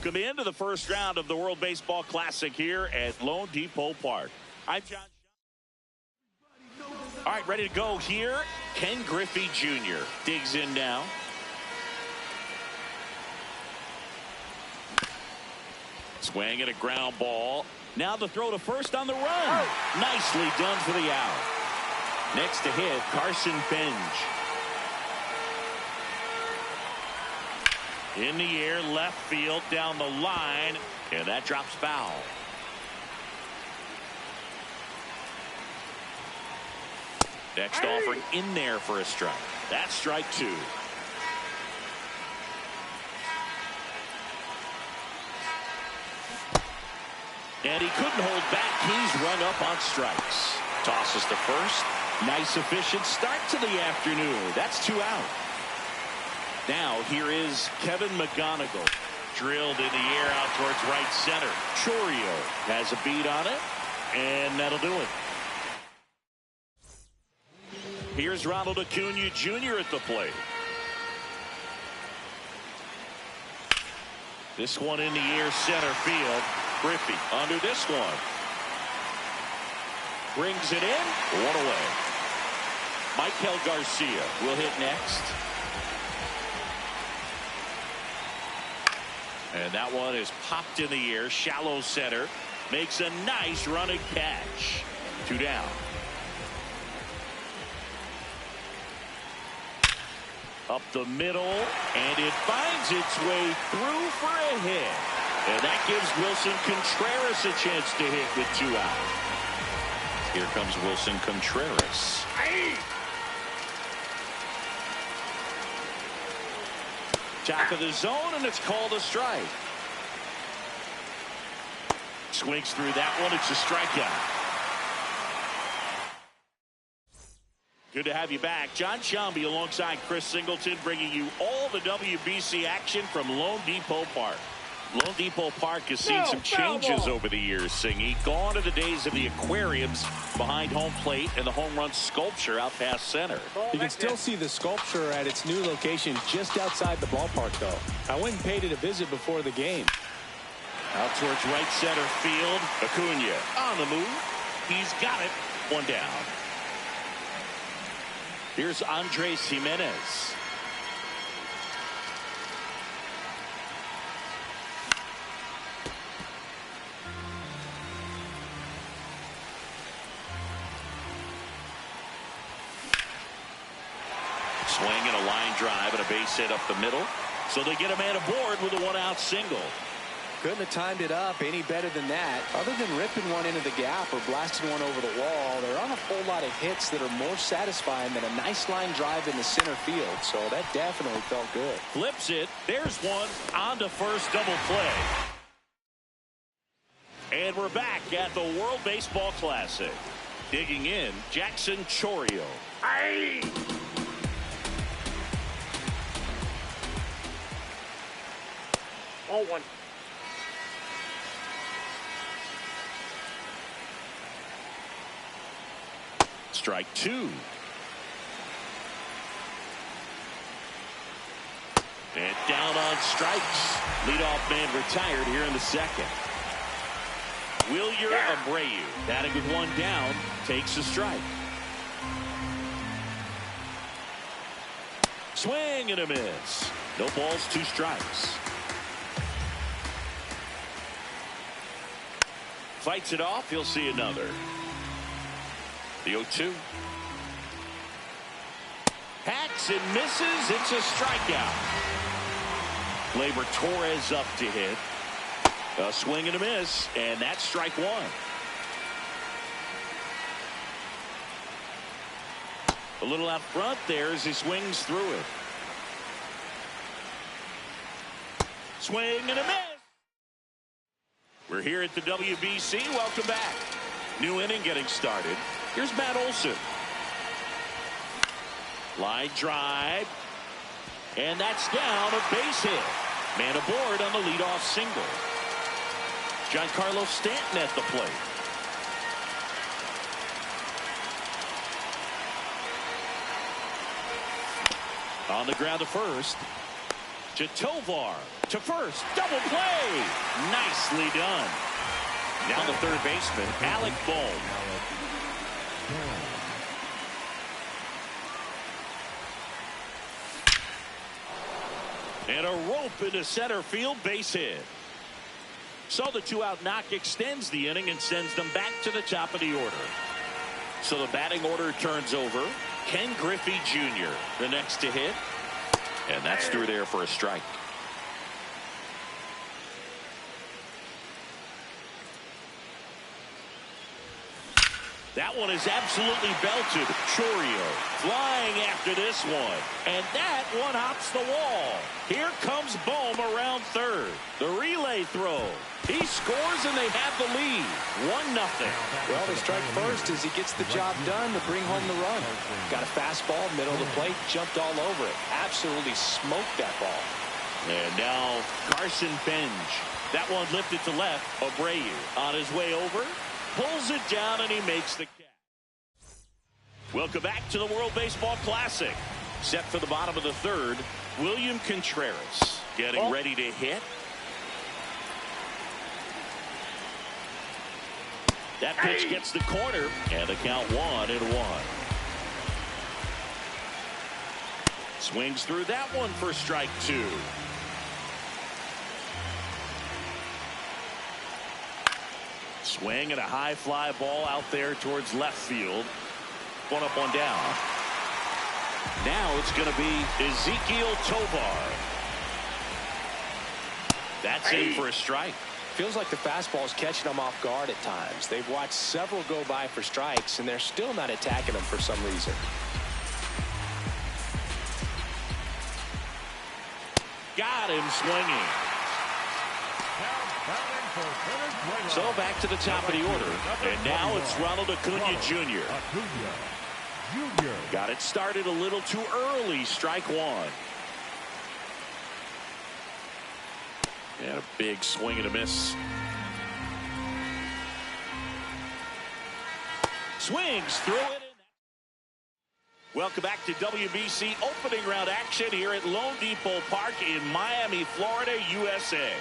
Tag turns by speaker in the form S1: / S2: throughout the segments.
S1: Welcome into the first round of the World Baseball Classic here at Lone Depot Park. I'm John. All right, ready to go here. Ken Griffey Jr. digs in now. Swing at a ground ball. Now the throw to first on the run. Nicely done for the out. Next to hit, Carson Benj. In the air, left field, down the line, and that drops foul. Next offering in there for a strike. That's strike two. And he couldn't hold back. He's run up on strikes. Tosses to first. Nice efficient start to the afternoon. That's two out. Now here is Kevin McGonigal. Drilled in the air out towards right center. Chourio has a beat on it, and that'll do it. Here's Ronald Acuna Jr. at the plate. This one in the air, center field. Griffey under this one. Brings it in. One away. Michael Garcia will hit next. And that one is popped in the air. Shallow center. Makes a nice running catch. Two down. Up the middle. And it finds its way through for a hit. And that gives Wilson Contreras a chance to hit with two out. Here comes Wilson Contreras. Top of the zone, and it's called a strike. Swings through that one. It's a strikeout. Good to have you back. John Shambi alongside Chris Singleton, bringing you all the WBC action from Lone Depot Park. Lone Depot Park has seen some changes over the years, Singy. Gone are the days of the aquariums behind home plate and the home run sculpture out past center.
S2: You can still see the sculpture at its new location just outside the ballpark, though. I went and paid it a visit before the game.
S1: Out towards right center field. Acuna on the move. He's got it. One down. Here's Andres Jimenez. Swing and a line drive and a base hit up the middle. So they get a man aboard with a one-out single.
S2: Couldn't have timed it up any better than that. Other than ripping one into the gap or blasting one over the wall, there aren't a whole lot of hits that are more satisfying than a nice line drive in the center field. So that definitely felt good.
S1: Flips it. There's one on to first, double play. And we're back at the World Baseball Classic. Digging in, Jackson Chourio. Aye!
S3: Oh, one.
S1: Strike two. And down on strikes. Leadoff man retired here in the second. Wilyer Abreu, batting with one down, takes a strike. Swing and a miss. No balls, two strikes. Fights it off. He'll see another. The 0-2. Hacks and misses. It's a strikeout. Gleyber Torres up to hit. A swing and a miss, and that's strike one. A little out front there as he swings through it. Swing and a miss. We're here at the WBC. Welcome back. New inning getting started. Here's Matt Olson. Line drive. And that's down, a base hit. Man aboard on the leadoff single. Giancarlo Stanton at the plate. On the ground to first. to Tovar to first. Double play. Nicely done. Now the third baseman, Alec Bohm. And a rope into center field, base hit. So the 2-out knock extends the inning and sends them back to the top of the order. So the batting order turns over. Ken Griffey Jr. the next to hit. And that's through there for a strike. That one is absolutely belted. Chourio flying after this one. And that one hops the wall. Here comes Bohm around third. The relay throw. He scores and they have the lead. 1-0.
S2: Well, they strike first as he gets the job done to bring home the run. Got a fastball, middle of the plate, jumped all over it. Absolutely smoked that ball.
S1: And now Carson Benj. That one lifted to left. Abreu on his way over. Pulls it down and he makes the catch. Welcome back to the World Baseball Classic. Set for the bottom of the third. William Contreras getting ready to hit. That pitch gets the corner and the count 1-1. Swings through that one for strike 2. Swing and a high fly ball out there towards left field. One up, one down. Now it's going to be Ezequiel Tovar. That's in for a strike.
S2: Feels like the fastball is catching them off guard at times. They've watched several go by for strikes, and they're still not attacking them for some reason.
S1: Got him swinging. So back to the top of the order. And now it's Ronald Acuna Jr. Got it started a little too early. Strike 1. And a big swing and a miss. Swings through it. Welcome back to WBC opening round action here at Lone Depot Park in Miami, Florida, USA.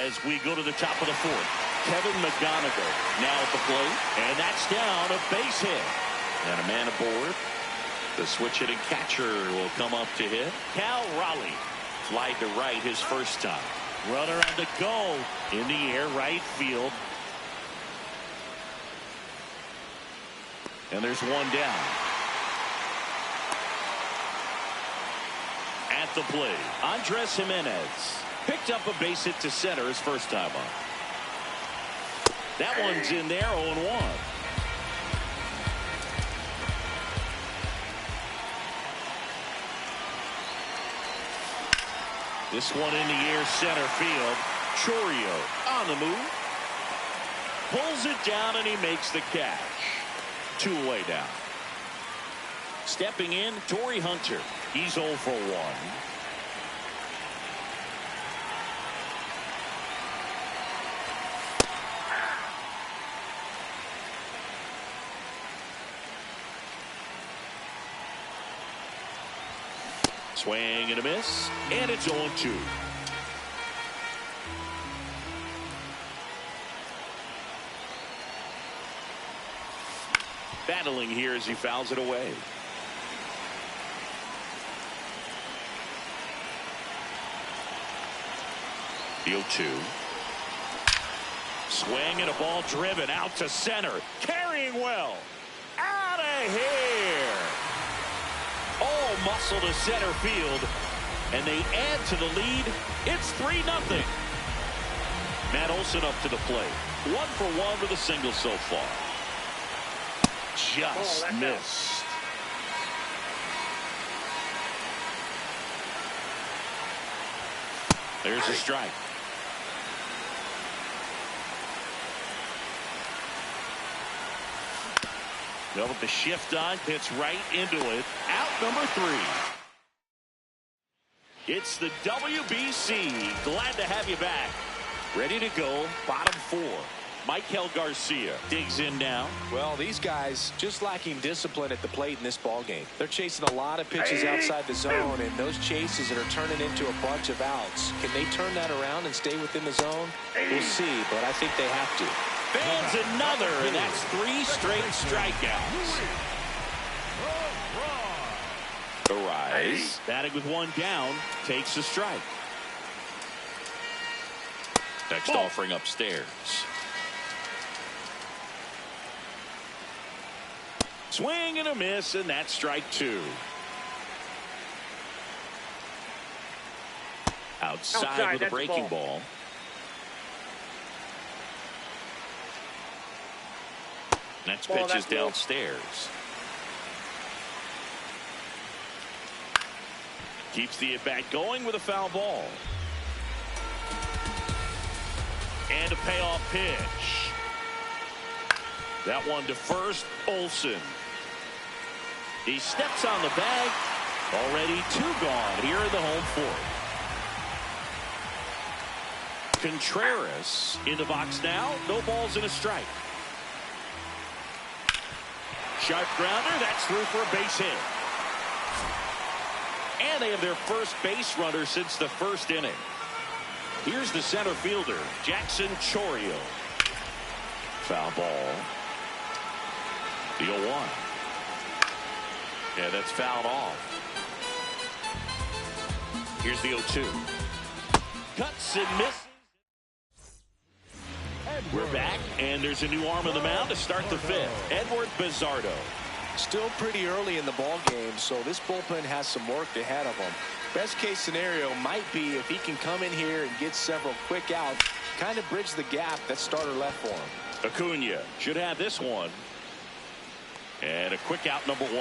S1: As we go to the top of the fourth, Kevin McGonigal now at the plate, and that's down, a base hit. And a man aboard. The switch hitting catcher will come up to hit. Cal Raleigh flied to right his first time. Runner on the go in the air, right field. And there's one down. At the plate, Andres Jimenez picked up a base hit to center his first time up. That one's in there, 0-1. This one in the air, center field. Chourio on the move. Pulls it down and he makes the catch. 2 away down. Stepping in, Torrey Hunter. He's 0 for 1. Swing and a miss, and it's 0-2. Battling here as he fouls it away. The 0-2. Swing and a ball driven out to center. Carrying well. Out of here. All muscle to center field. And they add to the lead. It's 3-0. Matt Olson up to the plate. 1 for 1 with a single so far. Just missed. There's a strike. Well, with the shift on, hits right into it. Out number 3. It's the WBC. Glad to have you back. Ready to go. Bottom 4. Michael Garcia digs in now.
S2: Well, these guys just lacking discipline at the plate in this ball game. They're chasing a lot of pitches outside the zone, and those chases that are turning into a bunch of outs. Can they turn that around and stay within the zone? We'll see, but I think they have to.
S1: Fans another, and that's 3 straight strikeouts. Arise, batting with 1 down, takes a strike. Next offering upstairs. Swing and a miss, and that's strike 2. Outside with a breaking ball. Next pitch is downstairs. Keeps the at-bat going with a foul ball. And a payoff pitch. That one to first, Olsen. He steps on the bag. Already 2 gone here in the home 4th. Contreras in the box now. No balls and a strike. Sharp grounder. That's through for a base hit. And they have their first base runner since the 1st inning. Here's the center fielder, Jackson Chourio. Foul ball. The 0-1. Yeah, that's fouled off. Here's the 0-2. Cuts and misses. We're back, and there's a new arm on the mound to start the 5th. Edward Bizardo.
S2: Still pretty early in the ball game, so this bullpen has some work ahead of them. Best case scenario might be if he can come in here and get several quick outs, kind of bridge the gap that starter left for him.
S1: Acuna should have this one. And a quick out, number 1.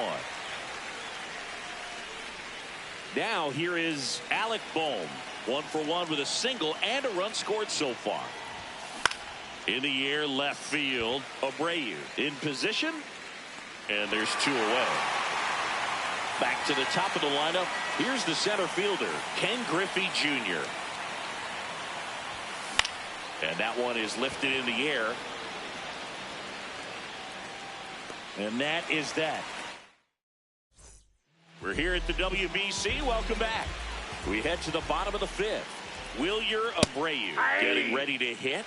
S1: Now here is Alec Bohm. 1 for 1 with a single and a run scored so far. In the air, left field. Abreu in position. And there's 2 away. Back to the top of the lineup. Here's the center fielder, Ken Griffey Jr. And that one is lifted in the air. And that is that. We're here at the WBC. Welcome back. We head to the bottom of the 5th. Wilyer Abreu getting ready to hit.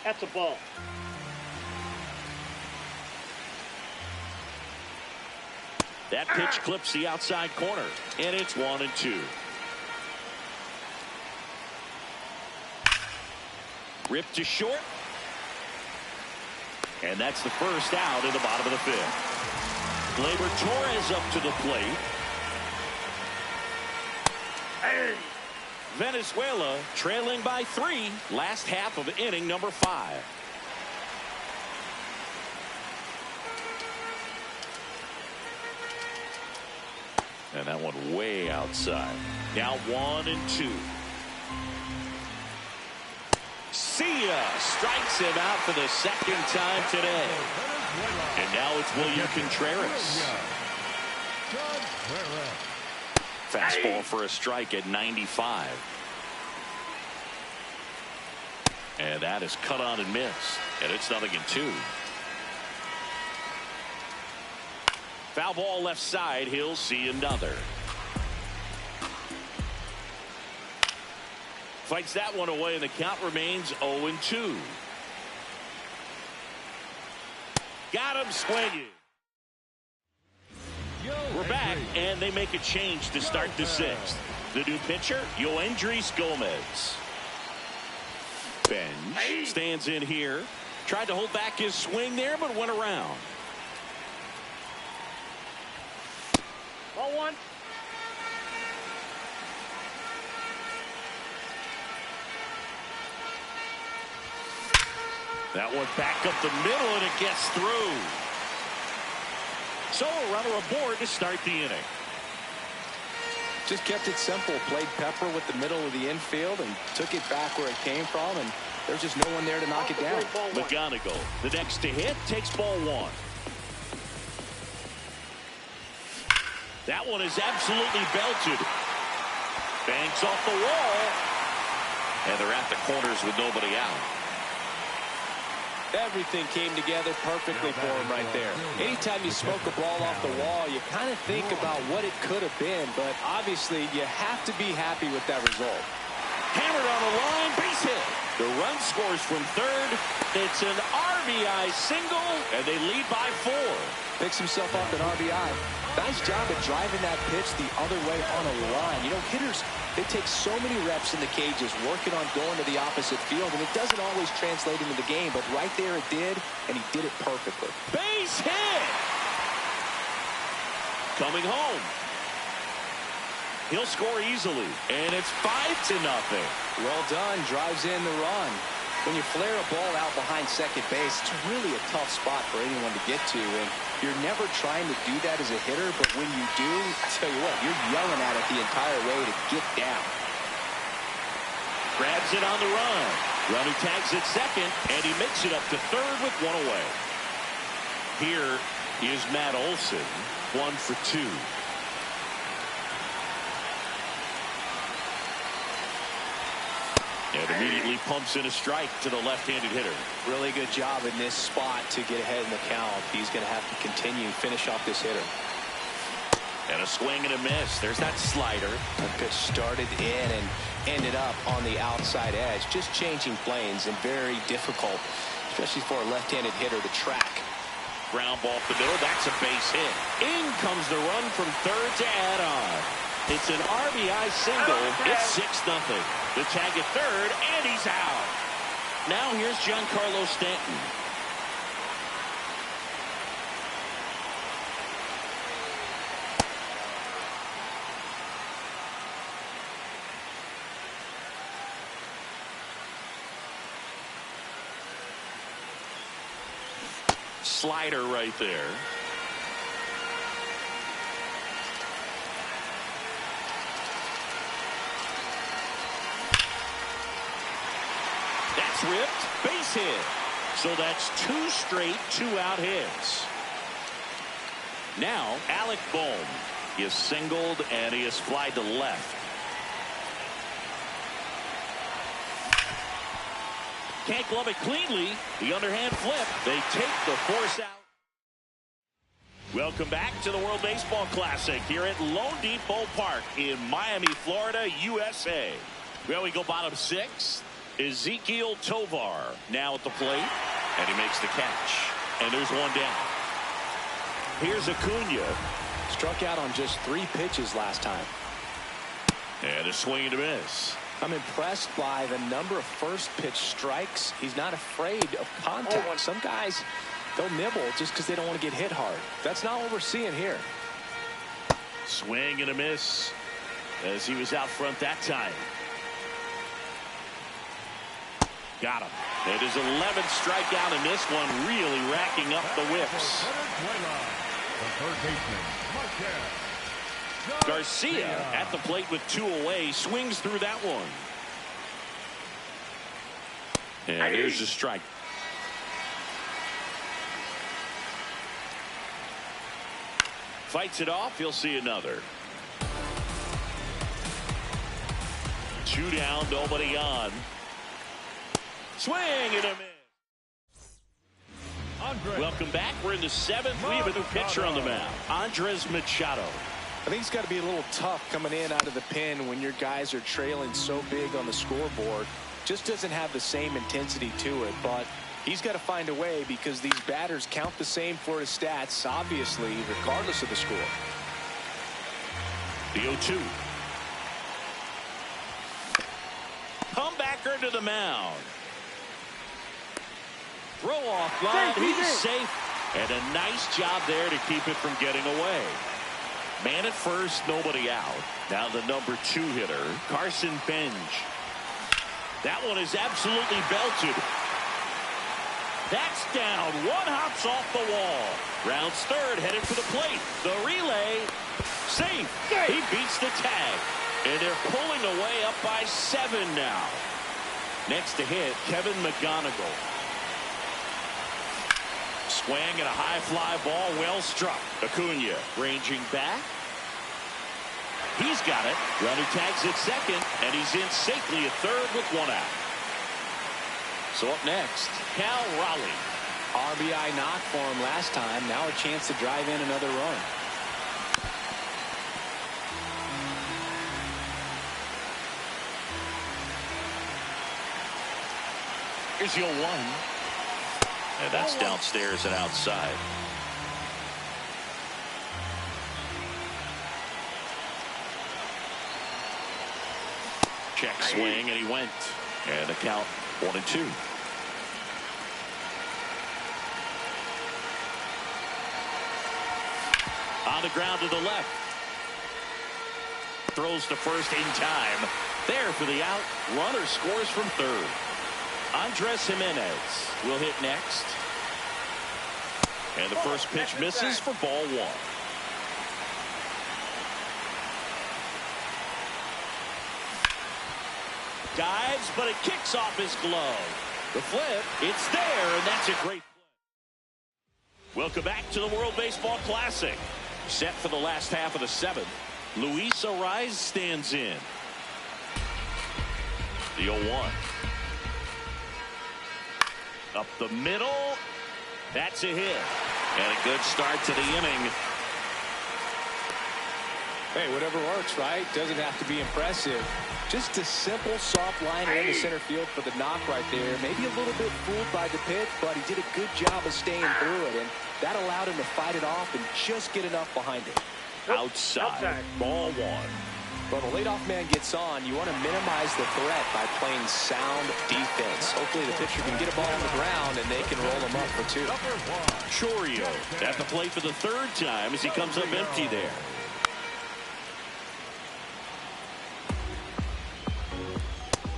S3: That's a ball.
S1: That pitch clips the outside corner, and it's 1-2. Ripped to short. And that's the first out in the bottom of the 5th. Gleyber Torres up to the plate. Venezuela trailing by 3. Last half of inning number 5. And that one way outside. Now 1-2. Sia strikes him out for the 2nd time today. And now it's William Contreras. Fastball for a strike at 95. And that is cut on and missed. And it's 0-2. Foul ball left side. He'll see another. Fights that one away, and the count remains 0-2. Got him swinging. We're back, and they make a change to start the 6th. The new pitcher, Yoendrys Gomez. Bench stands in here. Tried to hold back his swing there, but went around.
S3: 0-1.
S1: That one back up the middle, and it gets through. So a runner aboard to start the inning.
S2: Just kept it simple. Played pepper with the middle of the infield and took it back where it came from, and there's just no one there to knock it down.
S1: McGonigal, the next to hit, takes ball 1. That one is absolutely belted. Banks off the wall. And they're at the corners with nobody out.
S2: Everything came together perfectly for him right there. Anytime you smoke a ball off the wall, you kind of think about what it could have been, but obviously you have to be happy with that result.
S1: Hammered on the line, base hit. The run scores from third. It's an RBI single, and they lead by 4.
S2: Picks himself up an RBI. Nice job of driving that pitch the other way on a line. You know, hitters, they take so many reps in the cages working on going to the opposite field, and it doesn't always translate into the game, but right there it did, and he did it perfectly.
S1: Base hit! Coming home. He'll score easily, and it's 5-0.
S2: Well done, drives in the run. When you flare a ball out behind second base, it's really a tough spot for anyone to get to, and you're never trying to do that as a hitter, but when you do, I tell you what, you're yelling at it the entire way to get down.
S1: Grabs it on the run. Runner tags at second, and he makes it up to third with 1 away. Here is Matt Olson, 1 for 2. And immediately pumps in a strike to the left-handed hitter.
S2: Really good job in this spot to get ahead in the count. He's going to have to continue finish off this hitter.
S1: And a swing and a miss. There's that slider.
S2: The pitch started in and ended up on the outside edge. Just changing planes and very difficult, especially for a left-handed hitter to track.
S1: Ground ball up the middle. That's a base hit. In comes the run from third to add on. It's an RBI single. It's 6-0. The tag at third, and he's out. Now here's Giancarlo Stanton. Slider right there. That's ripped. Base hit. So that's 2 straight 2-out hits. Now Alec Bohm. He is singled and he is flied to left. Can't glove it cleanly. The underhand flip. They take the force out. Welcome back to the World Baseball Classic here at Lone Depot Park in Miami, Florida, USA. Well, we go bottom 6. Ezequiel Tovar now at the plate, and he makes the catch. And there's 1 down. Here's Acuna.
S2: Struck out on just 3 pitches last time.
S1: And a swing and a miss.
S2: I'm impressed by the number of first pitch strikes. He's not afraid of contact. Some guys, they'll nibble just because they don't want to get hit hard. That's not what we're seeing here.
S1: Swing and a miss as he was out front that time. Got him. It is 11th strikeout in this one, really racking up the whiffs. Garcia at the plate with 2 away, swings through that one. And here's the strike. Fights it off. He'll see another. 2 down, nobody on. Swing and a miss. Welcome back. We're in the 7th. We have a new pitcher on the mound, Andres Machado.
S2: I think it's got to be a little tough coming in out of the pen when your guys are trailing so big on the scoreboard. Just doesn't have the same intensity to it, but he's got to find a way because these batters count the same for his stats, obviously, regardless of the score.
S1: The 0-2. Comebacker to the mound. Throw off line. He's safe. And a nice job there to keep it from getting away. Man at first, nobody out. Now the number 2 hitter, Carson Benj. That one is absolutely belted. That's down. 1 hops off the wall. Rounds third, headed for the plate. The relay, safe. He beats the tag. And they're pulling away up by 7 now. Next to hit, Kevin McGonigal. Swing and a high fly ball, well struck. Acuna ranging back. He's got it. Runner tags at second, and he's in safely at third with one out. So up next, Cal Raleigh.
S2: RBI knock for him last time. Now a chance to drive in another run.
S1: Here's your 1. And that's downstairs and outside. Check swing, and he went. And the count 1-2. On the ground to the left. Throws to first in time. There for the out. Runner scores from third. Andres Jimenez will hit next. And the first pitch misses for ball 1. Dives, but it kicks off his glove. The flip, it's there, and that's a great play. Welcome back to the World Baseball Classic. Set for the last half of the 7th. Luis Ariz stands in. The 0-1. Up the middle. That's a hit. And a good start to the inning.
S2: Hey, whatever works, right? Doesn't have to be impressive. Just a simple soft liner into center field for the knock right there. Maybe a little bit fooled by the pitch, but he did a good job of staying through it, and that allowed him to fight it off and just get enough behind it.
S1: Outside. Ball 1.
S2: When the leadoff man gets on, you want to minimize the threat by playing sound defense. Hopefully the pitcher can get a ball on the ground and they can roll him up for 2.
S1: Chorio at the plate for the 3rd time as he comes up empty there.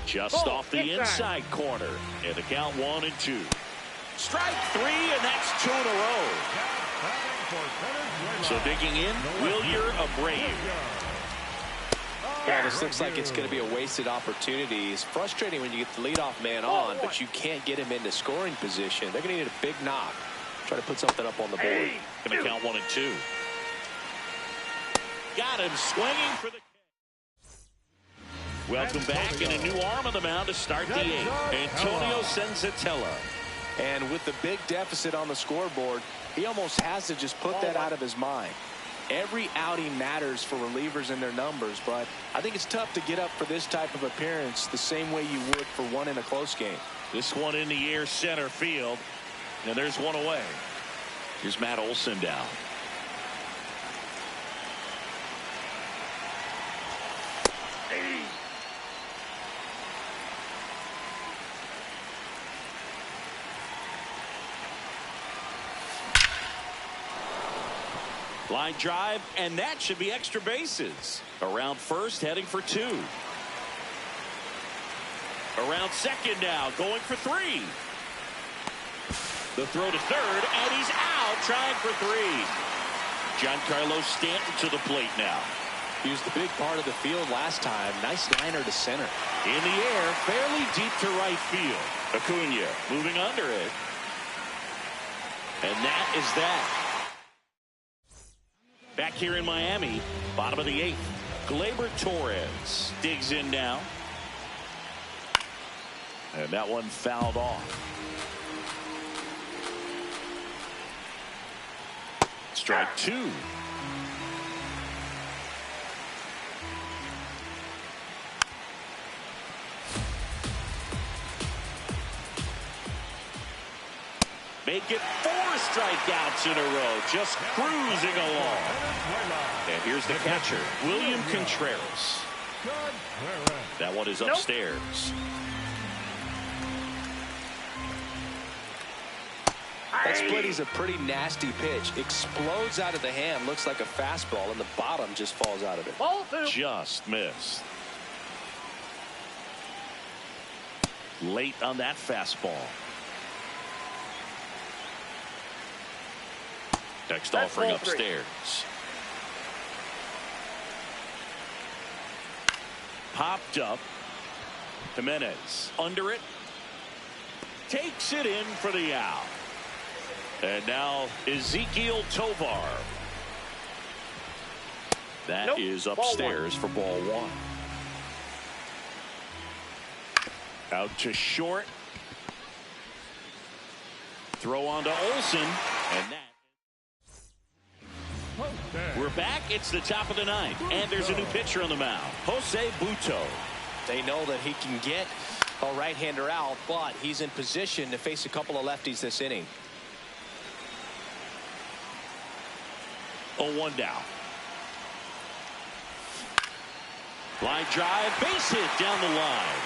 S1: Just off the inside corner. And the count 1-2. Strike 3, and that's 2 in a row. So digging in, Wilyer Abreu.
S2: Yeah, this looks like it's going to be a wasted opportunity. It's frustrating when you get the leadoff man on, but you can't get him into scoring position. They're going to need a big knock. Try to put something up on the board.
S1: Going to count 1-2. Got him swinging for the... Welcome back, and a new arm on the mound to start the 8th. Antonio Senzatella.
S2: And with the big deficit on the scoreboard, he almost has to just put that out of his mind. Every outing matters for relievers and their numbers, but I think it's tough to get up for this type of appearance the same way you would for one in a close game.
S1: This one in the air center field, and there's one away. Here's Matt Olson down. Line drive, and that should be extra bases. Around first, heading for 2. Around second now, going for 3. The throw to third, and he's out, trying for 3. Giancarlo Stanton to the plate now.
S2: He was the big part of the field last time. Nice liner to center.
S1: In the air, fairly deep to right field. Acuna moving under it. And that is that. Back here in Miami, bottom of the 8th. Gleyber Torres digs in now. And that one fouled off. Strike 2. Make it 4 strikeouts in a row, just cruising along. And here's the catcher, William Contreras. That one is upstairs.
S2: That split is a pretty nasty pitch. Explodes out of the hand, looks like a fastball, and the bottom just falls out of it.
S1: Just missed. Late on that fastball. Next offering upstairs. Popped up. Jimenez under it. Takes it in for the out. And now Ezequiel Tovar. That is upstairs for ball one. Out to short. Throw on to Olsen. And that. We're back. It's the top of the ninth. And there's a new pitcher on the mound. Jose Butto.
S2: They know that he can get a right-hander out, but he's in position to face a couple of lefties this inning.
S1: 0-1 down. Line drive, base hit down the line.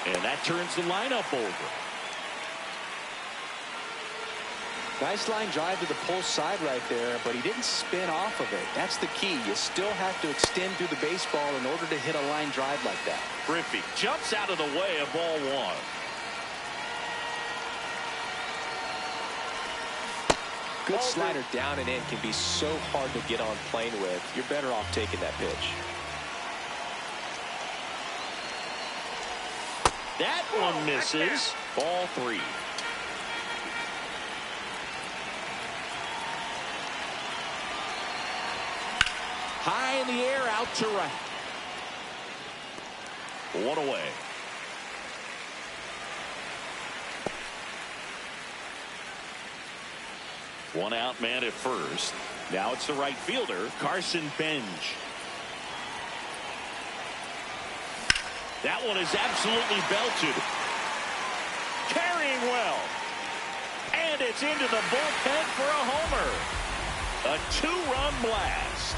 S1: And that turns the lineup over.
S2: Nice line drive to the pull side right there, but he didn't spin off of it. That's the key. You still have to extend through the baseball in order to hit a line drive like that.
S1: Griffey jumps out of the way of ball one.
S2: Good slider down and in can be so hard to get on plane with. You're better off taking that pitch.
S1: That one misses. Ball three. High in the air, out to right. One away. One out man at first. Now it's the right fielder, Carson Benj. That one is absolutely belted. Carrying well. And it's into the bullpen for a homer. A two-run blast.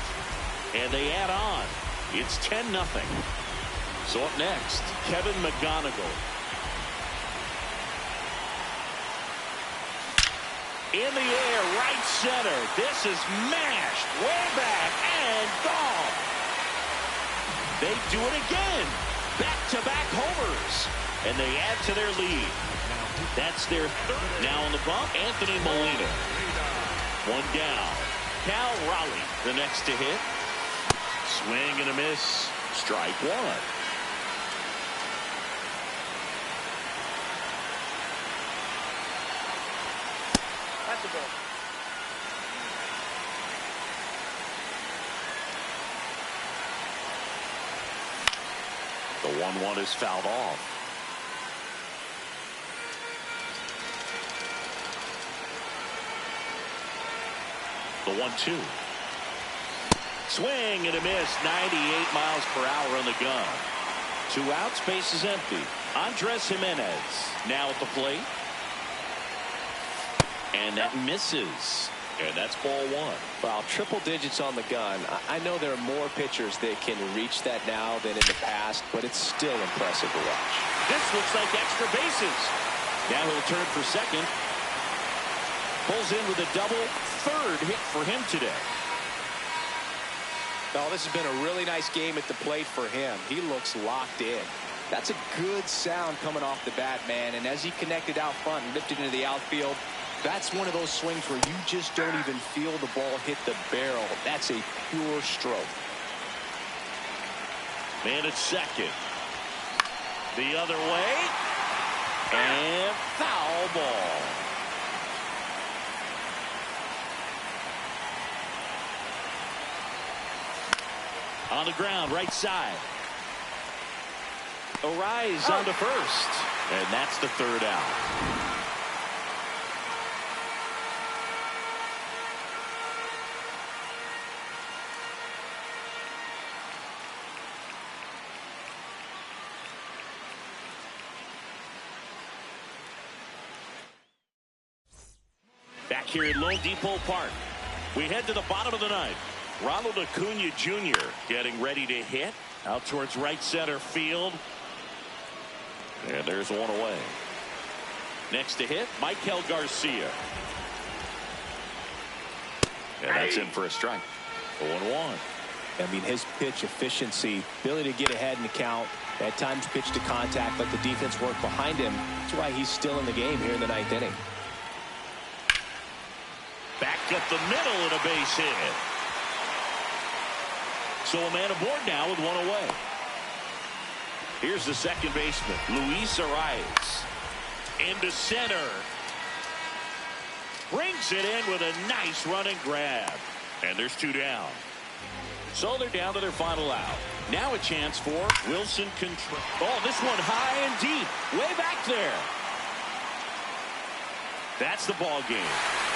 S1: And they add on. It's 10-0. So up next, Kevin McGonigal. In the air, right center. This is mashed way back and gone. They do it again. Back-to-back homers. And they add to their lead. That's their third. Now on the bump, Anthony Molina. One down. Cal Raleigh, the next to hit. Swing and a miss. Strike one.
S3: That's a ball.
S1: The 1-1 is fouled off. The 1-2. Swing and a miss. 98 miles per hour on the gun. 2 outs, base is empty. Andres Jimenez now at the plate. And that misses. And that's ball one.
S2: Well, triple digits on the gun. I know there are more pitchers that can reach that now than in the past, but it's still impressive to watch.
S1: This looks like extra bases. Now he'll turn for second. Pulls in with a double. Third hit for him today.
S2: Well, this has been a really nice game at the plate for him. He looks locked in. That's a good sound coming off the bat, man. And as he connected out front and lifted into the outfield, that's one of those swings where you just don't even feel the ball hit the barrel. That's a pure stroke.
S1: Man at second. The other way. And foul ball. On the ground, right side. Arise on to first. And that's the third out. Back here at Lone Depot Park, we head to the bottom of the ninth. Ronald Acuna Jr. getting ready to hit out towards right center field. And there's one away. Next to hit, Michael Garcia. And that's in for a strike. 0-1.
S2: I mean, his pitch efficiency, ability to get ahead in the count, at times pitch to contact, let the defense work behind him. That's why he's still in the game here in the ninth inning.
S1: Back up the middle and a base hit. So a man aboard now with one away. Here's the second baseman, Luis Arias. Into center. Brings it in with a nice running grab. And there's 2 down. So they're down to their final out. Now a chance for Wilson Contreras. Oh, this one high and deep. Way back there. That's the ball game.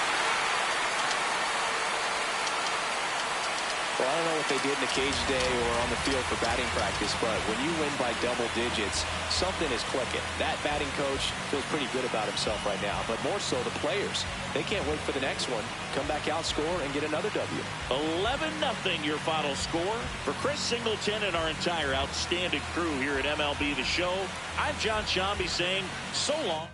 S2: Well, I don't know what they did in the cage today or on the field for batting practice, but when you win by double digits, something is clicking. That batting coach feels pretty good about himself right now, but more so the players. They can't wait for the next one. Come back out, score, and get another W.
S1: 11-0 your final score. For Chris Singleton and our entire outstanding crew here at MLB The Show, I'm John Shambi saying so long.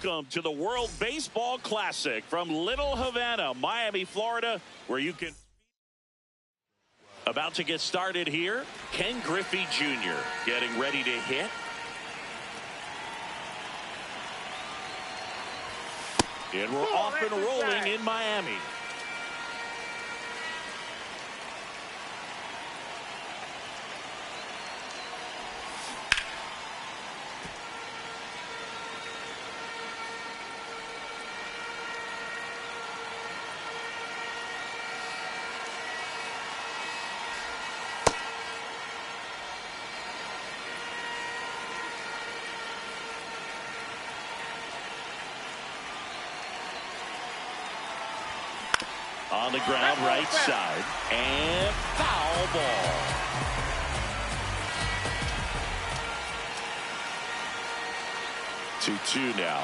S1: Welcome to the World Baseball Classic from Little Havana, Miami, Florida, where you can. About to get started here. Ken Griffey Jr. getting ready to hit. And we're off and rolling in Miami. On the ground, right side, and foul ball. Two now.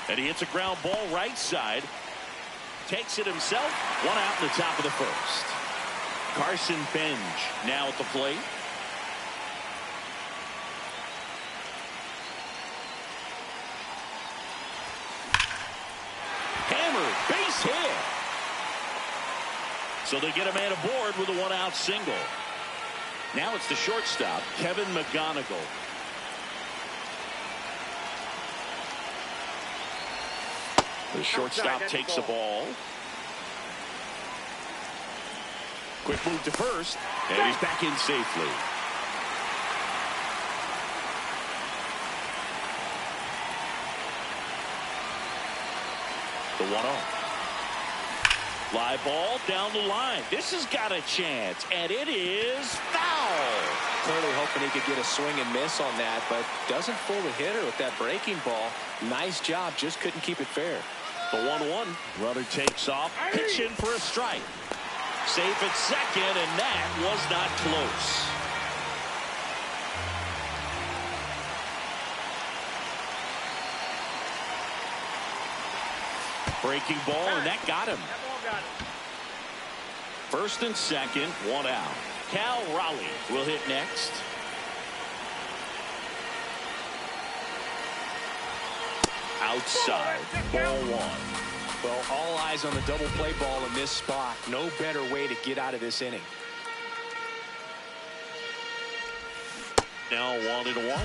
S1: And he hits a ground ball right side. Takes it himself. One out in the top of the first. Carson Benj now at the plate. Hammer, base hit. So they get a man aboard with a one-out single. Now it's the shortstop, Kevin McGonigal. The shortstop takes the ball. Quick move to first, and he's back in safely. The 1-0. Fly ball down the line. This has got a chance, and it is foul.
S2: Clearly hoping he could get a swing and miss on that, but doesn't fool the hitter with that breaking ball. Nice job, just couldn't keep it fair.
S1: The 1-1. Runner takes off, pitch in for a strike. Safe at second, and that was not close. Breaking ball, and that got him. First and second, one out. Cal Raleigh will hit next. Outside, ball one.
S2: Well, all eyes on the double play ball in this spot. No better way to get out of this inning.
S1: Now 1-1.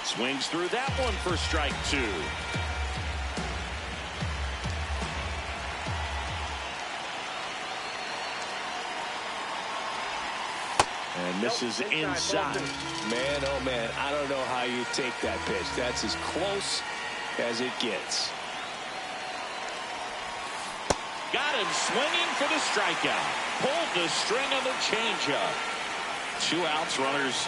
S1: Swings through that one for strike two. And misses inside.
S2: Man, oh man, I don't know how you take that pitch. That's as close as it gets.
S1: Got him swinging for the strikeout. Pulled the string on the changeup. 2 outs, runners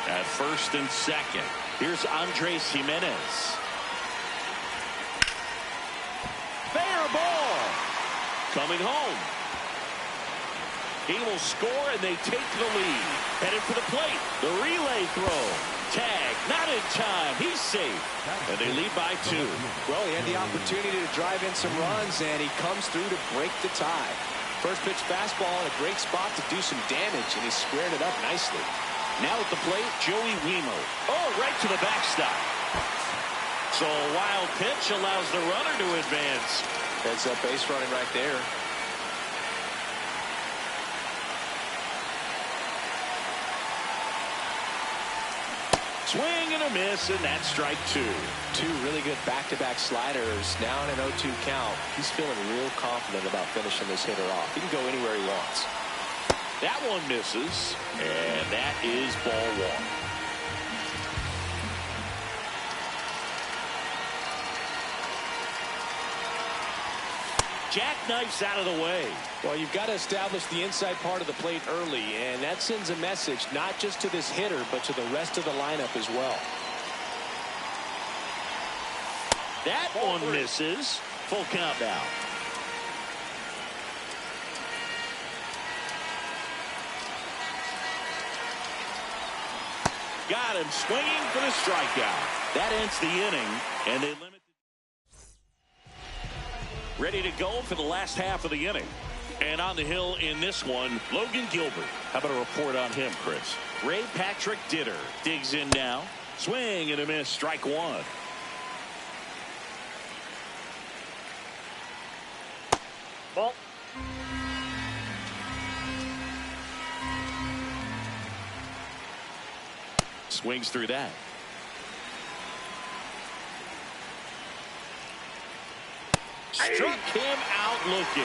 S1: at first and second. Here's Andres Jimenez. Fair ball. Coming home. He will score, and they take the lead. Headed for the plate. The relay throw. Tag. Not in time. He's safe. And they lead by 2.
S2: Well, he had the opportunity to drive in some runs, and he comes through to break the tie. First pitch fastball in a great spot to do some damage, and he squared it up nicely.
S1: Now at the plate, Joey Wiemer. Oh, right to the backstop. So a wild pitch allows the runner to advance.
S2: Heads up base running right there.
S1: Swing and a miss, and that's strike 2.
S2: 2 really good back-to-back sliders. Now in an 0-2 count. He's feeling real confident about finishing this hitter off. He can go anywhere he wants.
S1: That one misses, and that is ball 1. Jackknifes out of the way.
S2: Well, you've got to establish the inside part of the plate early, and that sends a message not just to this hitter, but to the rest of the lineup as well.
S1: That one misses. Full count now. Got him swinging for the strikeout. That ends the inning, and they limit. Ready to go for the last half of the inning. And on the hill in this one, Logan Gilbert. How about a report on him, Chris? Ray Patrick Ditter digs in now. Swing and a miss, strike one.
S3: Ball.
S1: Swings through that. Struck him out looking.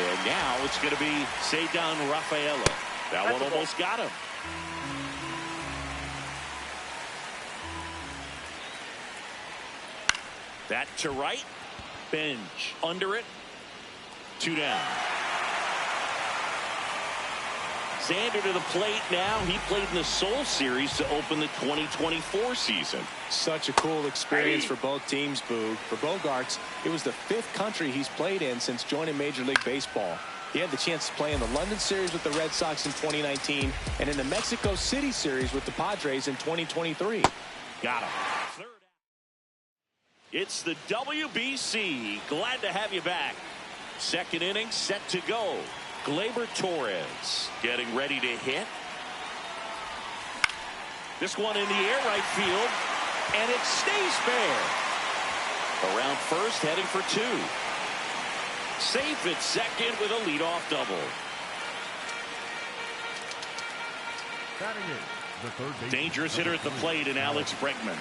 S1: And now it's going to be Ceddanne Rafaela. That one almost got him. That to right. Bench under it. 2 down. Xander to the plate now. He played in the Seoul Series to open the 2024 season.
S2: Such a cool experience for both teams, Boog. For Bogaerts, it was the 5th country he's played in since joining Major League Baseball. He had the chance to play in the London Series with the Red Sox in 2019 and in the Mexico City Series with the Padres in 2023.
S1: Got him. Third. It's the WBC. Glad to have you back. Second inning set to go. Gleyber Torres getting ready to hit. This one in the air right field, and it stays fair. Around first, heading for 2. Safe at second with a leadoff double. Dangerous hitter at the plate in Alex Bregman.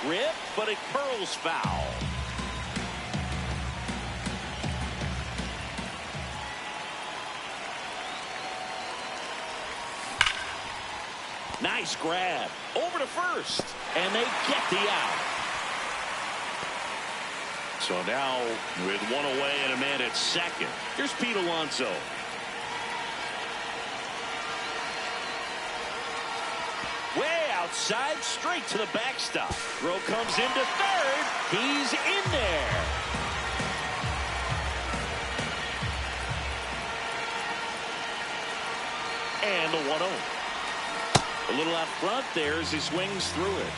S1: Rip, but it curls foul. Nice grab. Over to first. And they get the out. So now with 1 away and a man at second. Here's Pete Alonso. Way outside, straight to the backstop. Throw comes into third. He's in there. And the 1-0. A little out front there as he swings through it.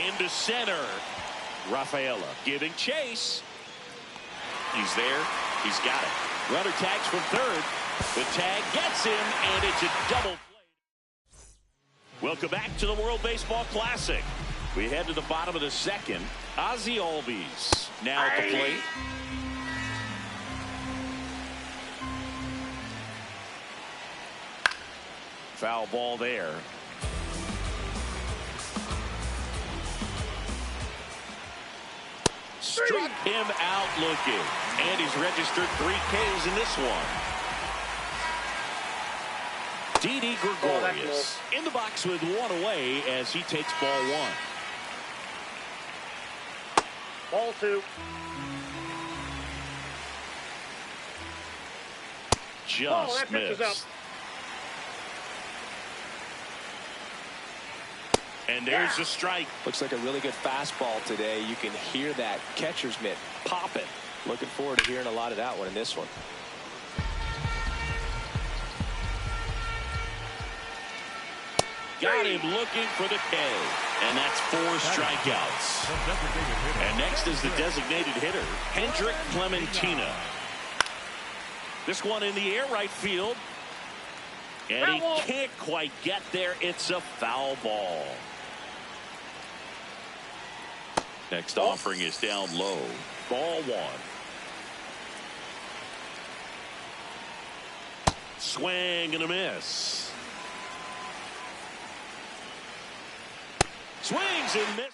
S1: Into center. Rafaela giving chase. He's there. He's got it. Runner tags from third. The tag gets him, and it's a double play. Welcome back to the World Baseball Classic. We head to the bottom of the second. Ozzie Albies now at the plate. Foul ball there. Struck him out looking. And he's registered 3 Ks in this one. Didi Gregorius in the box with 1 away as he takes ball 1.
S3: Ball 2.
S1: Just missed.
S3: Up.
S1: And there's a strike.
S2: Looks like a really good fastball today. You can hear that catcher's mitt popping. Looking forward to hearing a lot of that one in this one.
S1: Got him looking for the K. And that's 4 strikeouts. And next is the designated hitter, Hendrik Clementina. This one in the air right field. And he can't quite get there. It's a foul ball. Next offering is down low. Ball 1. Swing and a miss. Swings and misses.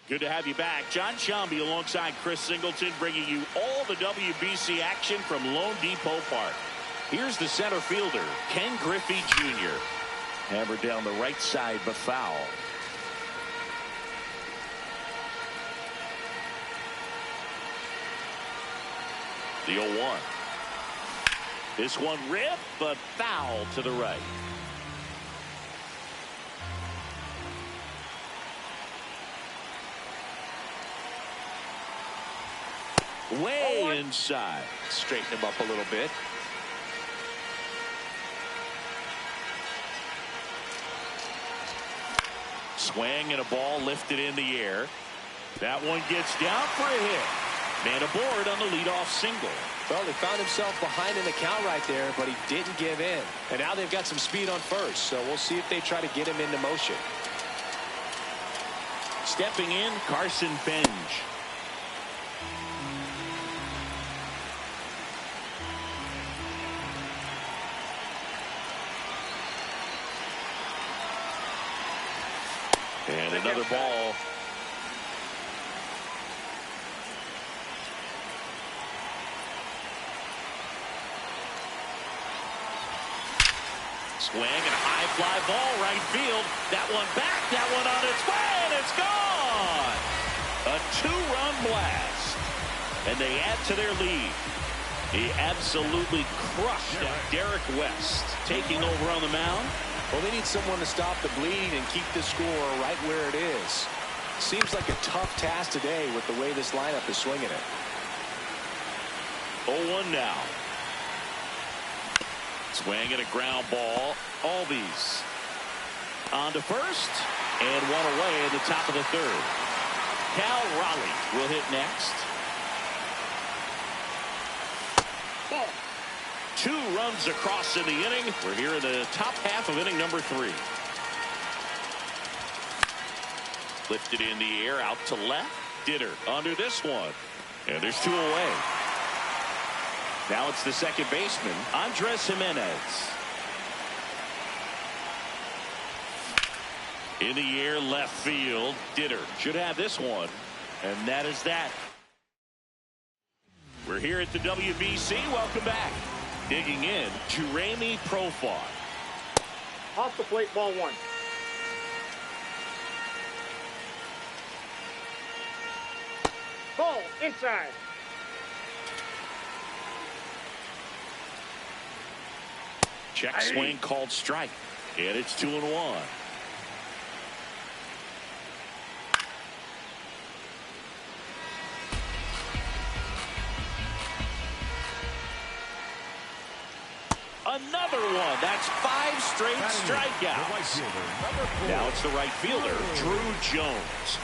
S1: Good to have you back. John Shambi alongside Chris Singleton, bringing you all the WBC action from Lone Depot Park. Here's the center fielder, Ken Griffey Jr. Hammered down the right side, but foul. The 0-1. This one ripped, but foul to the right. Way inside.
S2: Straighten him up a little bit.
S1: Swing and a ball lifted in the air. That one gets down for a hit. Man aboard on the leadoff single.
S2: Well, he found himself behind in the count right there, but he didn't give in. And now they've got some speed on first, so we'll see if they try to get him into motion.
S1: Stepping in, Carson Benj. And another ball. Swing and a high fly ball right field. That one back, that one on its way, and it's gone. A two-run blast. And they add to their lead. He absolutely crushed Derek West, taking over on the mound.
S2: Well, they need someone to stop the bleed and keep the score right where it is. Seems like a tough task today with the way this lineup is swinging it.
S1: 0-1 now. Swing and a ground ball. Albies on to first, and one away in the top of the third. Cal Raleigh will hit next. Ball. 2 runs across in the inning. We're here in the top half of inning number 3. Lifted in the air out to left. Dinner under this one, and there's 2 away. Now it's the second baseman, Andres Jimenez. In the air, left field. Dinner should have this one, and that is that. We're here at the WBC. Welcome back. Digging in, Jeremy Profar.
S3: Off the plate, ball 1. Ball inside.
S1: Check swing called strike, and it's 2-1. Another one. That's 5 straight strikeouts. Now it's the right fielder, Drew Jones.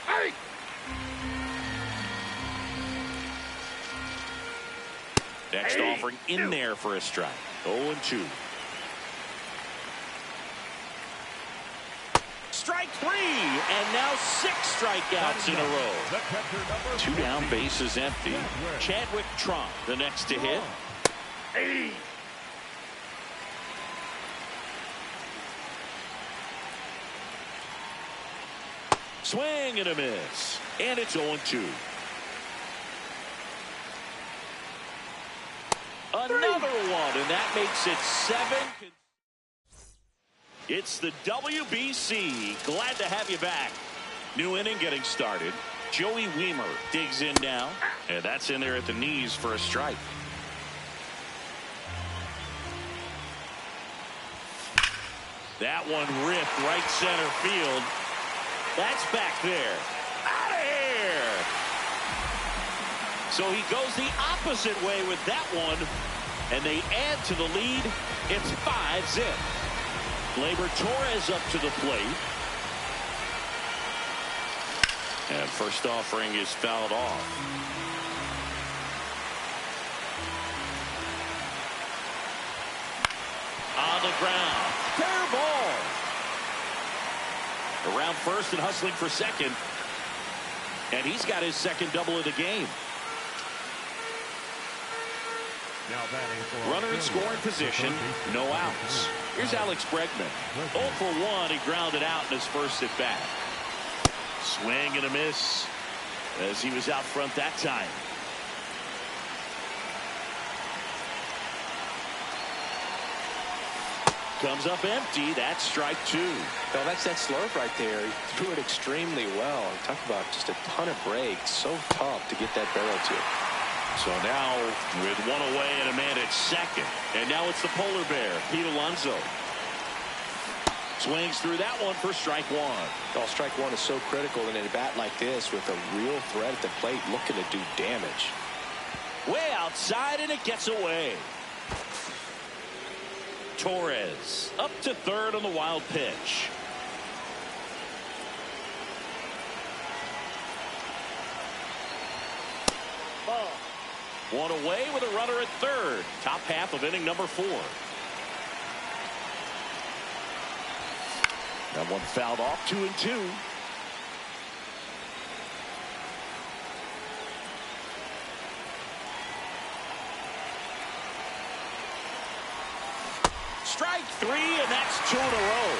S3: Hey!
S1: Next offering in there for a strike. 0-2. Strike 3, and now 6 strikeouts in a row. 2 down, bases empty. Chadwick Trump, the next to hit.
S3: Hey!
S1: Swing and a miss, and it's 0-2. Another one, and that makes it 7. It's the WBC. Glad to have you back. New inning getting started. Joey Weimer digs in now, and that's in there at the knees for a strike. That one ripped right center field. That's back there. Out of here. So he goes the opposite way with that one, and they add to the lead. It's 5-0. Gleyber Torres up to the plate. And first offering is fouled off. On the ground. Fair ball. Around first and hustling for second. And he's got his second double of the game. Runner in scoring position, no outs. Here's Alex Bregman. 0 for 1, he grounded out in his first at bat. Swing and a miss as he was out front that time. Comes up empty. That's strike 2.
S2: Well, that's that slurve right there. He threw it extremely well. Talk about just a ton of breaks. So tough to get that barrel to.
S1: So now with 1 away and a man at second. And now it's the polar bear, Pete Alonso. Swings through that one for strike one.
S2: Well, strike one is so critical in a bat like this with a real threat at the plate looking to do damage.
S1: Way outside, and it gets away. Torres up to third on the wild pitch.
S3: Ball.
S1: One away with a runner at third. Top half of inning number 4. That one fouled off, 2-2. Strike 3, and that's 2 in a row.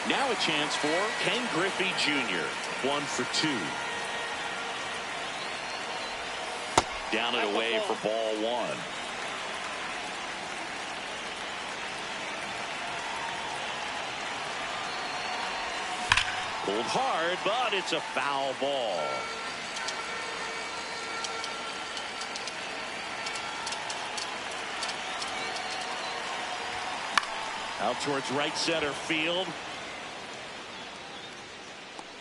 S1: Now a chance for Ken Griffey Jr. 1 for 2. Down and away for ball 1. Pulled hard, but it's a foul ball. Out towards right center field.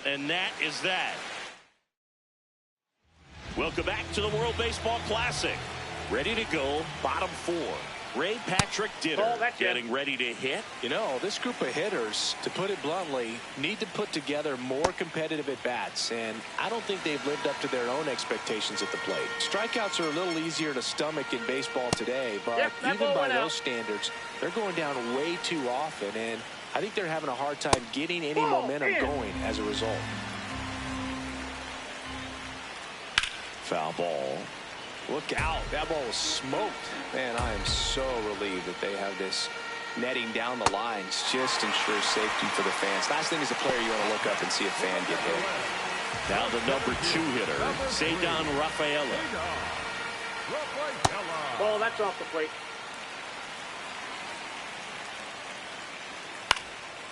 S1: And that is that. Welcome back to the World Baseball Classic. Ready to go, bottom 4. Ray Patrick Ditter getting ready to hit.
S2: You know, this group of hitters, to put it bluntly, need to put together more competitive at-bats, and I don't think they've lived up to their own expectations at the plate. Strikeouts are a little easier to stomach in baseball today, but even by those standards, they're going down way too often, and I think they're having a hard time getting any momentum going as a result.
S1: Foul ball.
S2: Look out. That ball was smoked. Man, I am so relieved that they have this netting down the lines. Just ensures safety for the fans. Last thing as a player, you want to look up and see a fan get hit.
S1: Now the number 2 hitter, Cedar Rafaela.
S3: Ball, that's off the plate.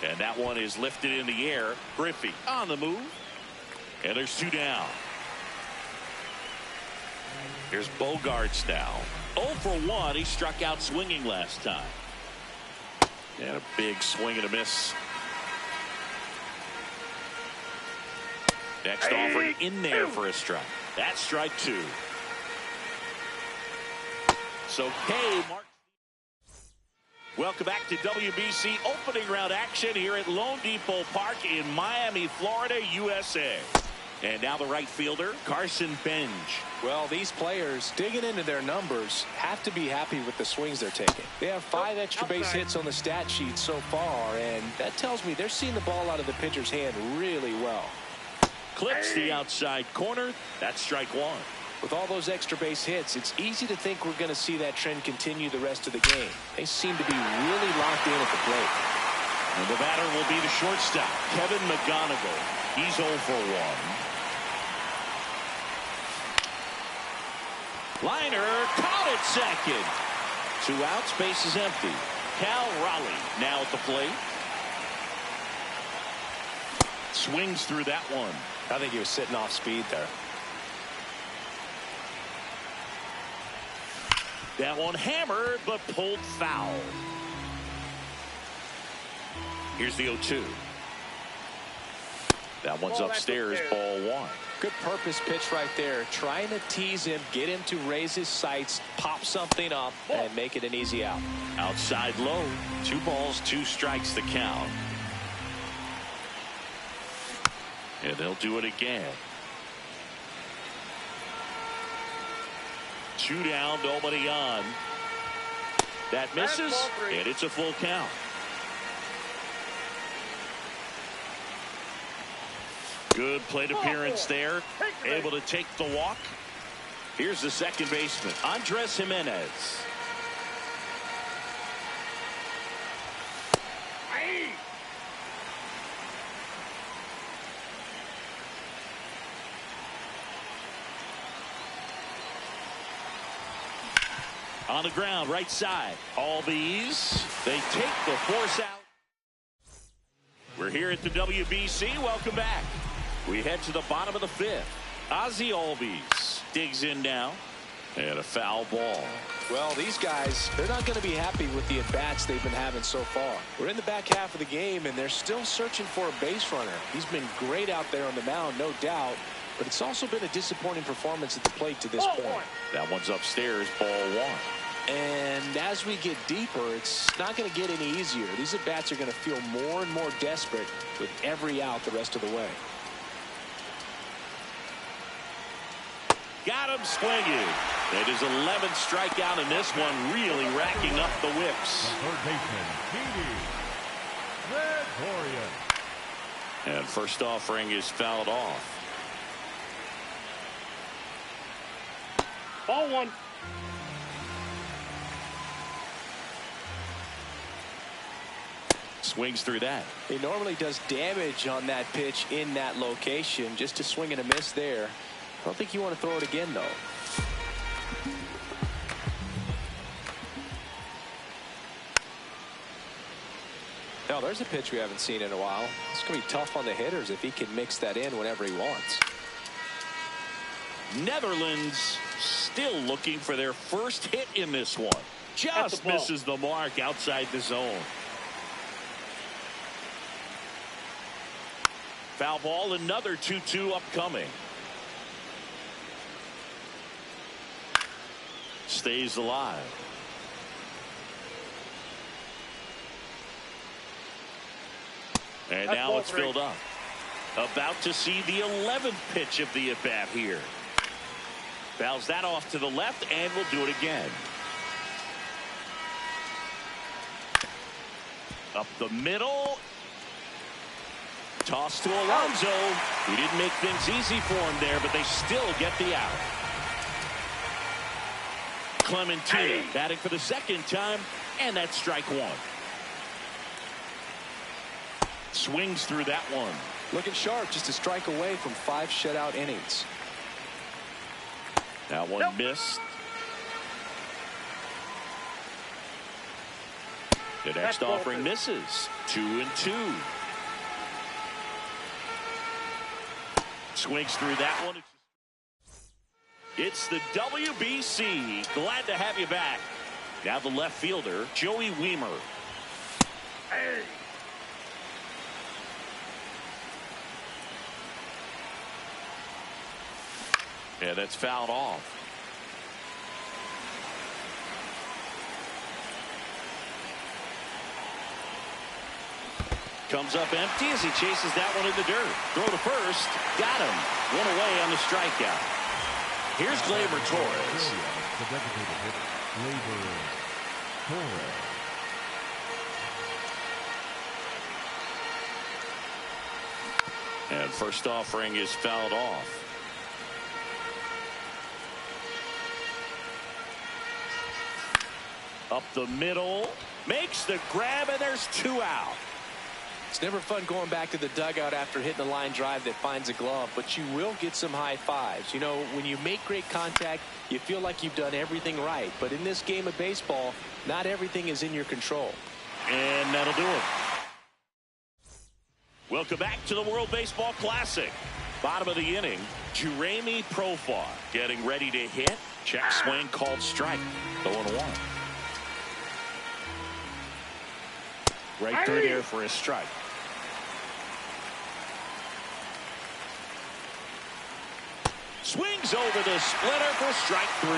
S1: And that one is lifted in the air. Griffey on the move. And there's 2 down. Here's Bogarts now. 0 for 1. He struck out swinging last time. And a big swing and a miss. Next offering in there for a strike. That's strike 2. So K marks. Welcome back to WBC opening round action here at Lone Depot Park in Miami, Florida, USA. And now the right fielder, Carson Benj.
S2: Well, these players, digging into their numbers, have to be happy with the swings they're taking. They have 5 extra base hits on the stat sheet so far, and that tells me they're seeing the ball out of the pitcher's hand really well.
S1: Clips the outside corner. That's strike 1.
S2: With all those extra base hits, it's easy to think we're going to see that trend continue the rest of the game. They seem to be really locked in at the plate.
S1: And the batter will be the shortstop, Kevin McGonigal. He's 0 for 1. Liner caught at second. 2 outs, base is empty. Cal Raleigh now at the plate. Swings through that one.
S2: I think he was sitting off speed there.
S1: That one hammered, but pulled foul. Here's the 0-2. That one's upstairs, ball 1.
S2: Good purpose pitch right there. Trying to tease him, get him to raise his sights, pop something up, and make it an easy out.
S1: Outside low. 2 balls, 2 strikes the count. And they'll do it again. 2 down, nobody on. That misses, and it's a full count. Good plate appearance there. Able to take the walk. Here's the second baseman, Andres Jimenez. On the ground, right side. Albies. They take the force out. We're here at the WBC. Welcome back. We head to the bottom of the 5th. Ozzie Albies digs in now. And a foul ball.
S2: Well, these guys, they're not going to be happy with the at-bats they've been having so far. We're in the back half of the game, and they're still searching for a base runner. He's been great out there on the mound, no doubt, but it's also been a disappointing performance at the plate to this point.
S1: That one's upstairs, ball one.
S2: And as we get deeper, it's not going to get any easier. These at-bats are going to feel more and more desperate with every out the rest of the way.
S1: Got him swinging. It is 11th strikeout in this one, really racking up the whips.
S4: Third baseman, Gregorian.
S1: And first offering is fouled off.
S3: Ball one.
S1: Swings through that.
S2: He normally does damage on that pitch in that location. Just a swing and a miss there. I don't think you want to throw it again, though. Now, there's a pitch we haven't seen in a while. It's going to be tough on the hitters if he can mix that in whenever he wants.
S1: Netherlands still looking for their first hit in this one. Just misses the mark outside the zone. Foul ball, another 2-2 upcoming. Stays alive. And now it's filled up. About to see the 11th pitch of the at-bat here. Fouls that off to the left, and we'll do it again. Up the middle. Toss to Alonso. He didn't make things easy for him there, but they still get the out. Clementine batting for the second time, and that's strike one. Swings through that one.
S2: Looking sharp, just a strike away from 5 shutout innings.
S1: That one missed. The next offering misses. 2-2. Swings through that one. It's the WBC. Glad to have you back. Now the left fielder, Joey Weimer. Yeah, that's fouled off. Comes up empty as he chases that one in the dirt. Throw to first. Got him. One away on the strikeout. Here's Gleyber Torres.
S4: The designated hitter, Gleyber Torres.
S1: And first offering is fouled off. Up the middle. Makes the grab, and there's 2 out.
S2: It's never fun going back to the dugout after hitting a line drive that finds a glove, but you will get some high fives. You know, when you make great contact, you feel like you've done everything right. But in this game of baseball, not everything is in your control.
S1: And that'll do it. Welcome back to the World Baseball Classic. Bottom of the inning, Jeremy Profar getting ready to hit. Check swing called strike. 0-1. Right through there for a strike. Swings over the splitter for strike 3.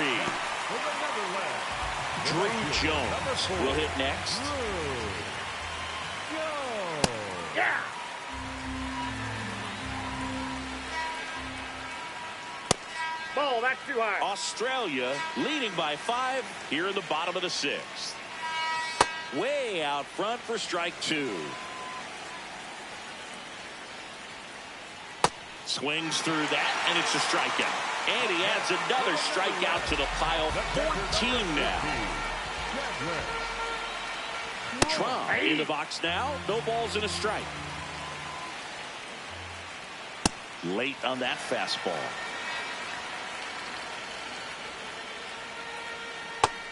S1: Drew Jones will hit next.
S3: Yeah. Ball, that's too high.
S1: Australia leading by 5 here in the bottom of the 6th. Way out front for strike 2. Swings through that, and it's a strikeout. And he adds another strikeout to the pile. 14 now. Trump in the box now. No balls and a strike. Late on that fastball.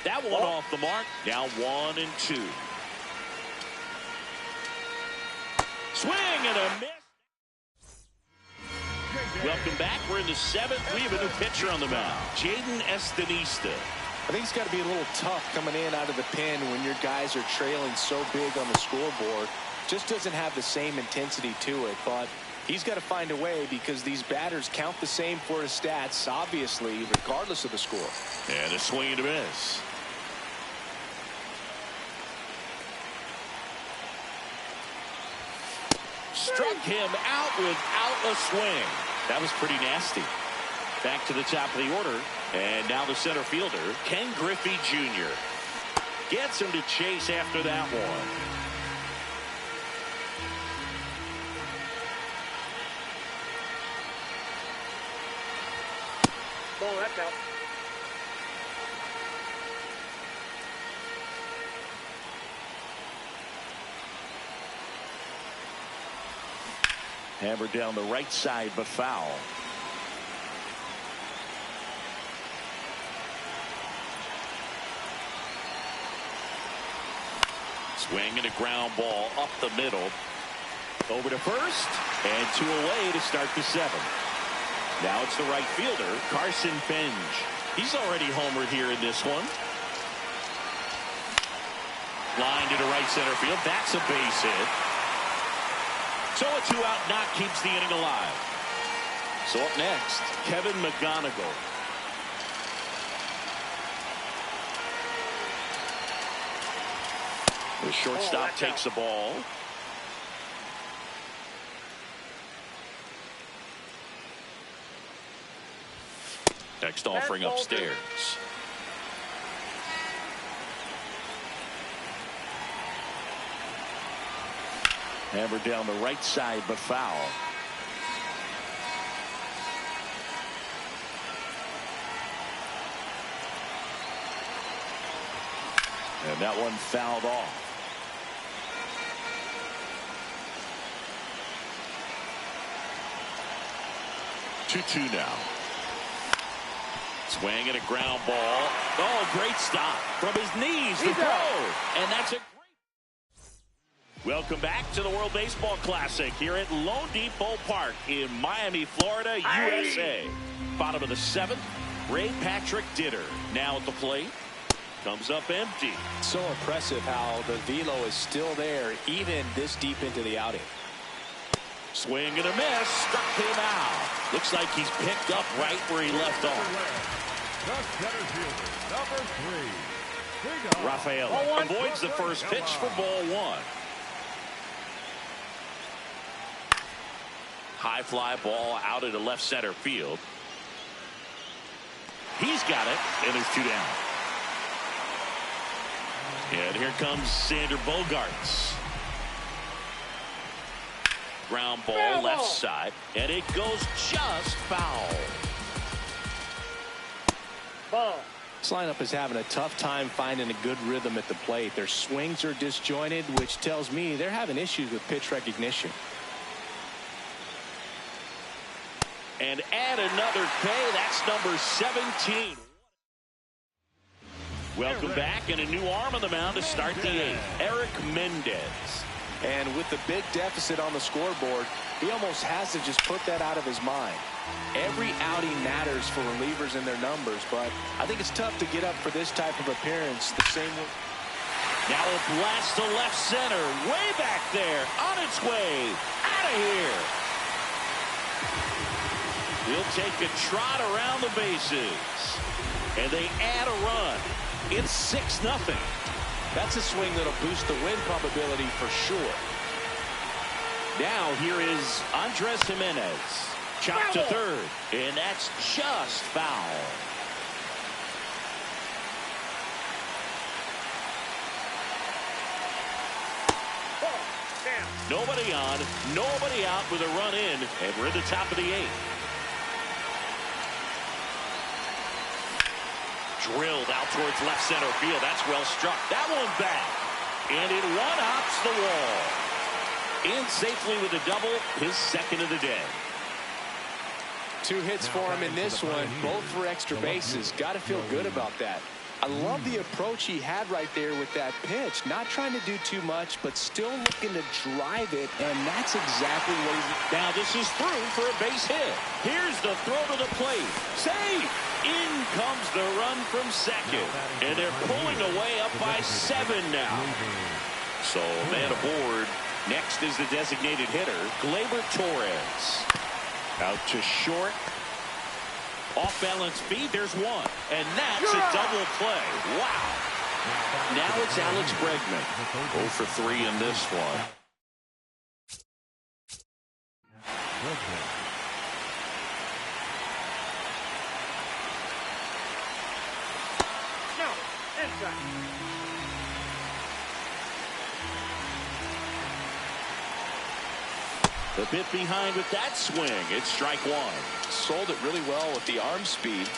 S1: That one off the mark. Now 1-2. Swing and a miss. Welcome back. We're in the 7th. We have a new pitcher on the mound, Dynasty.
S2: I think it's got to be a little tough coming in out of the pen when your guys are trailing so big on the scoreboard. Just doesn't have the same intensity to it, but he's got to find a way because these batters count the same for his stats, obviously, regardless of the score.
S1: And a swing and a miss. Struck him out without a swing. That was pretty nasty. Back to the top of the order. And now the center fielder, Ken Griffey Jr. Gets him to chase after that one.
S3: Ball, that's out.
S1: Hammered down the right side, but foul. Swing and a ground ball up the middle. Over to first, and 2 away to start the 7th. Now it's the right fielder, Carson Benj. He's already homered here in this one. Line to the right center field. That's a base hit. So a 2-out knock keeps the inning alive. So up next, Kevin McGonigal. The shortstop takes the ball. Next offering upstairs. Hammered down the right side, but foul. And that one fouled off. 2-2 now. Swing and a ground ball. Oh, great stop from his knees to throw. And that's a great. Welcome back to the World Baseball Classic here at Lone Depot Park in Miami, Florida, USA. Bottom of the 7th, Ray Patrick Ditter now at the plate. Comes up empty.
S2: So impressive how the velo is still there even this deep into the outing.
S1: Swing and a miss. Struck him out. Looks like he's picked up right where he left off. Rafael avoids the first pitch for ball 1. High fly ball out into left center field. He's got it, and there's 2 down. And here comes Sander Bogaerts. Ground ball left side, and it goes just foul.
S3: Ball.
S2: This lineup is having a tough time finding a good rhythm at the plate. Their swings are disjointed, which tells me they're having issues with pitch recognition.
S1: And add another K. That's number 17. Welcome back, and a new arm on the mound to start the 8th. Eric Mendez.
S2: And with the big deficit on the scoreboard, he almost has to just put that out of his mind. Every outing matters for relievers and their numbers, but I think it's tough to get up for this type of appearance the same way.
S1: Now a blast to left center, way back there, on its way, out of here. He'll take a trot around the bases, and they add a run. It's 6-0.
S2: That's a swing that'll boost the win probability for sure.
S1: Now here is Andres Jimenez. Chopped to third, and that's just foul. Nobody on, nobody out with a run in, and we're at the top of the 8th. Drilled out towards left center field. That's well struck. That one back. And it one-hops the wall. In safely with a double, his 2nd of the day. 2
S2: hits for him in this one, both for extra bases. Got to feel good about that. I love the approach he had right there with that pitch. Not trying to do too much, but still looking to drive it, and that's exactly what he's...
S1: Now this is through for a base hit. Here's the throw to the plate. Safe! In comes the run from second. And they're pulling away up by 7 now. So man aboard. Next is the designated hitter, Gleyber Torres. Out to short. Off balance feed, there's one. And that's a double play. Wow. Now it's Alex Bregman. 0 for 3 in this one.
S3: No, inside.
S1: The bit behind with that swing. It's strike 1.
S2: Sold it really well with the arm speed.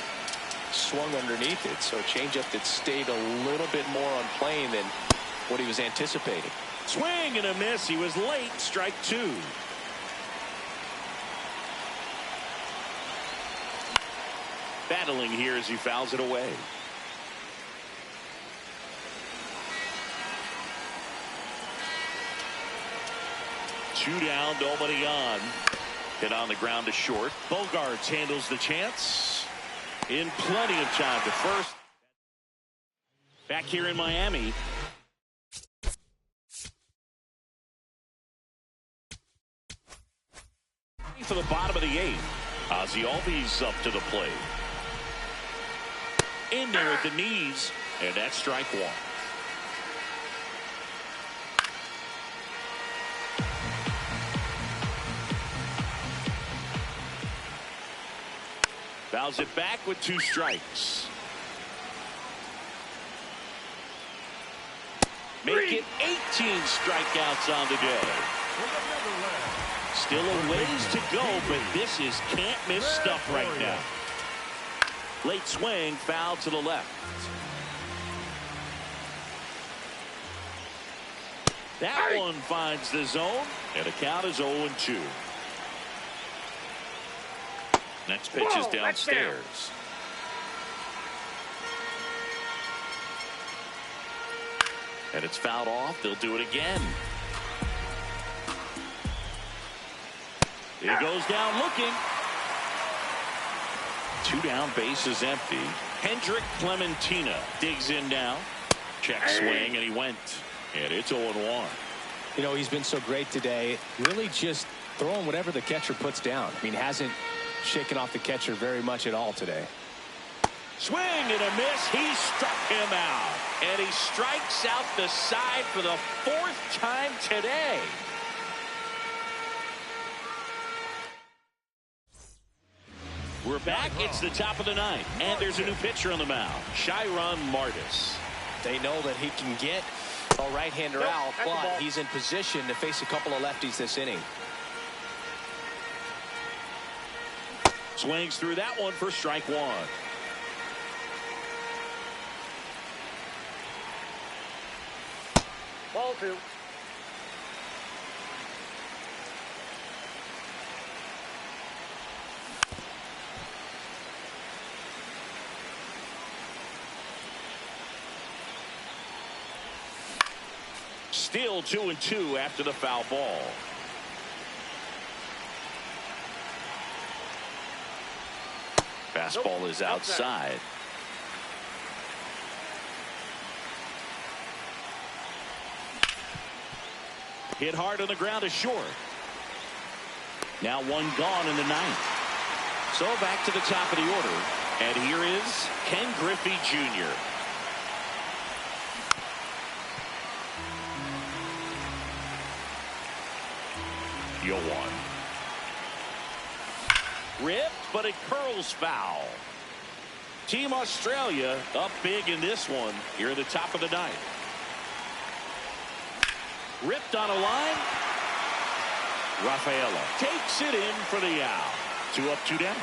S2: Swung underneath it, so changeup that stayed a little bit more on plane than what he was anticipating.
S1: Swing and a miss. He was late. Strike 2. Battling here as he fouls it away. Two down, nobody on. Hit on the ground to short. Bogarts handles the chance. In plenty of time to first. Back here in Miami. For the bottom of the 8th. Ozzie Albies up to the plate. In there at the knees. And that's strike 1. Fouls it back with 2 strikes. Make it 18 strikeouts on the day. Still a ways to go, but this is can't-miss stuff right now. Late swing, foul to the left. That one finds the zone, and the count is 0-2. Next pitch is downstairs. And it's fouled off. They'll do it again. He goes down looking. 2 down, base is empty. Hendrick Clementina digs in now. Check swing, and he went. And it's 0-1.
S2: You know, he's been so great today. Really just throwing whatever the catcher puts down. I mean, hasn't shaken off the catcher very much at all today.
S1: Swing and a miss. He struck him out. And he strikes out the side for the 4th time today. We're back. It's the top of the 9th. And there's a new pitcher on the mound. Chiron Martis.
S2: They know that he can get a right-hander out, but he's in position to face a couple of lefties this inning.
S1: Swings through that one for strike 1.
S3: Ball 2.
S1: Still 2-2 after the foul ball. Fastball is outside. Hit hard on the ground to short. Now 1 gone in the 9th. So back to the top of the order. And here is Ken Griffey Jr. Yoan. Ripped, but it curls foul. Team Australia up big in this one here at the top of the 9th. Ripped on a line. Rafaela takes it in for the out. 2 up, 2 down.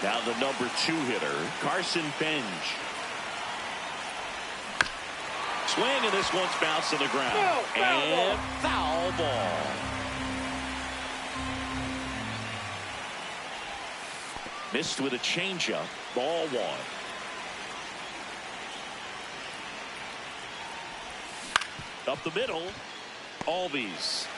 S1: Now the number 2 hitter, Carson Benj. Swing, and this one's bounced to the ground. And foul ball. Missed with a changeup. Ball 1. Up the middle. Albies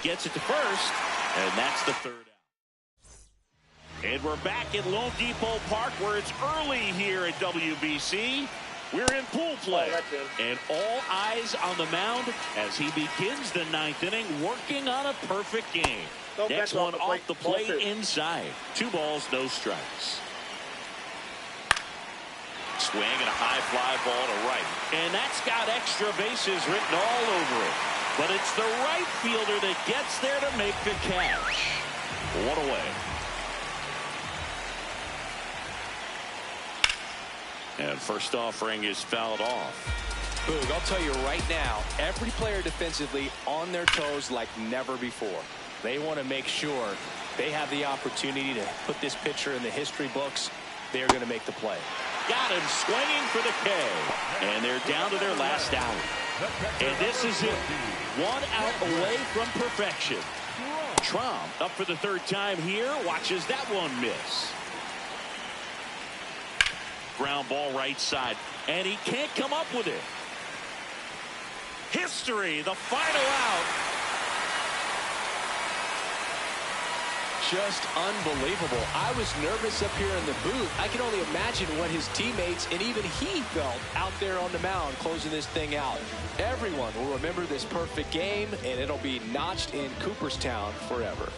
S1: gets it to first, and that's the third out. And we're back at Lone Depot Park where it's early here at WBC. We're in pool play, and all eyes on the mound as he begins the ninth inning, working on a perfect game. Next one off the plate inside. 2 balls, no strikes. Swing and a high fly ball to right. And that's got extra bases written all over it. But it's the right fielder that gets there to make the catch. 1 away. And first offering is fouled off.
S2: Boog, I'll tell you right now, every player defensively on their toes like never before. They want to make sure they have the opportunity to put this pitcher in the history books. They're going to make the play.
S1: Got him swinging for the K. And they're down to their last out. And this is it. 1 out away from perfection. Traum up for the 3rd time here. Watches that one miss. Ground ball right side. And he can't come up with it. History, the final out.
S2: Just unbelievable. I was nervous up here in the booth. I can only imagine what his teammates and even he felt out there on the mound closing this thing out. Everyone will remember this perfect game, and it'll be notched in Cooperstown forever.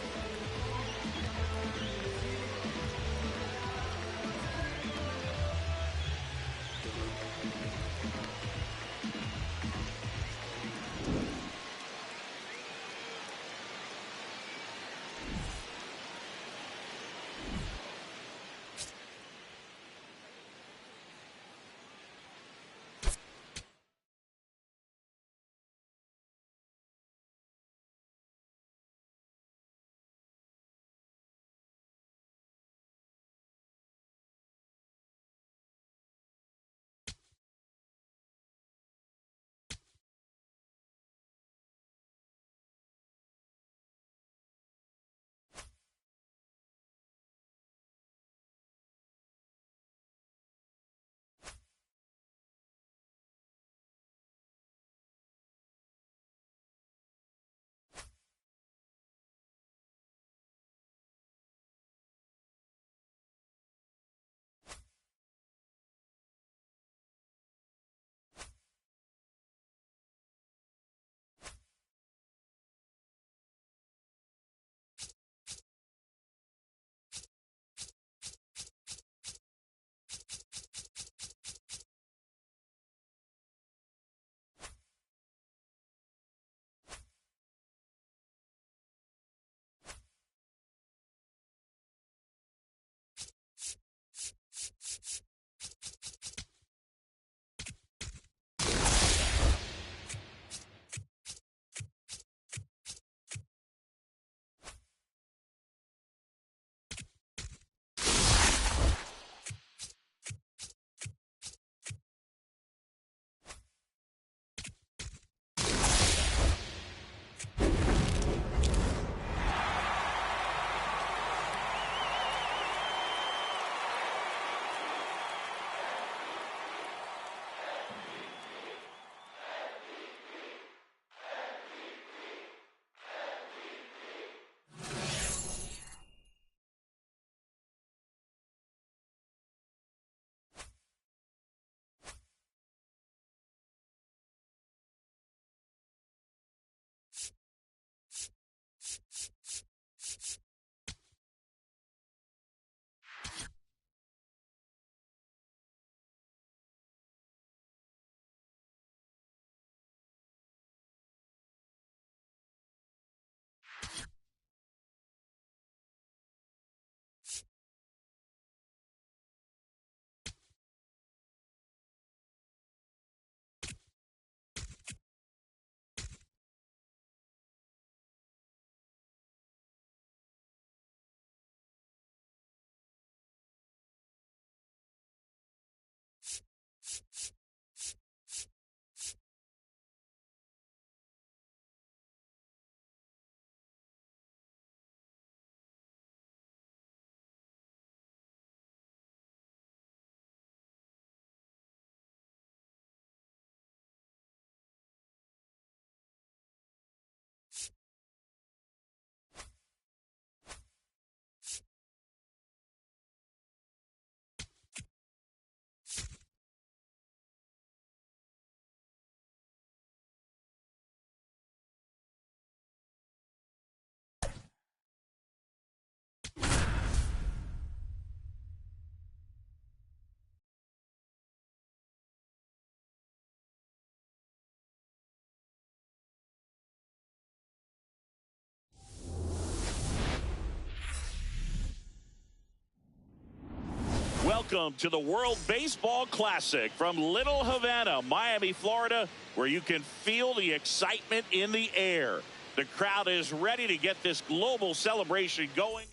S1: Welcome to the World Baseball Classic from Little Havana, Miami, Florida, where you can feel the excitement in the air. The crowd is ready to get this global celebration going.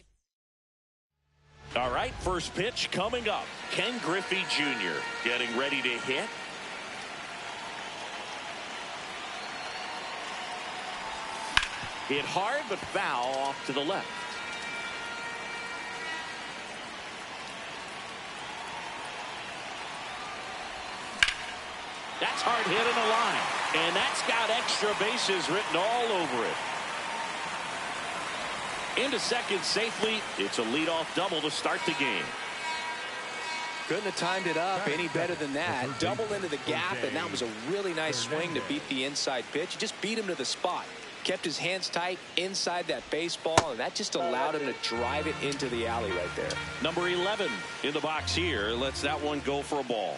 S1: All right, first pitch coming up. Ken Griffey Jr. getting ready to hit. Hit hard, but foul off to the left. That's hard hit in the line. And that's got extra bases written all over it. Into second safely. It's a leadoff double to start the game.
S2: Couldn't have timed it up any better than that. Double into the gap, and that was a really nice swing to beat the inside pitch. He just beat him to the spot. Kept his hands tight inside that baseball, and that just allowed him to drive it into the alley right there.
S1: Number 11 in the box here lets that one go for a ball.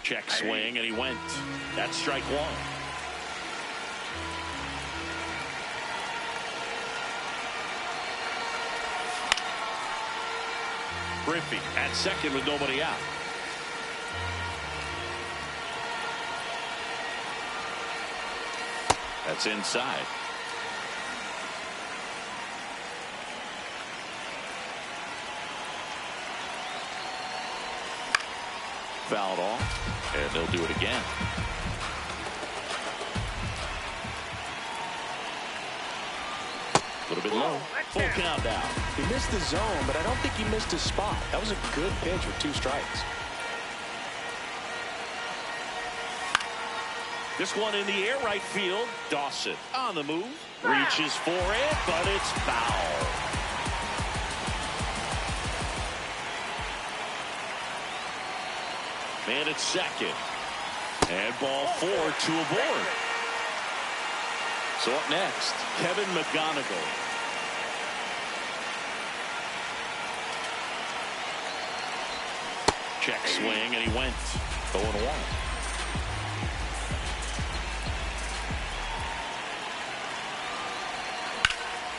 S1: Check swing, and he went. That's strike one. Griffey at second with nobody out. That's inside. Fouled off, and they'll do it again. A little bit low. Full count now.
S2: He missed the zone, but I don't think he missed his spot. That was a good pitch with 2 strikes.
S1: This one in the air, right field. Dawson on the move. Reaches for it, but it's foul. Man at second. And ball 4 to a board. So up next, Kevin McGonigal. Check swing, and he went 0-1.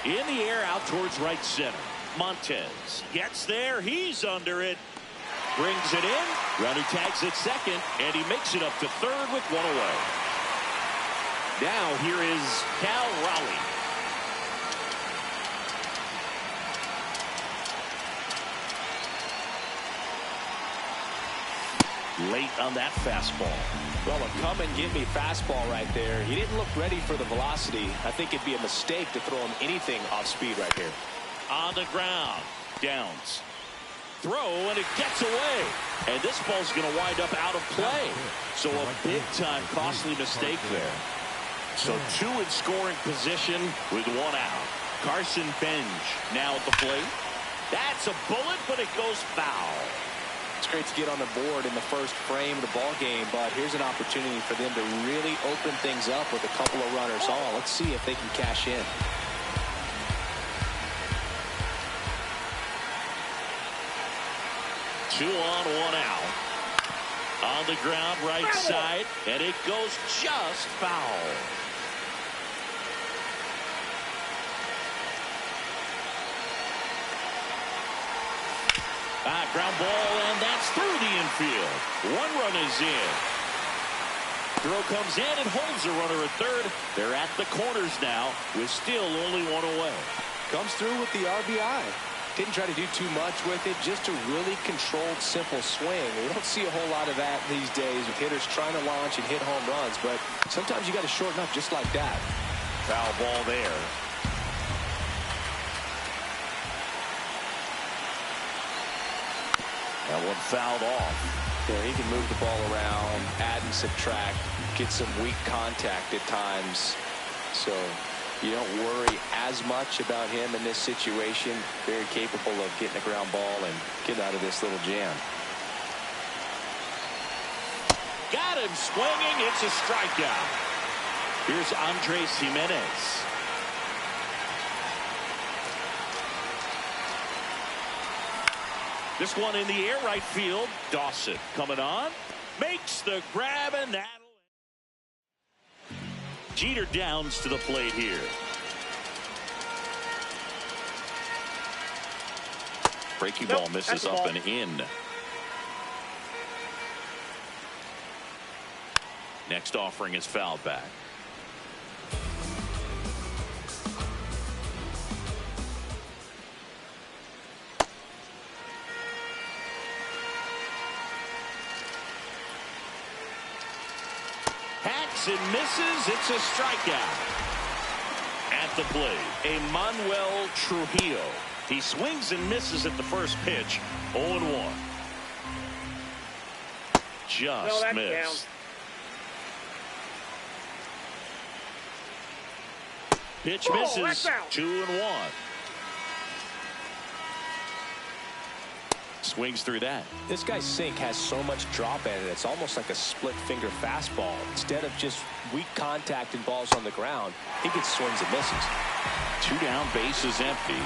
S1: In the air out towards right center. Montez gets there. He's under it. Brings it in. Runner tags at second, and he makes it up to third with 1 away. Now here is Cal Raleigh. Late on that fastball.
S2: Well, a come and get me fastball right there. He didn't look ready for the velocity. I think it'd be a mistake to throw him anything off speed right here.
S1: On the ground. Downs. Throw, and it gets away. And this ball's going to wind up out of play. So a big-time costly mistake there. So 2 in scoring position with 1 out. Carson Benj now at the plate. That's a bullet, but it goes foul.
S2: It's great to get on the board in the first frame of the ball game, but here's an opportunity for them to really open things up with a couple of runners on. Let's see if they can cash in.
S1: Two on, 1 out. On the ground, right side, and it goes just foul. Ground ball, and that's through the infield. 1 run is in. Throw comes in and holds the runner at third. They're at the corners now with still only 1 away.
S2: Comes through with the RBI. Didn't try to do too much with it, just a really controlled, simple swing. We don't see a whole lot of that these days with hitters trying to launch and hit home runs, but sometimes you got to shorten up just like that.
S1: Foul ball there. That one fouled off.
S2: Yeah, he can move the ball around, add and subtract, get some weak contact at times. So you don't worry as much about him in this situation. Very capable of getting a ground ball and get out of this little jam.
S1: Got him swinging. It's a strikeout. Here's Andres Jimenez. This one in the air, right field. Dawson coming on. Makes the grab, and that'll... Jeter Downs to the plate here. Breaking
S3: Nope,
S1: ball misses
S3: that's the
S1: up
S3: ball.
S1: and in. Next offering is fouled back. Hacks and misses. It's a strikeout. At the plate, Manuel Trujillo. He swings and misses at the first pitch. 0-1. Just
S3: that's
S1: missed.
S3: down.
S1: Pitch
S3: Oh,
S1: misses.
S3: that's out.
S1: 2-1. Swings through that.
S2: This guy's sink has so much drop in it. It's almost like a split finger fastball. Instead of just weak contact and balls on the ground, he gets swings and misses.
S1: 2 down, bases empty.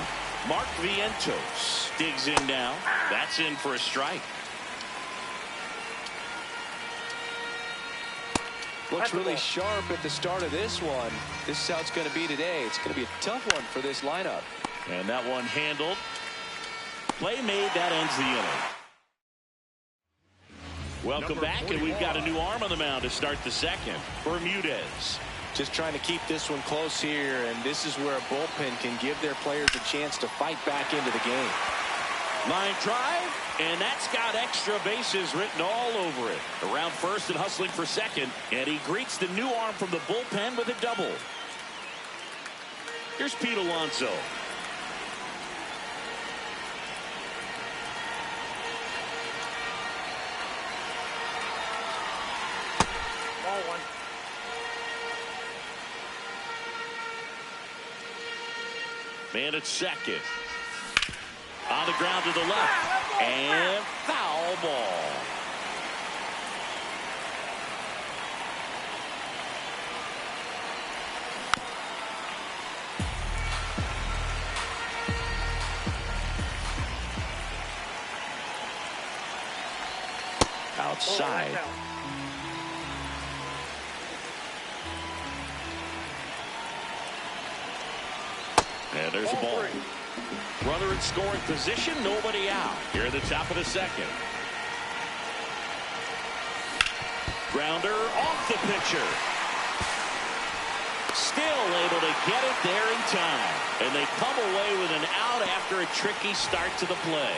S1: Mark Vientos digs in now. That's in for a strike.
S2: Looks really sharp at the start of this one. This is how it's going to be today. It's going to be a tough one for this lineup.
S1: And that one handled. Play made. That ends the inning. Welcome back, and we've got a new arm on the mound to start the second. Bermudez.
S2: Just trying to keep this one close here, and this is where a bullpen can give their players a chance to fight back into the game.
S1: Line drive, and that's got extra bases written all over it. Around first and hustling for second, and he greets the new arm from the bullpen with a double. Here's Pete Alonso.
S3: Ball one.
S1: Man at second. On the ground to the left. And foul ball. Outside.
S3: Oh, that's out.
S1: And there's a ball. Runner in scoring position, nobody out. Here at the top of the second. Grounder off the pitcher. Still able to get it there in time. And they come away with an out after a tricky start to the play.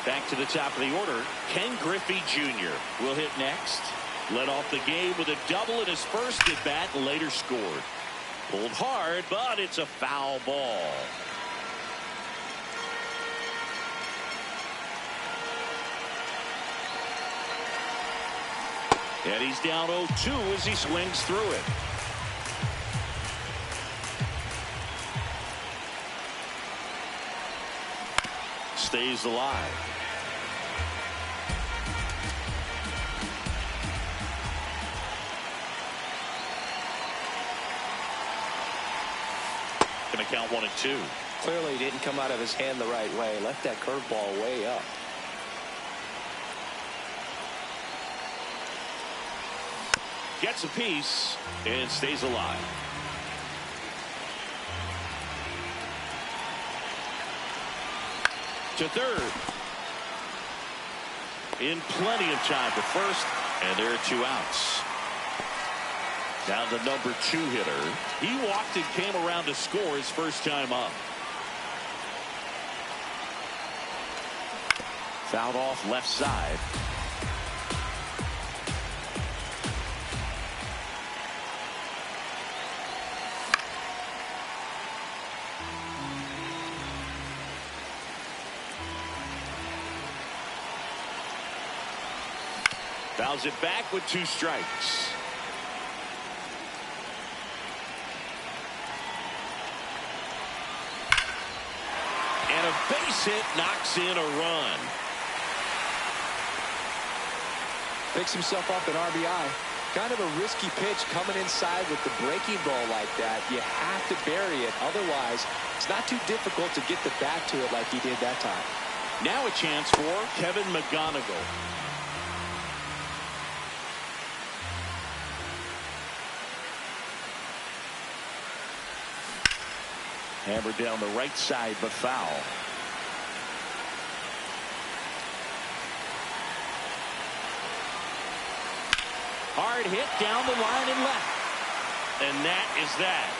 S1: Back to the top of the order, Ken Griffey Jr. will hit next. Led off the game with a double in his first at bat and later scored. Pulled hard, but it's a foul ball. And he's down 0-2 as he swings through it. Stays alive. Gonna count 1-2.
S2: Clearly he didn't come out of his hand the right way. Left that curveball way up.
S1: Gets a piece and stays alive. To third. In plenty of time to first, and there are 2 outs. Down the number 2 hitter. He walked and came around to score his first time up. Fouled off left side. Fouls it back with 2 strikes. And a base hit knocks in a run.
S2: Picks himself up an RBI. Kind of a risky pitch coming inside with the breaking ball like that. You have to bury it. Otherwise, it's not too difficult to get the bat to it like he did that time.
S1: Now a chance for Kevin McGonigal. Hammered down the right side, but foul. Hard hit down the line and left. And that is that.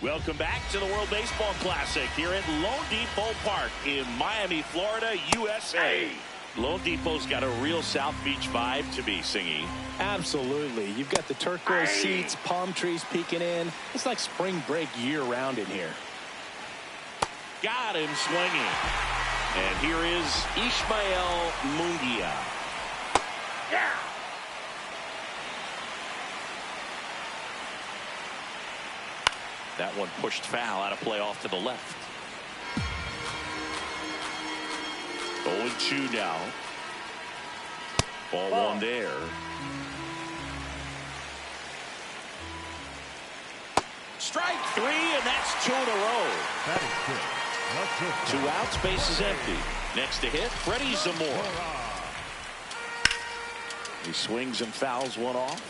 S1: Welcome back to the World Baseball Classic here at Lone Depot Park in Miami, Florida, USA. Lone Depot's got a real South Beach vibe to be singing.
S2: Absolutely. You've got the turquoise seats, palm trees peeking in. It's like spring break year-round in here.
S1: Got him swinging. And here is Ishmael Munguia. Yeah. That one pushed foul out of play off to the left. 0-2 now. Ball one there. Strike three, and that's 2 in a row.
S4: That is good.
S1: 2 outs, base is empty. Next to hit, Freddie Zamora. He swings and fouls one off.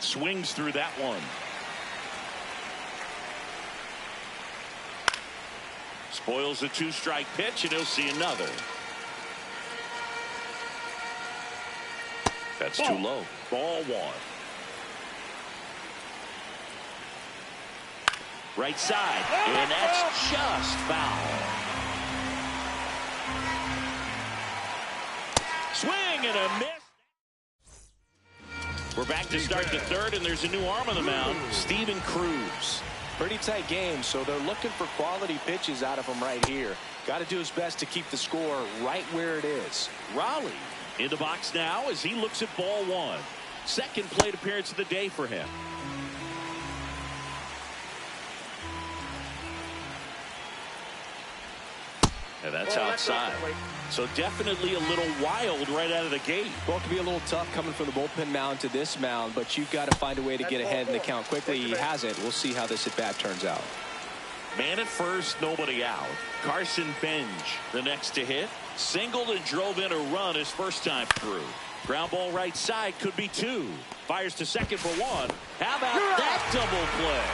S1: Swings through that one. Spoils a 2-strike pitch, and he'll see another. That's too low. Ball one. Right side, and that's just foul. Swing and a miss. We're back to start the third, and there's a new arm on the mound, Steven Cruz.
S2: Pretty tight game, so they're looking for quality pitches out of him right here. Got to do his best to keep the score right where it is.
S1: Raleigh in the box now as he looks at ball one. Second plate appearance of the day for him. And that's outside. So definitely a little wild right out of the gate.
S2: Well, it can be a little tough coming from the bullpen mound to this mound, but you've got to find a way to get ahead in the count quickly. He hasn't. We'll see how this at bat turns out.
S1: Man at first, nobody out. Carson Benj, the next to hit. Singled and drove in a run his first time through. Ground ball right side, could be 2. Fires to second for 1. How about that double play?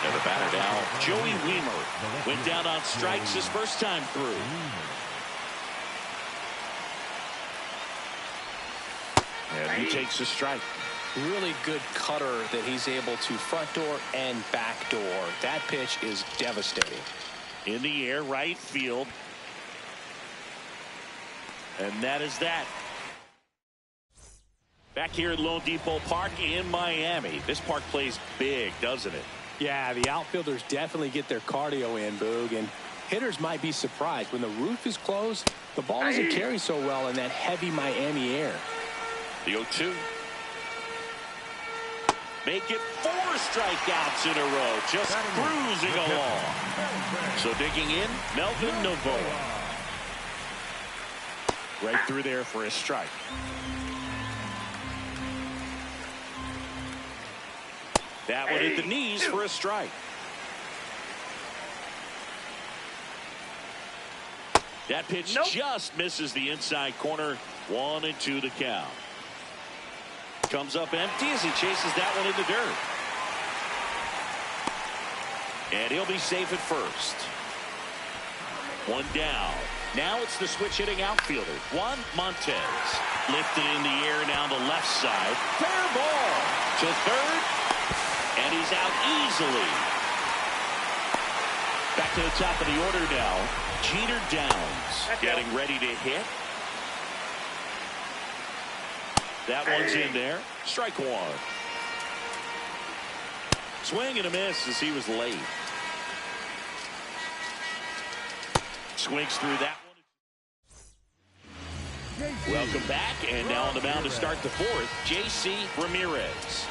S1: And the batter now, Joey Wiemer, went down on strikes his first time through. And he takes a strike.
S2: Really good cutter that he's able to front door and back door. That pitch is devastating.
S1: In the air, right field. And that is that. Back here at Lone Depot Park in Miami. This park plays big, doesn't it?
S2: Yeah, the outfielders definitely get their cardio in, Boog, and hitters might be surprised. When the roof is closed, the ball doesn't carry so well in that heavy Miami air.
S1: The 0-2. Make it 4 strikeouts in a row, just cruising along. So digging in, Melvin Novoa. Right through there for a strike. That one hit the knees for a strike. That pitch just misses the inside corner. 1-2 the count. Comes up empty as he chases that one in the dirt. And he'll be safe at first. 1 down. Now it's the switch hitting outfielder, Juan Montez. Lifted in the air now the left side. Fair ball to third. And he's out easily. Back to the top of the order now. Jeter Downs getting ready to hit. That one's in there. Strike 1. Swing and a miss as he was late. Swings through that one. Welcome back, and now on the mound to start the 4th, J.C. Ramirez.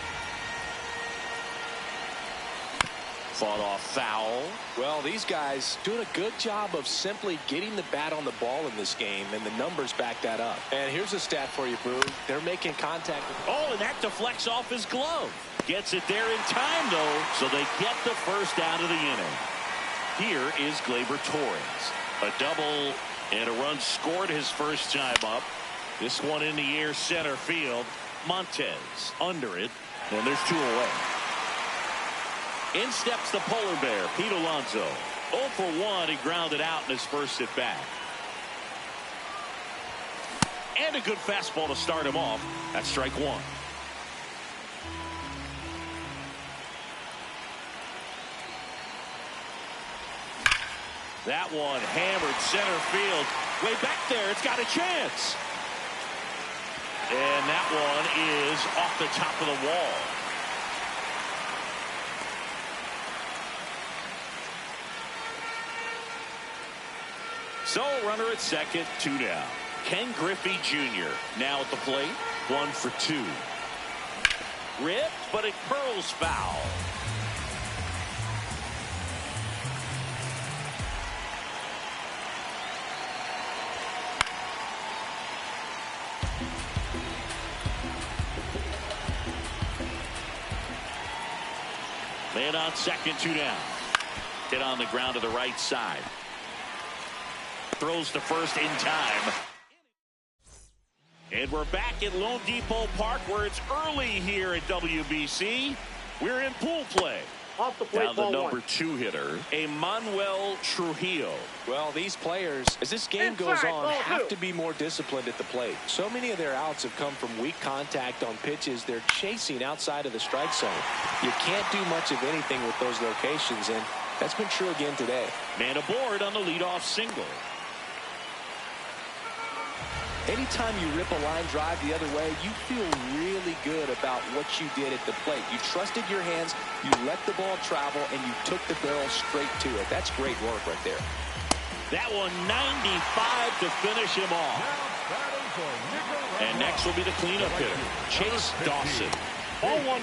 S1: Fought off foul.
S2: Well, these guys doing a good job of simply getting the bat on the ball in this game, and the numbers back that up. And here's a stat for you, Boo. They're making contact.
S1: Oh, and that deflects off his glove. Gets it there in time, though, so they get the first out of the inning. Here is Gleyber Torres. A double and a run scored his first time up. This one in the air center field. Montez under it, and there's 2 away. In steps the polar bear, Pete Alonso. 0 for 1, he grounded out in his first at bat. And a good fastball to start him off. That's strike one. That one hammered center field. Way back there. It's got a chance. And that one is off the top of the wall. So, runner at second, 2 down. Ken Griffey Jr. now at the plate, 1 for 2. Ripped, but it curls foul. Man on second, 2 down. Hit on the ground to the right side. Throws to first in time. And we're back at Lone Depot Park where it's early here at WBC. We're in pool play.
S3: Off the plate,
S1: now the number 2 hitter, Emmanuel Trujillo.
S2: Well, these players, as this game goes on, have to be more disciplined at the plate. So many of their outs have come from weak contact on pitches they're chasing outside of the strike zone. You can't do much of anything with those locations, and that's been true again today.
S1: Man aboard on the leadoff single.
S2: Anytime you rip a line drive the other way, you feel really good about what you did at the plate. You trusted your hands, you let the ball travel, and you took the barrel straight to it. That's great work right there.
S1: That one 95 to finish him off. And next will be the cleanup hitter, Chase Dawson. Ball 1.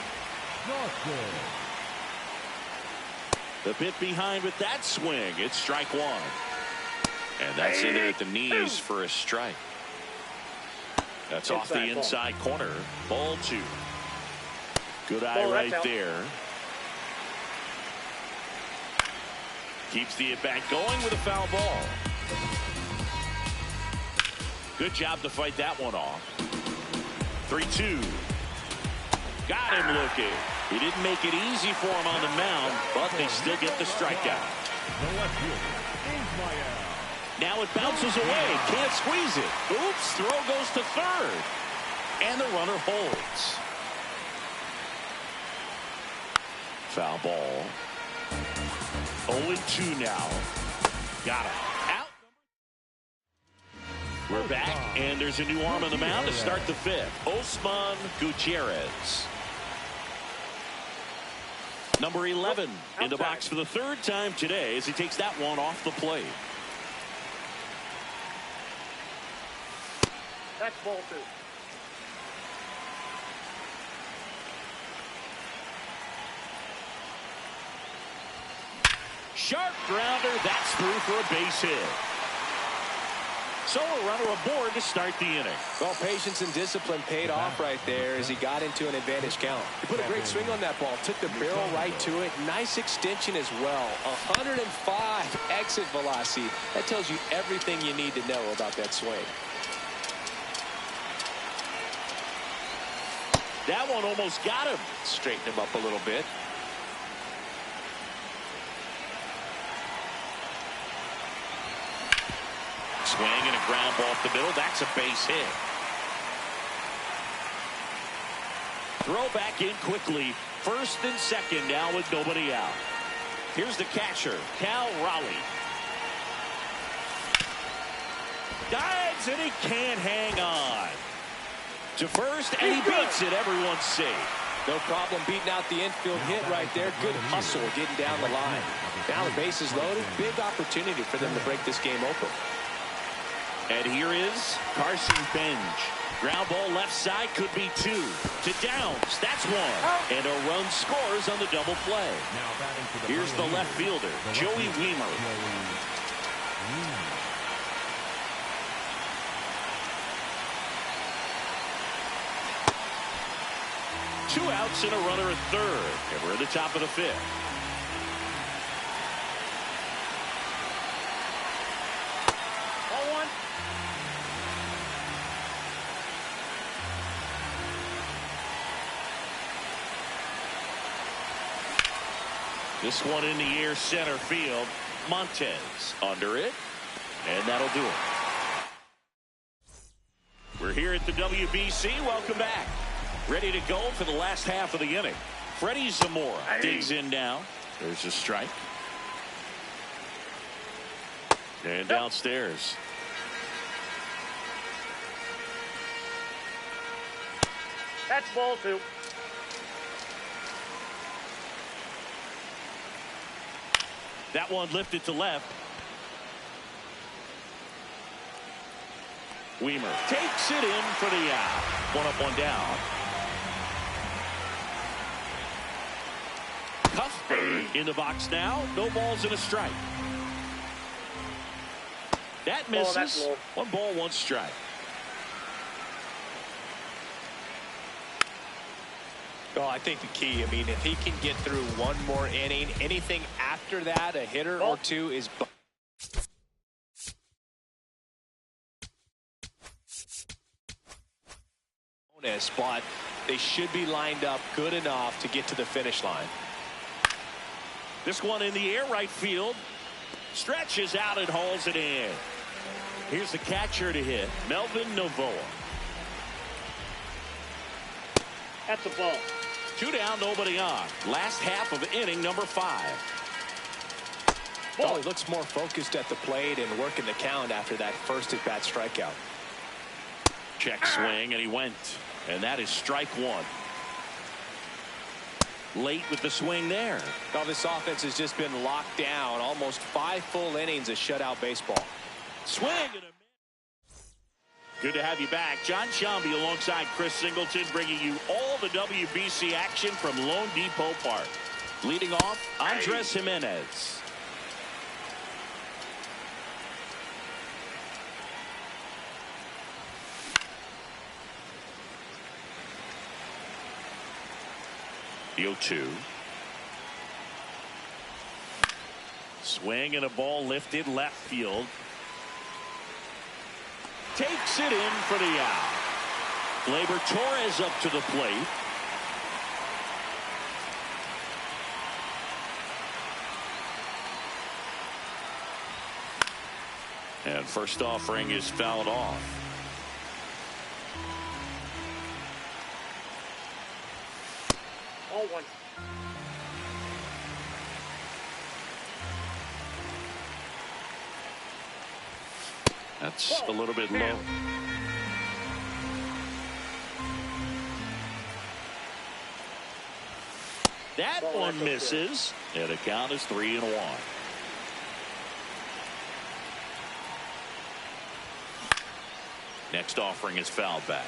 S1: The bit behind with that swing. It's strike 1. And that's in there at the knees for a strike. That's off the inside corner. Ball 2. Good eye right there. Keeps the at-bat going with a foul ball. Good job to fight that one off. 3-2. Got him looking. He didn't make it easy for him on the mound, but they still get the strikeout. Now it bounces away. Can't squeeze it. Oops. Throw goes to third. And the runner holds. Foul ball. 0-2 now. Got him. Out. We're back, and there's a new arm on the mound to start the 5th. Osman Gutierrez. Number 11 in the box for the 3rd time today as he takes that one off the plate.
S3: That's ball 2.
S1: Sharp grounder. That's through for a base hit. So a runner aboard to start the inning.
S2: Well, patience and discipline paid off right there as he got into an advantage count. He put a great swing on that ball. Took the barrel right to it. Nice extension as well. 105 exit velocity. That tells you everything you need to know about that swing.
S1: That one almost got him.
S2: Straighten him up a little bit.
S1: Swing and a ground ball off the middle. That's a base hit. Throw back in quickly. 1st and 2nd now with nobody out. Here's the catcher, Cal Raleigh. Dives and he can't hang on. To first, and he beats it. Everyone's safe.
S2: No problem beating out the infield hit right there. Good hustle getting down the line. Now the base is loaded. Big opportunity for them to break this game open.
S1: And here is Carson Benj. Ground ball left side, could be 2. To Downs, that's 1. And a run scores on the double play. Here's the left fielder, Joey Wiemer. 2 outs and a runner at 3rd. And we're at the top of the 5th.
S3: Ball 1.
S1: This one in the air, center field. Montez under it. And that'll do it. We're here at the WBC. Welcome back. Ready to go for the last half of the inning. Freddie Zamora digs in now. There's a strike. And downstairs.
S3: That's ball 2.
S1: That one lifted to left. Weimer takes it in for the out. 1 up, 1 down. Cuthbert in the box now. No balls and a strike. That misses. 1 ball, 1 strike.
S2: Well, I think the key, I mean, if he can get through 1 more inning, anything after that, a hitter or 2 is bonus, but they should be lined up good enough to get to the finish line.
S1: This one in the air, right field. Stretches out and hauls it in. Here's the catcher to hit, Melvin Novoa.
S3: That's a ball.
S1: 2 down, nobody on. Last half of inning number 5.
S2: Well, he looks more focused at the plate and working the count after that first at-bat strikeout.
S1: Check swing, and he went. And that is strike 1. Late with the swing there.
S2: Well, this offense has just been locked down. Almost 5 full innings of shutout baseball.
S1: Swing and a miss. Good to have you back. John Shambi alongside Chris Singleton, bringing you all the WBC action from Lone Depot Park. Leading off, Andres Jimenez. The 0-2. Swing and a ball lifted left field. Takes it in for the out. Gleyber Torres up to the plate. And first offering is fouled off.
S3: Ball 1.
S1: That's a little bit low. That one misses, and the count is 3-1. Next offering is fouled back.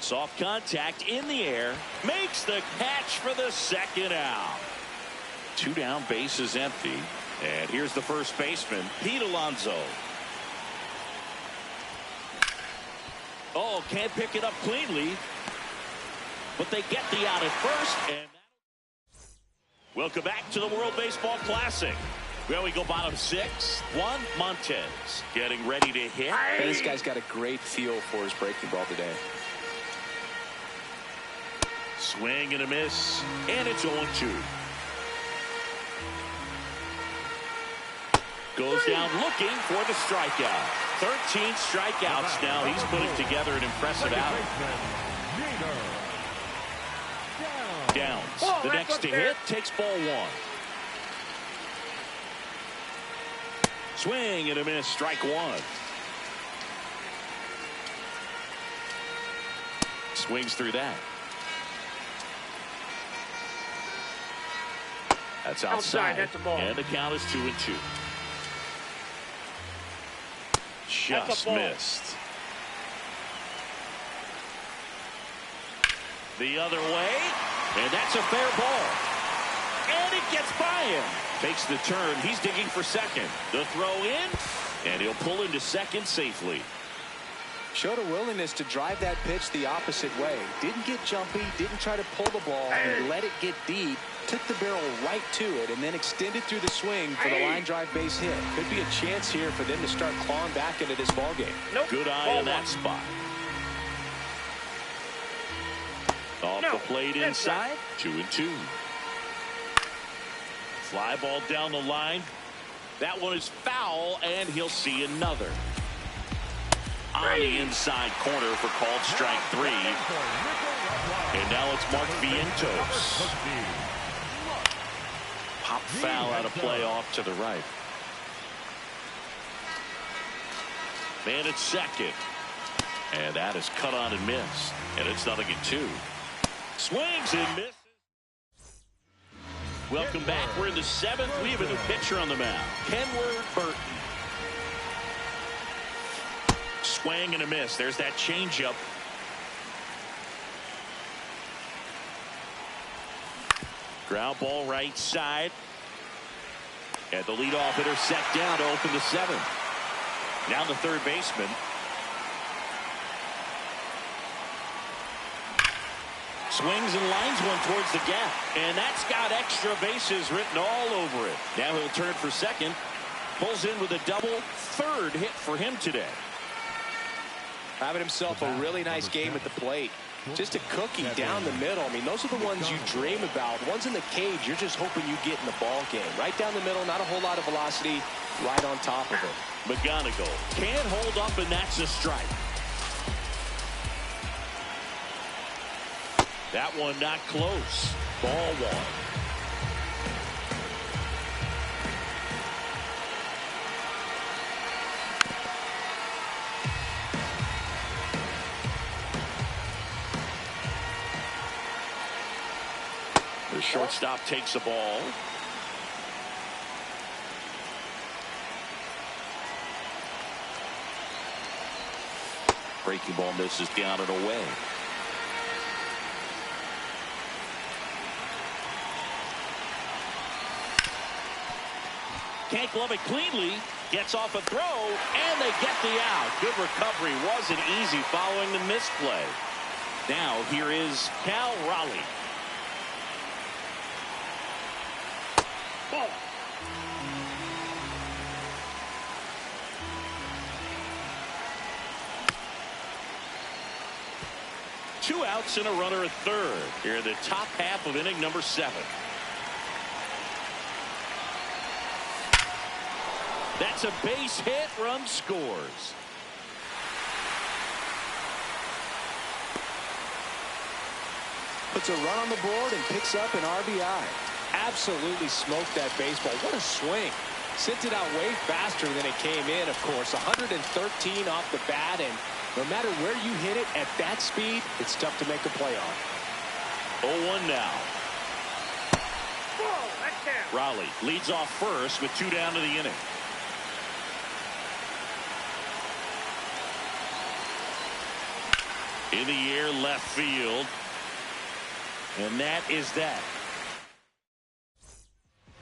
S1: Soft contact in the air, makes the catch for the second out. 2 down, base is empty. And here's the first baseman, Pete Alonso. Oh, can't pick it up cleanly. But they get the out at first. And welcome back to the World Baseball Classic. Well, we go bottom 6. Juan Montez getting ready to hit.
S2: And this guy's got a great feel for his breaking ball today.
S1: Swing and a miss. And it's 0-2. Goes down looking for the strikeout. 13 strikeouts now. He's putting together an impressive outing. Downs. The next to hit takes ball 1. Swing and a miss. Strike 1. Swings through that. That's outside.
S3: That's a ball.
S1: And the count is 2-2. Just missed. The other way, and that's a fair ball. And it gets by him. Takes the turn. He's digging for second. The throw in, and he'll pull into second safely.
S2: Showed a willingness to drive that pitch the opposite way. Didn't get jumpy, didn't try to pull the ball, and let it get deep. Took the barrel right to it and then extended through the swing for the line drive base hit. Could be a chance here for them to start clawing back into this ball game.
S3: Nope.
S1: Good eye on that spot. Off the plate inside. 2-2. Fly ball down the line. That one is foul, and he'll see another. On the inside corner for called strike 3. And now it's Mark Vientos. Pop foul out of play off to the right. Man at second. And that is cut on and missed. And it's 0-2. Swings and misses. Welcome back. We're in the 7th. We have a new pitcher on the mound. Kenworth Burton. Swing and a miss. There's that changeup. Ground ball right side. And the leadoff hitter set down to open the 7th. Now the third baseman. Swings and lines one towards the gap. And that's got extra bases written all over it. Now he'll turn for second. Pulls in with a double. Third hit for him today.
S2: Having himself a really nice game at the plate. Just a cookie down the middle. I mean, those are the ones you dream about. Ones in the cage, you're just hoping you get in the ball game. Right down the middle, not a whole lot of velocity, right on top of it.
S1: McGonigal can't hold up, and that's a strike. That one not close. Ball 1. The shortstop takes the ball. Breaking ball misses down and away. Can't glove it cleanly. Gets off a throw, and they get the out. Good recovery. Wasn't easy following the misplay. Now here is Cal Raleigh.
S3: Ball.
S1: Two outs and a runner at third. Here in the top half of inning number 7. That's a base hit. Run scores.
S2: Puts a run on the board and picks up an RBI. Absolutely smoked that baseball. What a swing. Sent it out way faster than it came in, of course. 113 off the bat, and no matter where you hit it at that speed, it's tough to make a play on.
S1: 0-1 now.
S3: Ball. That's down.
S1: Raleigh leads off first with 2 down to the inning. In the air, left field. And that is that.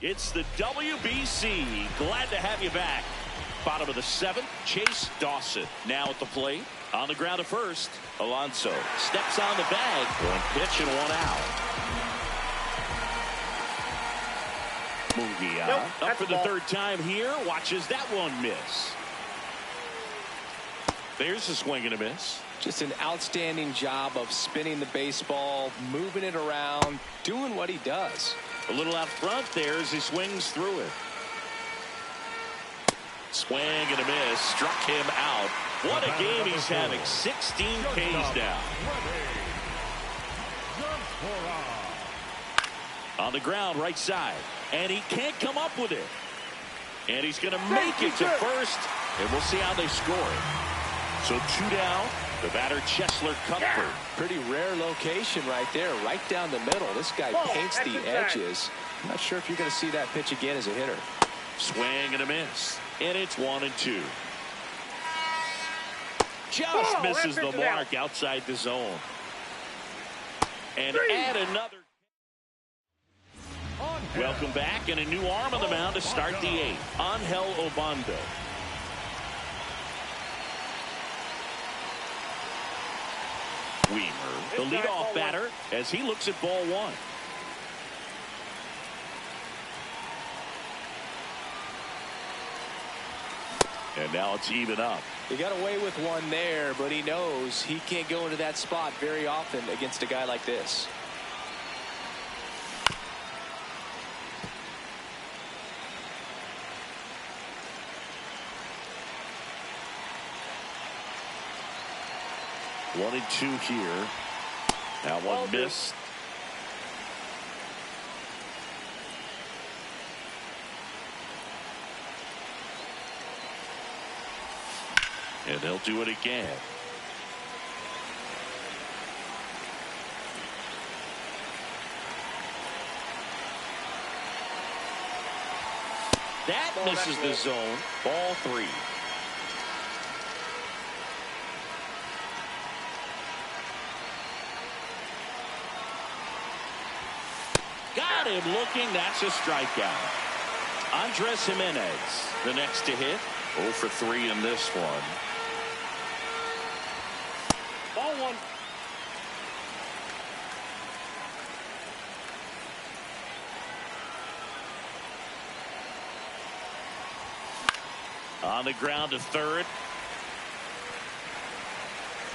S1: It's the WBC. Glad to have you back. Bottom of the 7th, Chase Dawson now at the plate. On the ground at first, Alonso steps on the bag. 1 pitch and 1 out. Munguia
S3: Nope,
S1: up for the
S3: ball.
S1: 3rd time here. Watches that one miss. There's a swing and a miss.
S2: Just an outstanding job of spinning the baseball, moving it around, doing what he does.
S1: A little out front there as he swings through it. Swing and a miss. Struck him out. What a game he's having. 16 Ks now. On the ground, right side. And he can't come up with it. And he's going to make it to first. And we'll see how they score it. So 2 down. The batter, Chesler Cuthbert.
S2: Pretty rare location right there, right down the middle. This guy paints the edges. I'm not sure if you're going to see that pitch again as a hitter.
S1: Swing and a miss. And it's 1-2. Just misses the mark outside the zone. And add another. Welcome back, and a new arm on the mound to start the 8th. Angel Obando. Weimer, the leadoff batter, as he looks at ball 1. And now it's even up.
S2: He got away with one there, but he knows he can't go into that spot very often against a guy like this.
S1: 1-2 here. That one missed. And they'll do it again. That misses the zone. Ball 3. Got him looking. That's a strikeout. Andres Jimenez, the next to hit. 0 for 3 in this one.
S3: Ball 1.
S1: On the ground to third.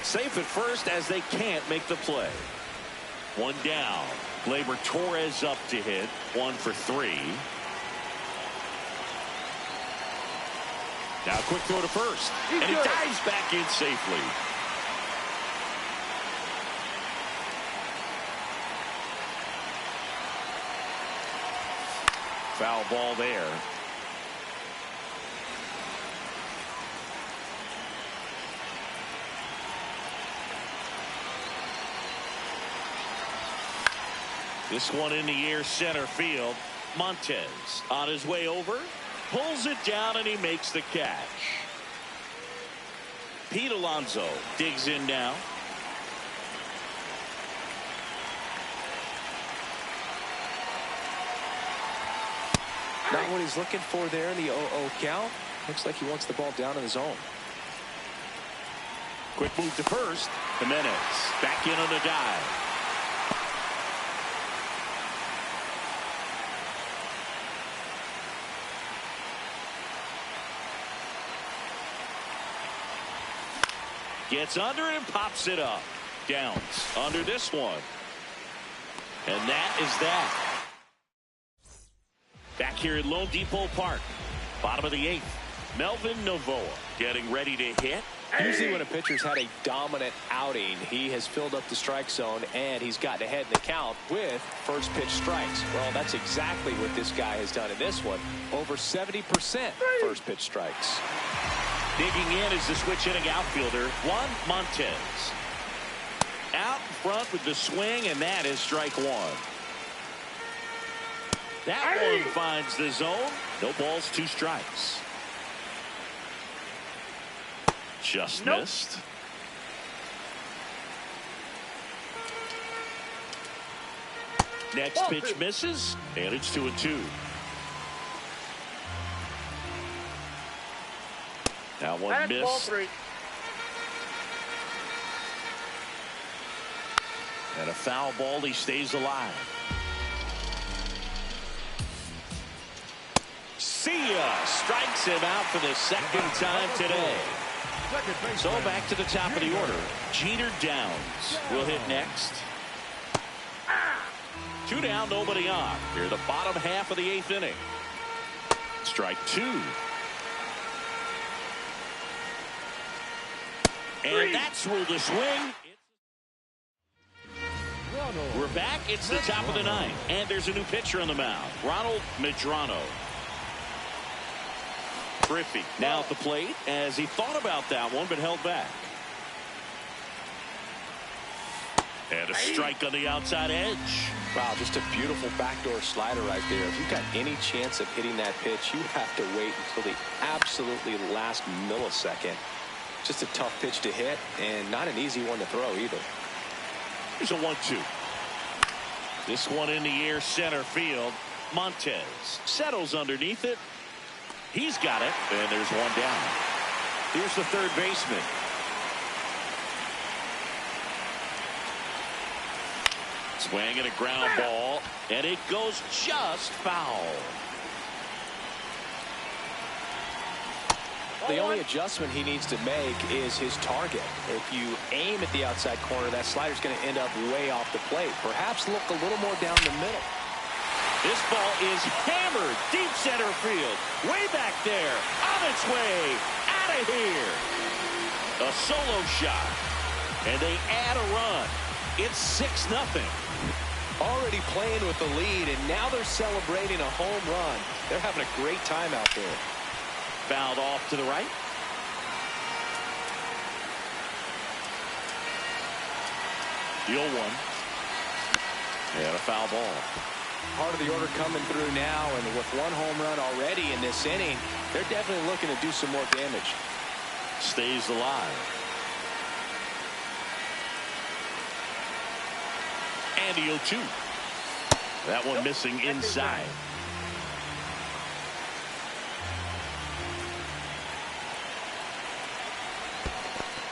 S1: Safe at first as they can't make the play. 1 down. Gleyber Torres up to hit. 1 for 3. Now quick throw to first. And he dives back in safely. Foul ball there. This one in the air center field. Montez on his way over. Pulls it down and he makes the catch. Pete Alonso digs in now.
S2: Not what he's looking for there in the 0-0 count. Looks like he wants the ball down in the zone.
S1: Quick move to first. Jimenez back in on the dive. Gets under and pops it up. Downs under this one. And that is that. Back here at Lone Depot Park. Bottom of the 8th. Melvin Novoa getting ready to hit.
S2: Usually when a pitcher's had a dominant outing, he has filled up the strike zone and he's gotten ahead in the count with first pitch strikes. Well, that's exactly what this guy has done in this one. Over 70% first pitch strikes.
S1: Digging in is the switch hitting outfielder, Juan Montez. Out in front with the swing, and that is strike 1. That one finds the zone. No balls, 2 strikes. Just missed. Next pitch misses, and it's 2-2. That one missed.
S3: Ball 3.
S1: And a foul ball. He stays alive. See ya. Strikes him out for the second time today. So back to the top of the order. Jeter Downs will hit next. 2 down, nobody on. Here the bottom half of the 8th inning. Strike 2. And that's ruled a swing. We're back. It's the top of the 9th. And there's a new pitcher on the mound. Ronald Medrano. Griffey now at the plate as he thought about that one but held back. And a strike on the outside edge.
S2: Wow, just a beautiful backdoor slider right there. If you've got any chance of hitting that pitch, you have to wait until the absolutely last millisecond. Just a tough pitch to hit and not an easy one to throw either.
S1: Here's a 1-2. This one in the air center field. Montez settles underneath it. He's got it, and there's 1 down. Here's the third baseman. Swing and a ground ball, and it goes just foul.
S2: The only adjustment he needs to make is his target. If you aim at the outside corner, that slider's going to end up way off the plate. Perhaps look a little more down the middle.
S1: This ball is hammered deep center field. Way back there. On its way. Out of here. A solo shot. And they add a run. It's 6-0.
S2: Already playing with the lead, and now they're celebrating a home run. They're having a great time out there.
S1: Fouled off to the right. The 0-1. And a foul ball.
S2: Part of the order coming through now, and with one home run already in this inning, they're definitely looking to do some more damage.
S1: Stays alive. And the 0-2. That one missing inside.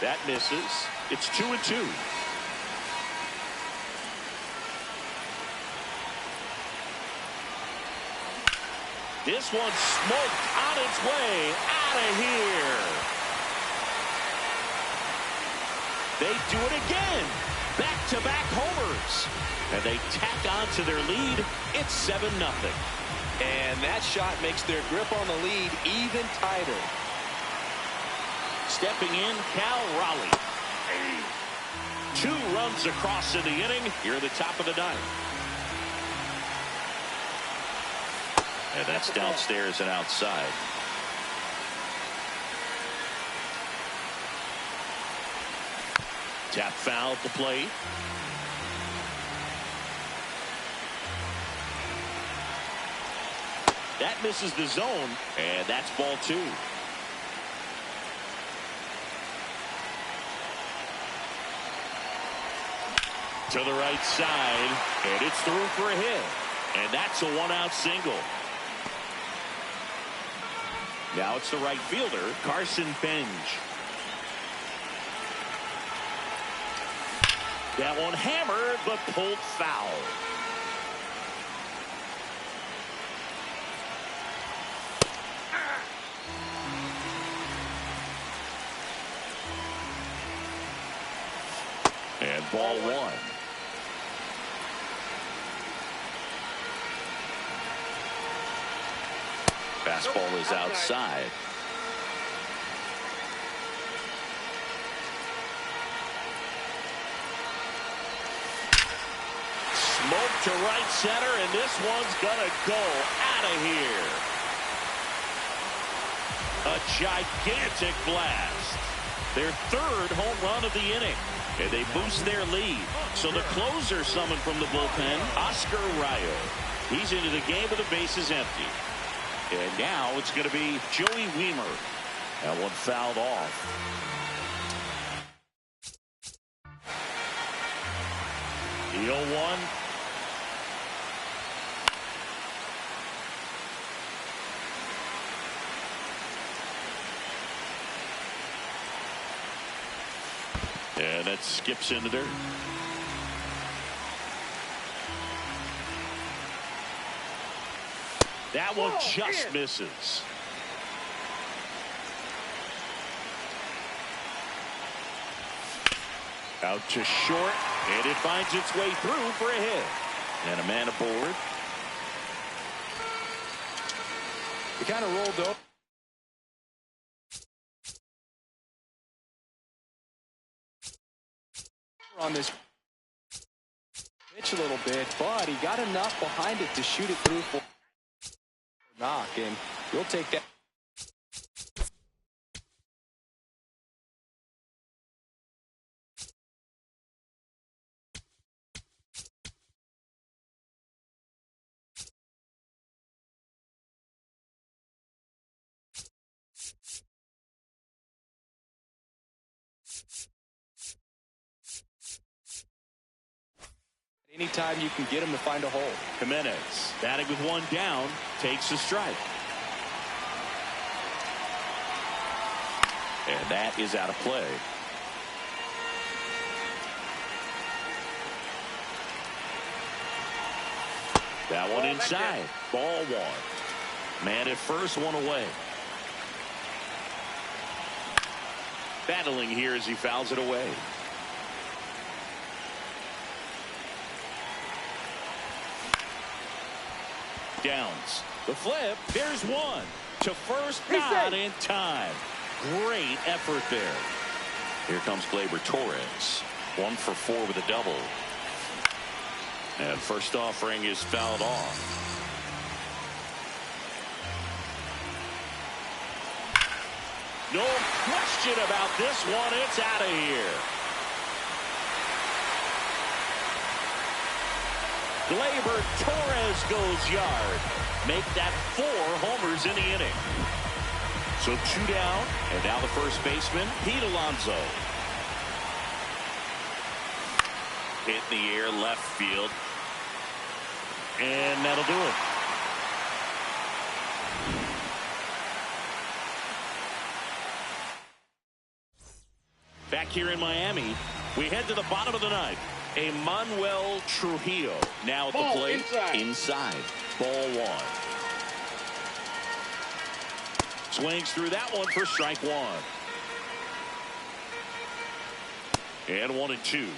S1: That misses. It's 2-2. This one smoked on its way out of here. They do it again. Back-to-back homers. And they tack on to their lead. It's 7-0.
S2: And that shot makes their grip on the lead even tighter.
S1: Stepping in, Cal Raleigh. 2 runs across in the inning. Here at the top of the ninth. And that's downstairs and outside. Tap foul at the plate. That misses the zone, and that's ball 2. To the right side, and it's through for a hit. And that's a 1-out single. Now it's the right fielder, Carson Benj. That one hammered, but pulled foul. And ball 1. Fastball is outside. Smoke to right center, and this one's gonna go out of here. A gigantic blast. Their 3rd home run of the inning. And they boost their lead. So the closer summoned from the bullpen, Oscar Rayo. He's into the game with the bases empty. And now it's going to be Joey Weimer. That one fouled off. The 0-1. And that skips into dirt. That one just misses. Out to short, and it finds its way through for a hit. And a man aboard.
S2: He kind of rolled up on this pitch a little bit, but he got enough behind it to shoot it through for knock, and you'll take that. Anytime you can get him to find a hole.
S1: Jimenez, batting with 1 down, takes a strike. And that is out of play. That one inside. Ball 1. Man at first, 1 away. Battling here as he fouls it away. Downs. The flip. There's 1. To first, not in time. Great effort there. Here comes Gleyber Torres. 1 for 4 with a double. And first offering is fouled off. No question about this one. It's out of here. Gleyber Torres goes yard. Make that 4 homers in the inning. So 2 down, and now the first baseman, Pete Alonso. Hit in the air, left field. And that'll do it. Back here in Miami, we head to the bottom of the ninth. Manuel Trujillo now at the plate. Inside. Ball 1. Swings through that one for strike 1. And 1-2.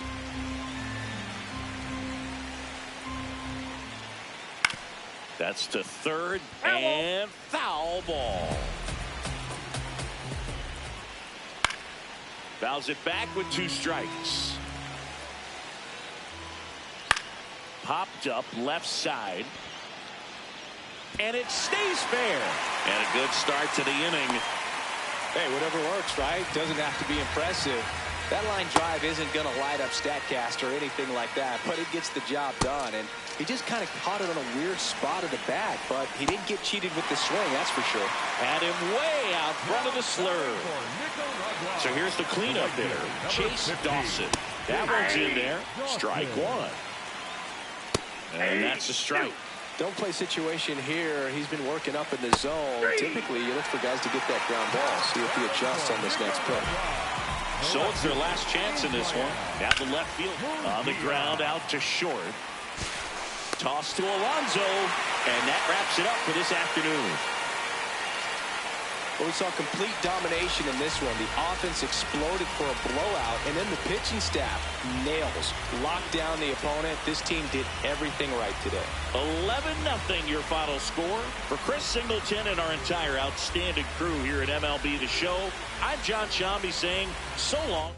S1: That's to third and foul ball. Fouls it back with 2 strikes. Popped up left side. And it stays fair. And a good start to the inning.
S2: Hey, whatever works, right? Doesn't have to be impressive. That line drive isn't going to light up StatCast or anything like that, but it gets the job done. And he just kind of caught it on a weird spot of the bat, but he didn't get cheated with the swing, that's for sure.
S1: Had him way out front of the slurve. So here's the cleanup hitter, Chase Dawson. That one's in there. Strike 1. And that's a strike.
S2: Don't play situation here. He's been working up in the zone. Typically, you look for guys to get that ground ball. See if he adjusts on this next pitch.
S1: So it's their last chance in this one. Now the left field on the ground out to short. Toss to Alonso, and that wraps it up for this afternoon.
S2: Well, we saw complete domination in this one. The offense exploded for a blowout, and then the pitching staff nails, locked down the opponent. This team did everything right today.
S1: 11-0 your final score. For Chris Singleton and our entire outstanding crew here at MLB The Show, I'm John Shambi saying so long.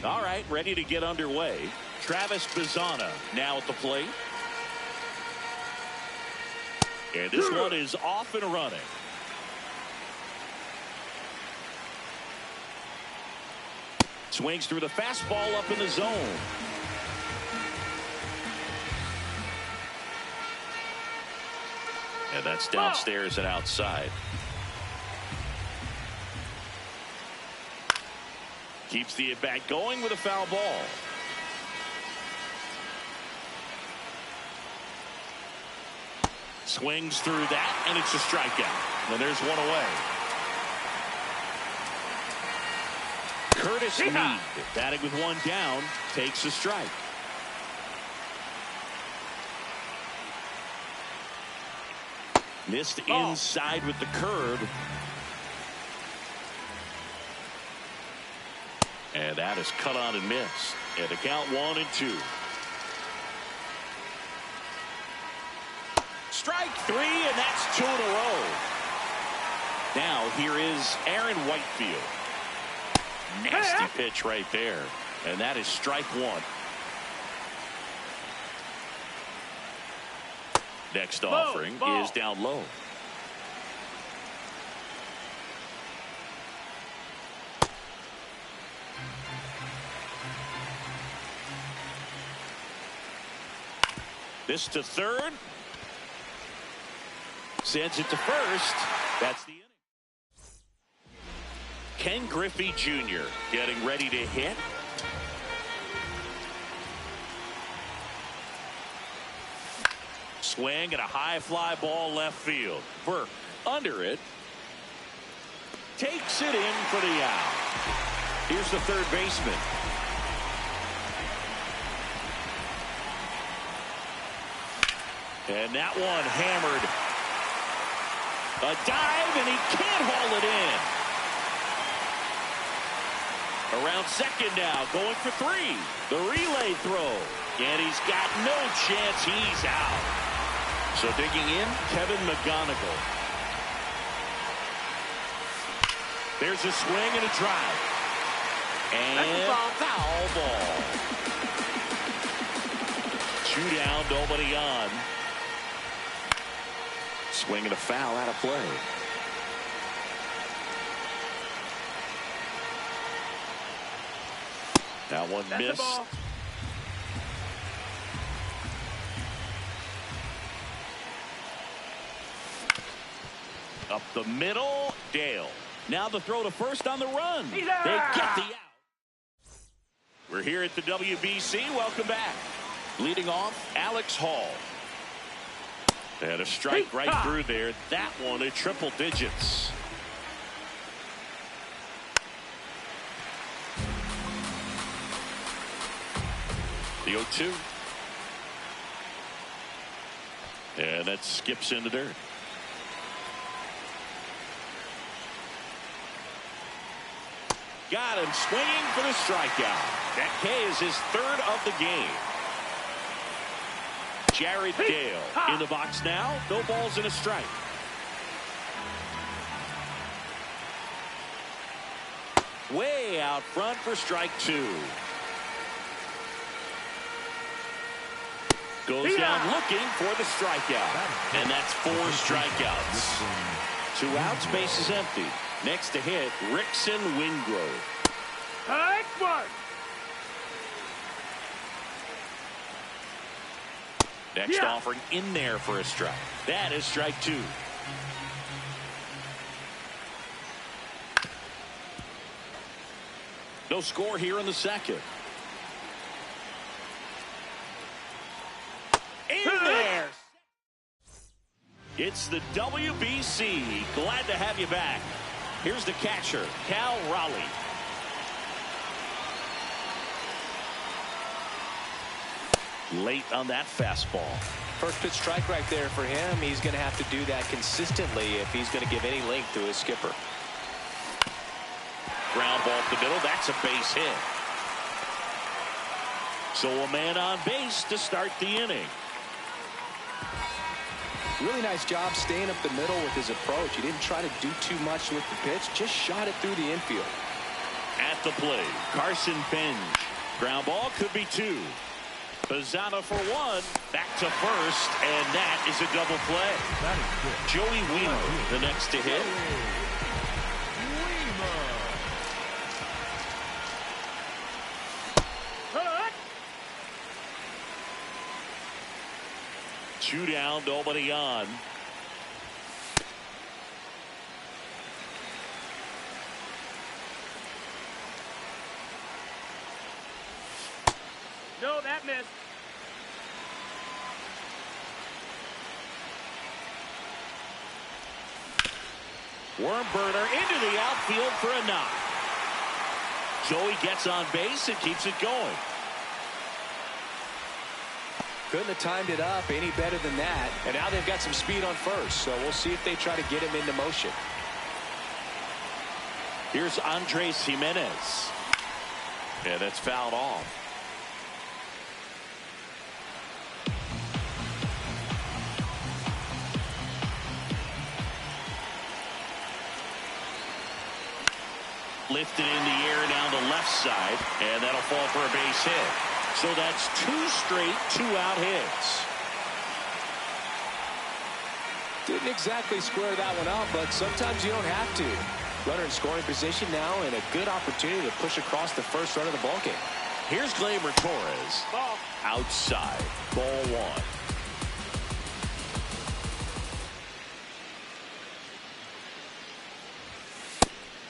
S1: All right, ready to get underway. Travis Bazzana now at the plate. And this one is off and running. Swings through the fastball up in the zone. And that's downstairs and outside. Keeps the at-bat going with a foul ball. Swings through that, and it's a strikeout. And there's one away. Curtis Mead, batting with one down, takes a strike. Missed inside with the curve. And that is cut on and missed. And the count 1-2. Strike three, and that's 2 in a row. Now here is Aaron Whitefield. Nasty pitch right there. And that is strike one. Next offering is down low. This to third. Sends it to first. That's the inning. Ken Griffey Jr. getting ready to hit. Swing and a high fly ball left field. Burke under it. Takes it in for the out. Here's the third baseman. And that one hammered. A dive, and he can't haul it in. Around second now, going for three. The relay throw. And he's got no chance. He's out. So digging in, Kevin McGonigal. There's a swing and a drive. And a foul ball. 2 down, nobody on. Swing and a foul out of play. That one missed. Up the middle, Dale. Now the throw to first on the run. They get the out. We're here at the WBC. Welcome back. Leading off, Alex Hall. And a strike right through there. That one at triple digits. The 0-2. And that skips in the dirt. Got him swinging for the strikeout. That K is his third of the game. Jared Dale in the box now. No balls and a strike. Way out front for strike two. Goes down looking for the strikeout. And that's 4 strikeouts. 2 outs, base is empty. Next to hit, Rickson Wingrove.
S3: Nice one.
S1: Next offering in there for a strike. That is strike 2. No score here in the second. In It's the WBC. Glad to have you back. Here's the catcher, Cal Raleigh. Late on that fastball.
S2: First pitch strike right there for him. He's going to have to do that consistently if he's going to give any length to his skipper.
S1: Ground ball up the middle. That's a base hit. So a man on base to start the inning.
S2: Really nice job staying up the middle with his approach. He didn't try to do too much with the pitch. Just shot it through the infield.
S1: At the plate, Carson Benj. Ground ball could be 2. Pizzana for 1. Back to first, and that is a double play.
S4: That is good.
S1: Joey Wiemer, the next to hit.
S3: Hut!
S1: 2 down, nobody on.
S3: No, that missed.
S1: Worm burner into the outfield for a knock. Joey gets on base and keeps it going.
S2: Couldn't have timed it up any better than that. And now they've got some speed on first. So we'll see if they try to get him into motion.
S1: Here's Andres Jimenez. And it's fouled off. Lifted in the air down the left side, and that'll fall for a base hit. So that's 2 straight 2-out hits.
S2: Didn't exactly square that one up, but sometimes you don't have to. Runner in scoring position now, and a good opportunity to push across the first run of the ballgame.
S1: Here's Gleyber Torres.
S3: Ball.
S1: Outside. Ball 1.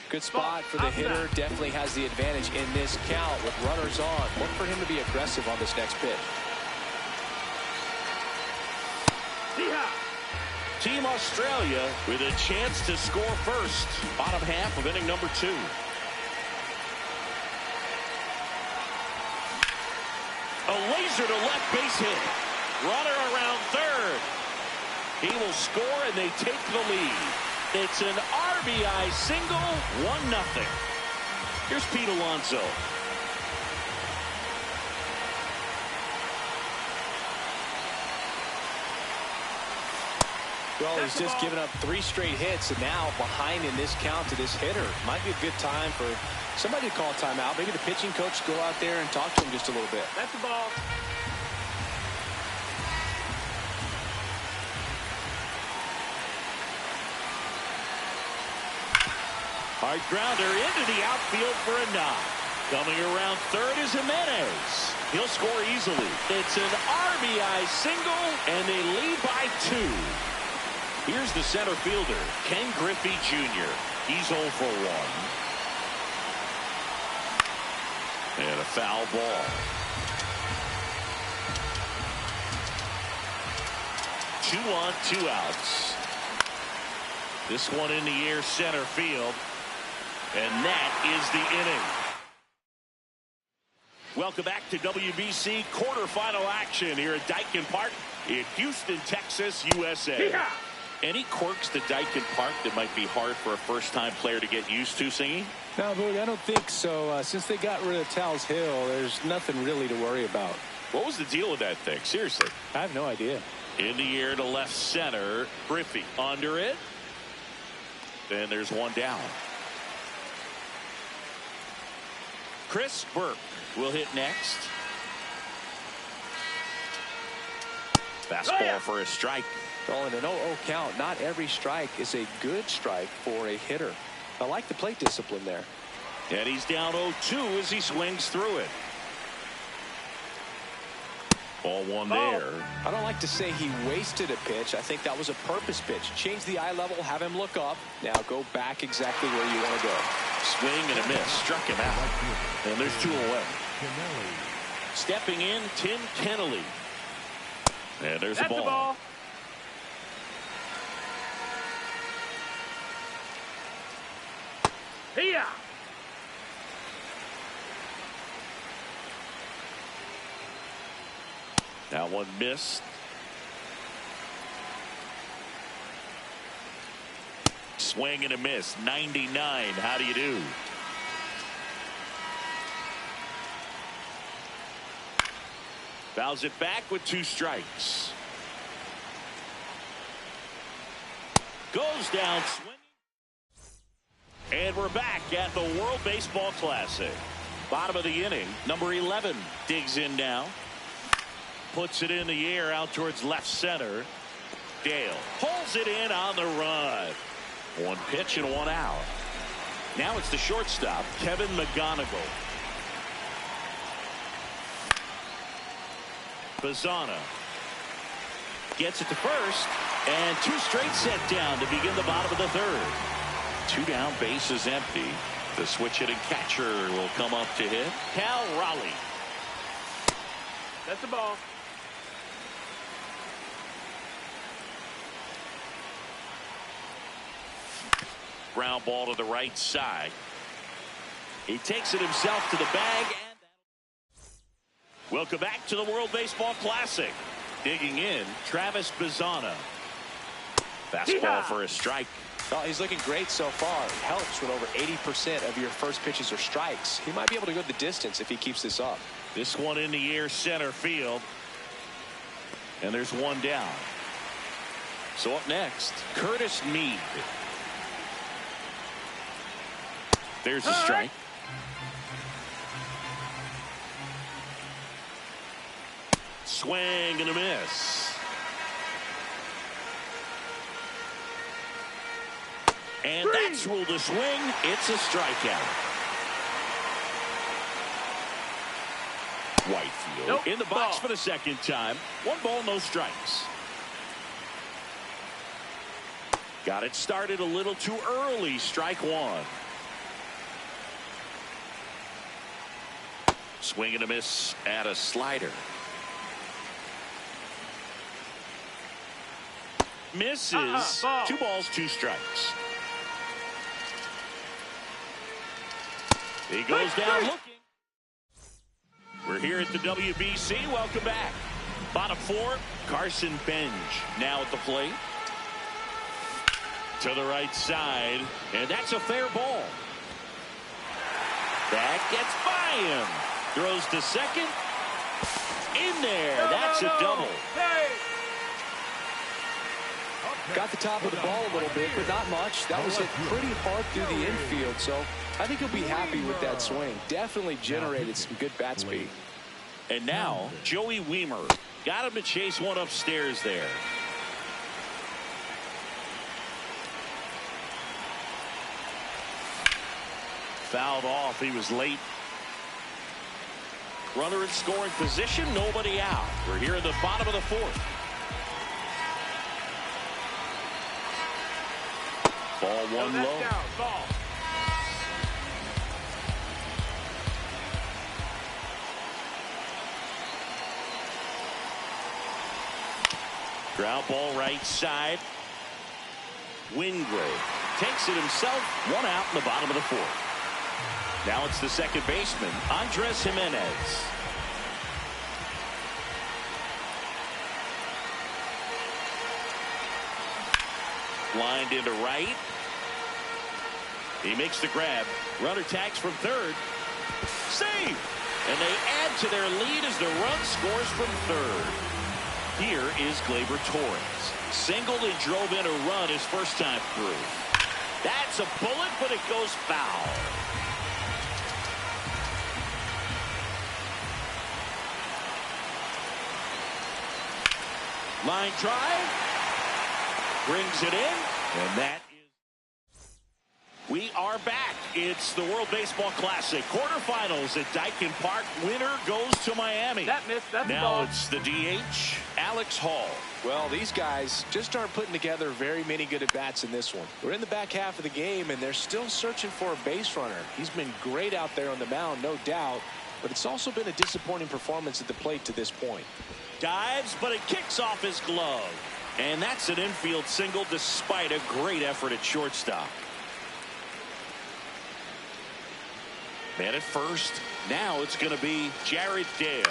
S2: Good spot for the hitter. Definitely has the advantage in this count with runners on. Look for him to be aggressive on this next pitch.
S1: Team Australia with a chance to score first. Bottom half of inning number 2. A laser to left base hit. Runner around third. He will score and they take the lead. It's an RBI single, 1-0. Here's Pete Alonso.
S2: Well, he's just given up 3 straight hits, and now behind in this count to this hitter. Might be a good time for somebody to call timeout. Maybe the pitching coach go out there and talk to him just a little bit.
S3: That's the ball.
S1: Hard grounder into the outfield for a knock. Coming around third is Jimenez. He'll score easily. It's an RBI single, and they lead by 2. Here's the center fielder, Ken Griffey Jr. He's 0 for 1. And a foul ball. 2 on, 2 outs. This one in the air center field. And that is the inning. Welcome back to WBC quarterfinal action here at Daikin Park in Houston, Texas, USA.
S3: Yeah.
S1: Any quirks to Daikin Park that might be hard for a first-time player to get used to, Singy?
S2: No, Boog, I don't think so. Since they got rid of Tal's Hill, there's nothing really to worry about.
S1: What was the deal with that thing? Seriously.
S2: I have no idea.
S1: In the air to left center. Griffey under it. Then there's one down. Chris Burke will hit next. Fastball for a strike.
S2: Well, in an 0-0 count, not every strike is a good strike for a hitter. I like the plate discipline there.
S1: And he's down 0-2 as he swings through it. Ball 1 there.
S2: I don't like to say he wasted a pitch. I think that was a purpose pitch. Change the eye level, have him look up. Now go back exactly where you want to go.
S1: Swing and a miss. Struck him out. And there's 2 away. Stepping in, Tim Kennelly. And there's the ball.
S3: Here.
S1: That one missed. Swing and a miss. 99. How do you do? Fouls it back with 2 strikes. Goes down swinging. And we're back at the World Baseball Classic. Bottom of the inning. Number 11 digs in now. Puts it in the air out towards left center. Dale pulls it in on the run. 1 pitch and 1 out. Now it's the shortstop, Kevin McGonigal. Bazana gets it to first, and 2 straight set down to begin the bottom of the 3rd. 2 down, bases empty. The switch hitting catcher will come up to hit. Cal Raleigh.
S3: That's the ball.
S1: Ground ball to the right side. He takes it himself to the bag. And welcome back to the World Baseball Classic. Digging in, Travis Bazana. Fastball for a strike.
S2: Oh, he's looking great so far. It helps when over 80% of your first pitches are strikes. He might be able to go the distance if he keeps this up.
S1: This one in the air, center field. And there's 1 down. So up next, Curtis Mead. There's a strike. Swing and a miss. And that's ruled a swing. It's a strikeout. Whitefield in the box for the 2nd time. 1 ball, no strikes. Got it started a little too early. Strike 1. Swing and a miss at a slider. Misses. 2 balls, 2 strikes. He goes down looking. We're here at the WBC. Welcome back. Bottom 4, Carson Benj now at the plate. To the right side, and that's a fair ball. That gets by him. Throws to second. In there. That's a double.
S2: Got the top of the ball a little bit, but not much. That was hit pretty hard through the infield, so I think he'll be happy with that swing. Definitely generated some good bat speed.
S1: And now, Joey Weimer. Got him to chase one upstairs there. Fouled off. He was late. Runner in scoring position. Nobody out. We're here in the bottom of the 4th. Ball 1 low.
S3: Ball.
S1: Ground ball right side. Wingrove takes it himself. 1 out in the bottom of the 4th. Now it's the second baseman, Andres Jimenez. Lined into right. He makes the grab. Runner tags from 3rd. Save! And they add to their lead as the run scores from 3rd. Here is Gleyber Torres. Singled and drove in a run his first time through. That's a bullet, but it goes foul. Line drive. Brings it in. And that is... We are back. It's the World Baseball Classic. Quarterfinals at Daikin Park. Winner goes to Miami.
S3: That missed. That's
S1: now
S3: ball.
S1: it's the DH, Alex Hall.
S2: Well, these guys just aren't putting together very many good at-bats in this one. We're in the back half of the game, and they're still searching for a base runner. He's been great out there on the mound, no doubt, but it's also been a disappointing performance at the plate to this point.
S1: Dives, but it kicks off his glove. And that's an infield single despite a great effort at shortstop. Man at first. Now it's going to be Jared Dale.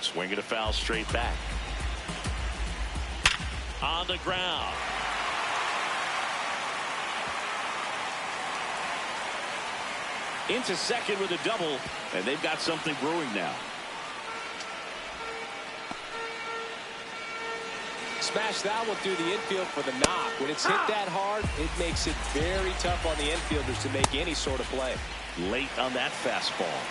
S1: Swinging a foul straight back. On the ground. Into second with a double, and they've got something brewing now.
S2: Smash that one through the infield for the knock. When it's hit that hard, it makes it very tough on the infielders to make any sort of play.
S1: Late on that fastball.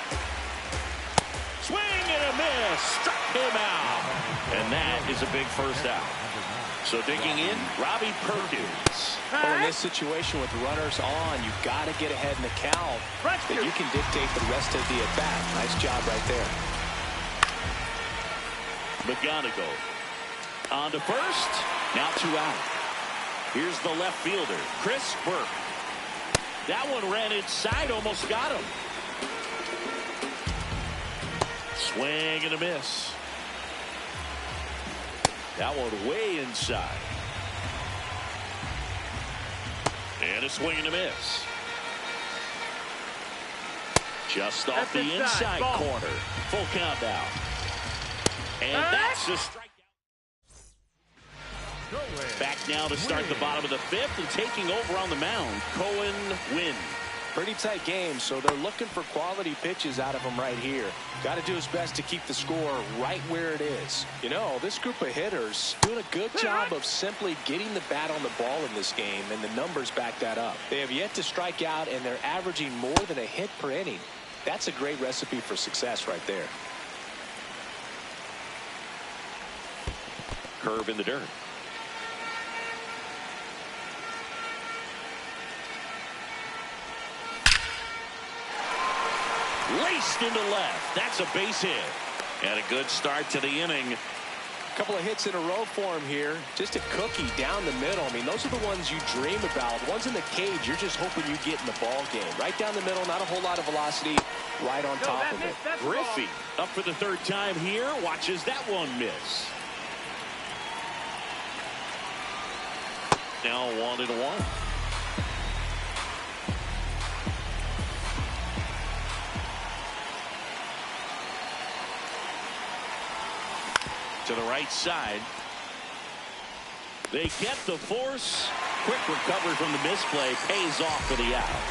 S1: Swing and a miss. Struck him out. And that is a big first out. So digging in, Robbie Perkins.
S2: Well, in this situation with runners on, you've got to get ahead in the count that you can dictate the rest of the at-bat. Nice job right there.
S1: McGonigal on to first. Now 2 out. Here's the left fielder, Chris Burke. That one ran inside, almost got him. Swing and a miss. That one way inside. And a swing and a miss. Just off the inside corner. Full count now. And that's a strikeout. Back now to start the bottom of the 5th, and taking over on the mound, Cohen Wynn.
S2: Pretty tight game, so they're looking for quality pitches out of him right here. Got to do his best to keep the score right where it is. You know, this group of hitters doing a good job of simply getting the bat on the ball in this game, and the numbers back that up. They have yet to strike out, and they're averaging more than a hit per inning. That's a great recipe for success right there.
S1: Curve in the dirt. Laced into left. That's a base hit. And a good start to the inning.
S2: A couple of hits in a row for him here. Just a cookie down the middle. I mean, those are the ones you dream about. Ones in the cage, you're just hoping you get in the ball game. Right down the middle, not a whole lot of velocity. Right on top of it.
S1: Griffey up for the 3rd time here. Watches that one miss. Now 1-1. To the right side. They get the force. Quick recovery from the misplay. Pays off for the out.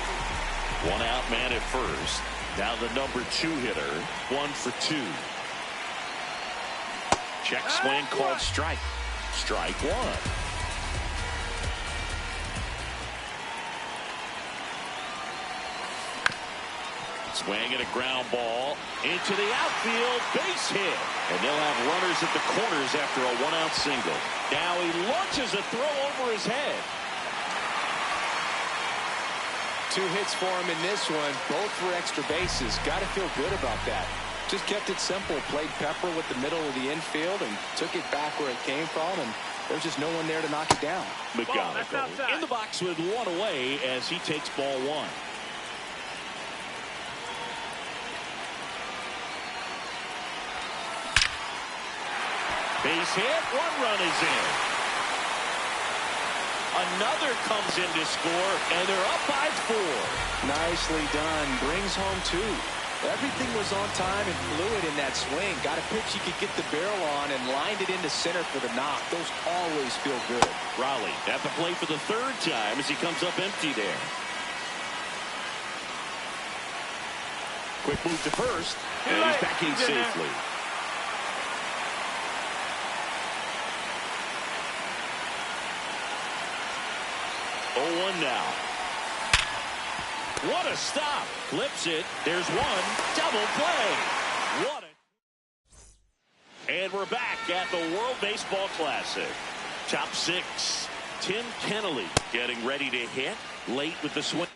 S1: 1 out, man at first. Now the number 2 hitter. 1 for 2. Check swing called strike. Strike 1. Swing and a ground ball into the outfield. Base hit. And they'll have runners at the corners after a 1-out single. Now he launches a throw over his head.
S2: 2 hits for him in this one, both for extra bases. Got to feel good about that. Just kept it simple. Played pepper with the middle of the infield and took it back where it came from, and there's just no one there to knock it down.
S1: McGonigal in the box with 1 away as he takes ball 1. Base hit, 1 run is in. Another comes in to score, and they're up by 4.
S2: Nicely done. Brings home 2. Everything was on time and fluid in that swing. Got a pitch he could get the barrel on and lined it into center for the knock. Those always feel good.
S1: Raleigh at the plate for the 3rd time as he comes up empty there. Quick move to first, and he's back in safely. Now. What a stop. Flips it. There's 1. Double play. What a... And we're back at the World Baseball Classic. Top 6. Tim Kennelly getting ready to hit. Late with the swing.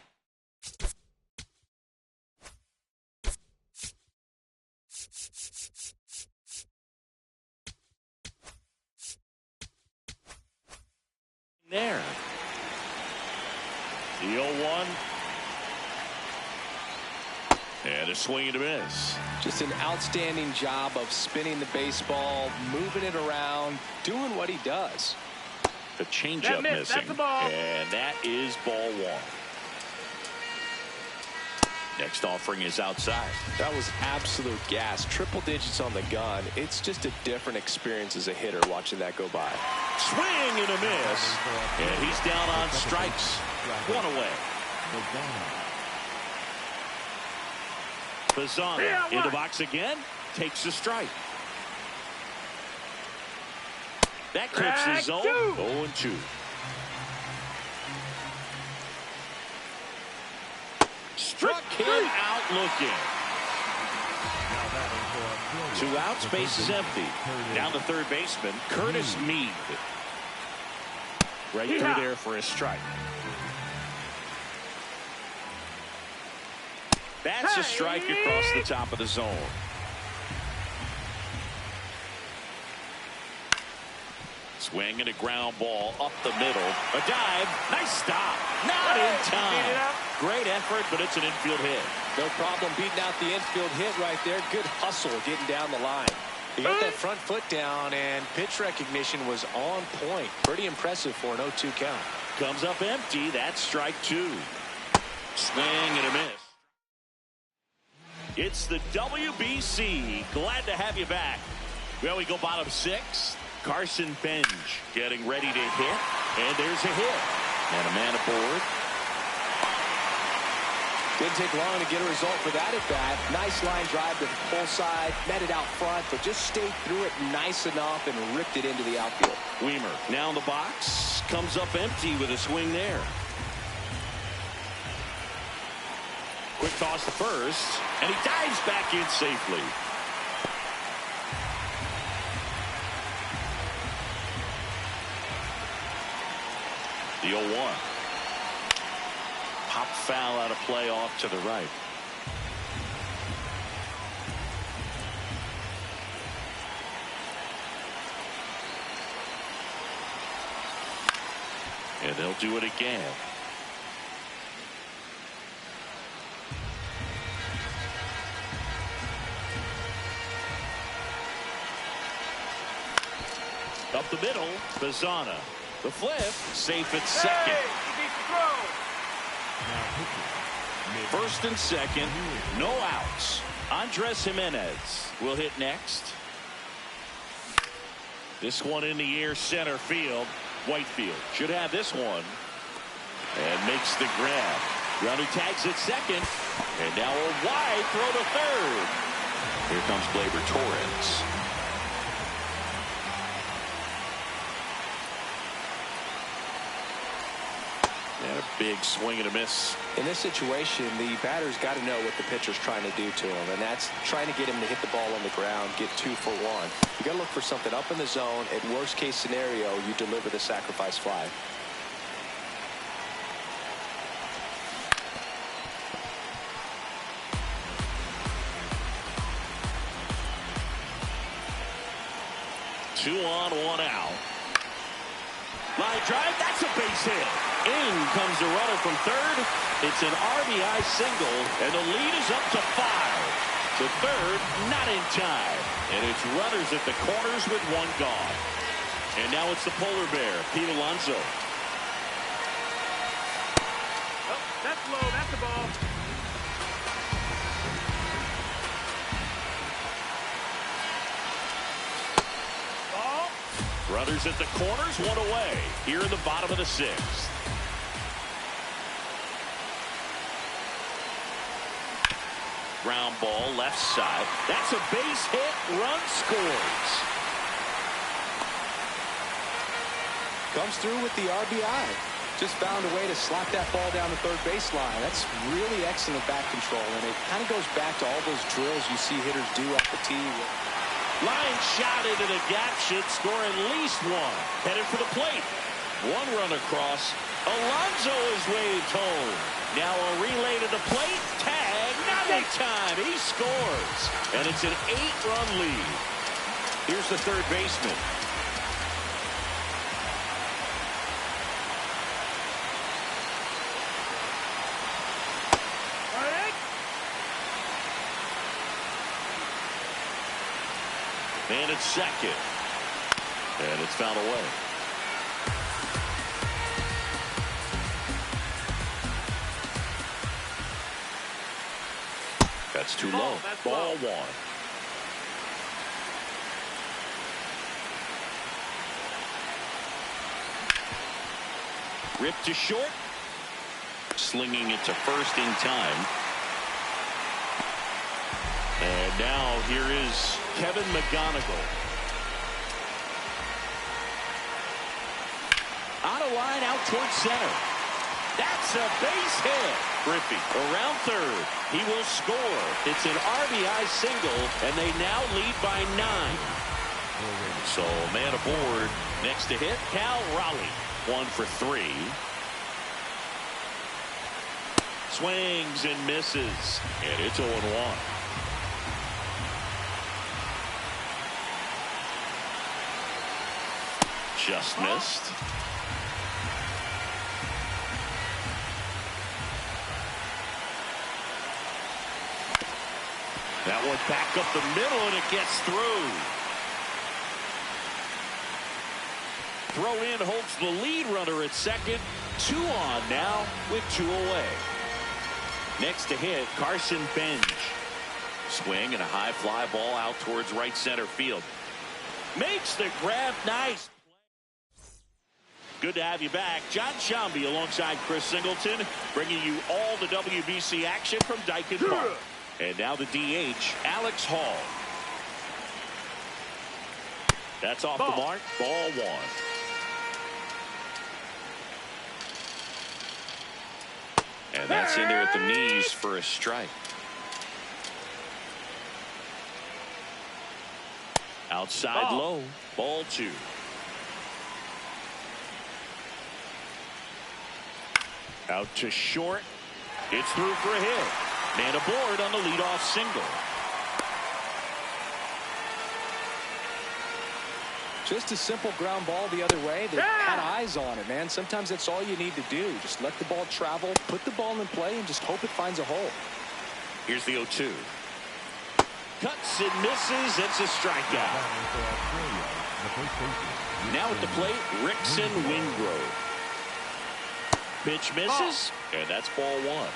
S1: There. The 0-1. And a swing and a miss.
S2: Just an outstanding job of spinning the baseball, moving it around, doing what he does.
S1: The changeup missing. And that is ball 1. Next offering is outside.
S2: That was absolute gas. Triple digits on the gun. It's just a different experience as a hitter watching that go by.
S1: Swing and a miss. And he's down on strikes. One away. Bazana in the box again. Takes a strike. That clips the zone. 0-2. Struck him out looking. 2 outs, base is empty. Down to third baseman, Curtis Mead. Right through there for a strike. That's a strike across the top of the zone. Swing and a ground ball up the middle. A dive. Nice stop. Not in time. Great effort, but it's an infield hit.
S2: No problem beating out the infield hit right there. Good hustle getting down the line. He got that front foot down, and pitch recognition was on point. Pretty impressive for an 0-2 count.
S1: Comes up empty. That's strike 2. Swing and a miss. It's the WBC. Glad to have you back. Well, we go bottom 6. Carson Benj getting ready to hit. And there's a hit. And a man aboard.
S2: Didn't take long to get a result for that at bat. Nice line drive to the pull side. Met it out front, but just stayed through it nice enough and ripped it into the outfield.
S1: Weimer now in the box. Comes up empty with a swing there. Quick toss to first. And he dives back in safely. The 0-1. Pop foul out of play off to the right. And they'll do it again. Up the middle, Bazana. The flip, safe at second. First and second, no outs. Andres Jimenez will hit next. This one in the air, center field. Whitefield should have this one. And makes the grab. Runner tags at second. And now a wide throw to third. Here comes Gleyber Torres. And a big swing and a miss.
S2: In this situation, the batter's got to know what the pitcher's trying to do to him, and that's trying to get him to hit the ball on the ground, get 2 for 1. You got to look for something up in the zone. At worst case scenario, you deliver the sacrifice fly.
S1: Two on, 1 out. Line drive, that's a base hit. In comes the runner from third. It's an RBI single, and the lead is up to 5. To third, not in time. And it's runners at the corners with 1 gone. And now it's the polar bear, Pete Alonso.
S3: Oh, that's low. That's the ball.
S1: Runners at the corners, 1 away. Here in the bottom of the 6th. Ground ball, left side. That's a base hit. Run scores.
S2: Comes through with the RBI. Just found a way to slap that ball down the third baseline. That's really excellent bat control, and it kind of goes back to all those drills you see hitters do off the tee.
S1: Line shot into the gap, should score at least 1. Headed for the plate. 1 run across. Alonso is waved home. Now a relay to the plate. Tag, not in time. He scores. And it's an 8-run lead. Here's the third baseman. And it's second. And it's fouled away. That's too low. Ball one. Ripped to short. Slinging it to first in time. And now here is Kevin McGonigal. On a line out towards center. That's a base hit. Griffey around third. He will score. It's an RBI single, and they now lead by 9. So man aboard. Next to hit, Cal Raleigh. 1 for 3. Swings and misses. And it's 0-1. Just missed. That one back up the middle, and it gets through. Throw in holds the lead runner at second. 2 on now with 2 away. Next to hit, Carson Benj. Swing and a high fly ball out towards right center field. Makes the grab nice. Good to have you back. John Shambi alongside Chris Singleton, bringing you all the WBC action from Dyken Park. And now the DH, Alex Hall. That's off the mark. Ball 1. And that's in there at the knees for a strike. Outside low. Ball 2. Out to short. It's through for a hit. Man aboard on the leadoff single.
S2: Just a simple ground ball the other way. They had eyes on it, man. Sometimes that's all you need to do. Just let the ball travel, put the ball in play, and just hope it finds a hole.
S1: Here's the 0-2. Cuts and misses. It's a strikeout. Now at the plate, Rickson Wingrove. Pitch misses, and that's ball 1.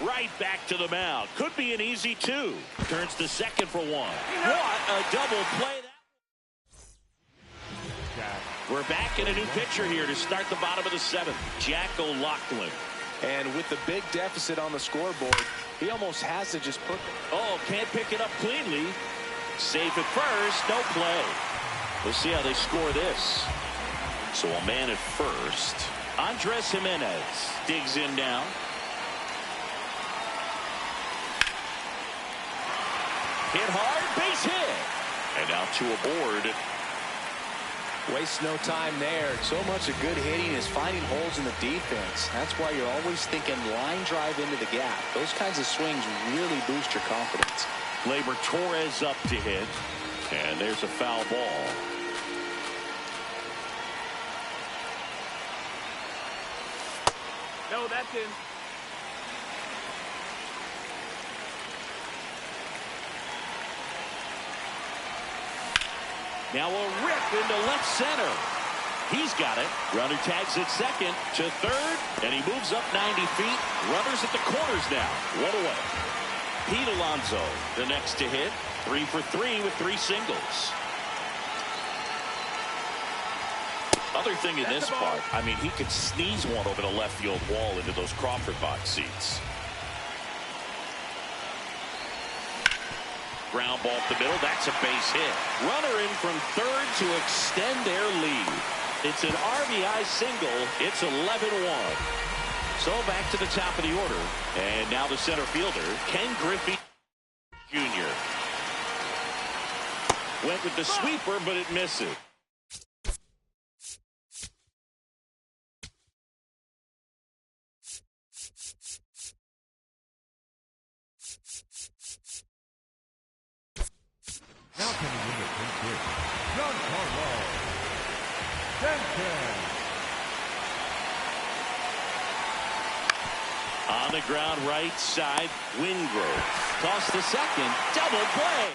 S1: Right back to the mound. Could be an easy 2. Turns to second for 1. What a double play. We're back in a new pitcher here to start the bottom of the 7th. Jack O'Loughlin.
S2: And with the big deficit on the scoreboard, he almost has to just put...
S1: Oh, can't pick it up cleanly. Safe at first. No play. We'll see how they score this. So a man at first. Andres Jimenez digs in now. Hit hard, base hit. And now 2 aboard.
S2: Waste no time there. So much of good hitting is finding holes in the defense. That's why you're always thinking line drive into the gap. Those kinds of swings really boost your confidence.
S1: Gleyber Torres up to hit. And there's a foul ball.
S3: No, that's in.
S1: Now a rip into left center. He's got it. Runner tags at second to third, and he moves up 90 feet. Runners at the corners now. 1 away. Pete Alonso, the next to hit. 3 for 3 with 3 singles. Other thing in this part, I mean, he could sneeze one over the left field wall into those Crawford box seats. Ground ball up the middle. That's a base hit. Runner in from third to extend their lead. It's an RBI single. It's 11-1. So back to the top of the order. And now the center fielder, Ken Griffey Jr. Went with the sweeper, but it misses.
S4: Now coming in the front pitch, Giancarlo Stanton.
S1: On the ground right side, Wingrove. Toss to second, double play.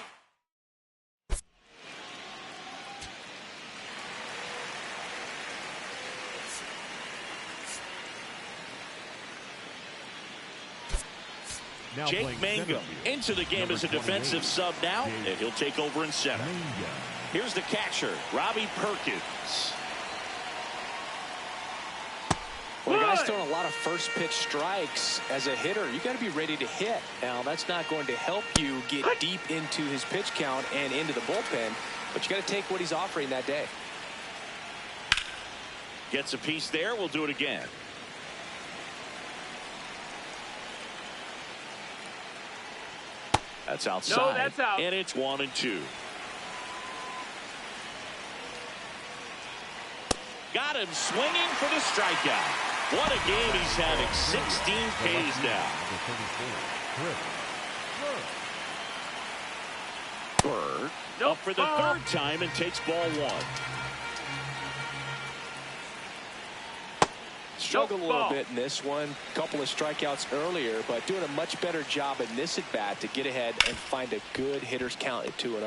S4: Now
S1: Jake Mangum into the game as a defensive sub now, and he'll take over in center. Here's the catcher, Robbie Perkins.
S2: Well, the guy's throwing a lot of first pitch strikes. As a hitter, you got to be ready to hit. Now, that's not going to help you get deep into his pitch count and into the bullpen, but you got to take what he's offering that day.
S1: Gets a piece there. We'll do it again. That's outside.
S3: No, that's out.
S1: And it's 1-2. Got him swinging for the strikeout. What a game he's having. 16 Ks now. Bird up for the third time and takes ball one.
S2: Struggled a little bit in this one. Couple of strikeouts earlier, but doing a much better job in this at bat to get ahead and find a good hitter's count at 2-0.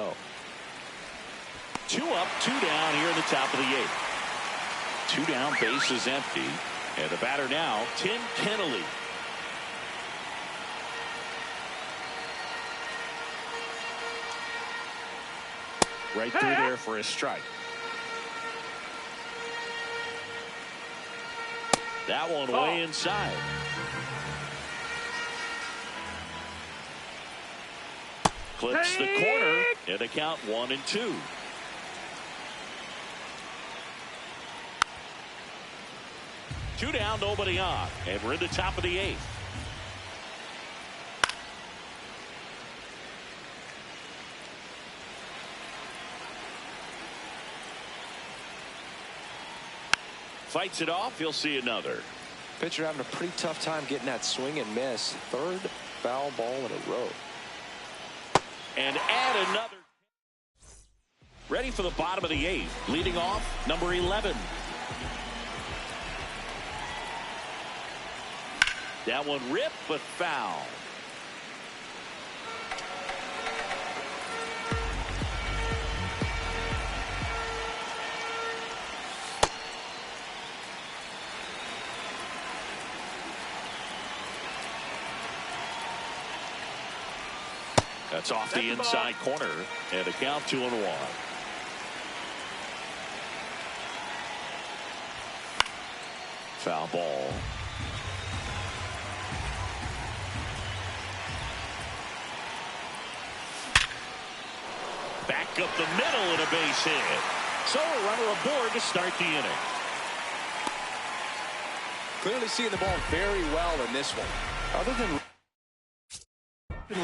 S1: 2 up, 2 down here in the top of the 8th. 2 down, base is empty. And the batter now, Tim Kennelly. Right through there for a strike. That one way inside. Clips the corner and a count 1-2. Two down, nobody on, and we're in the top of the 8th. Fights it off. He'll see another.
S2: Pitcher having a pretty tough time getting that swing and miss. Third foul ball in a row.
S1: And add another. Ready for the bottom of the 8th. Leading off, number 11. That one ripped, but foul. That's off the inside corner, and a count 2-1. Foul ball. Back up the middle and a base hit. So a runner aboard to start the inning.
S2: Clearly seeing the ball very well in this one. Other than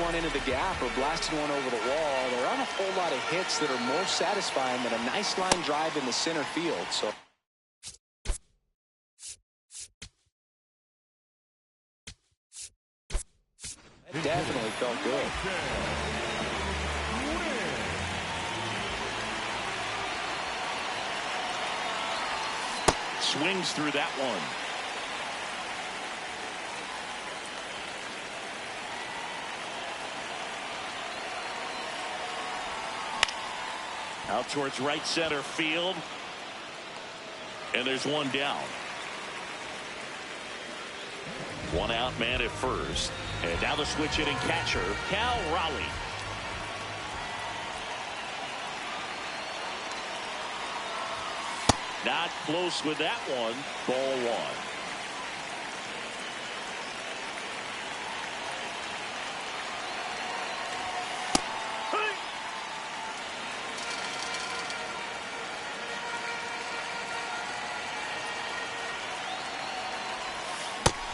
S2: one into the gap or blasting one over the wall, there aren't a whole lot of hits that are more satisfying than a nice line drive in the center field. So it definitely felt good.
S1: Swings through that one. Out towards right center field. And there's one down. One out, man at first. And now the switch hitting catcher, Cal Raleigh. Not close with that one. Ball one.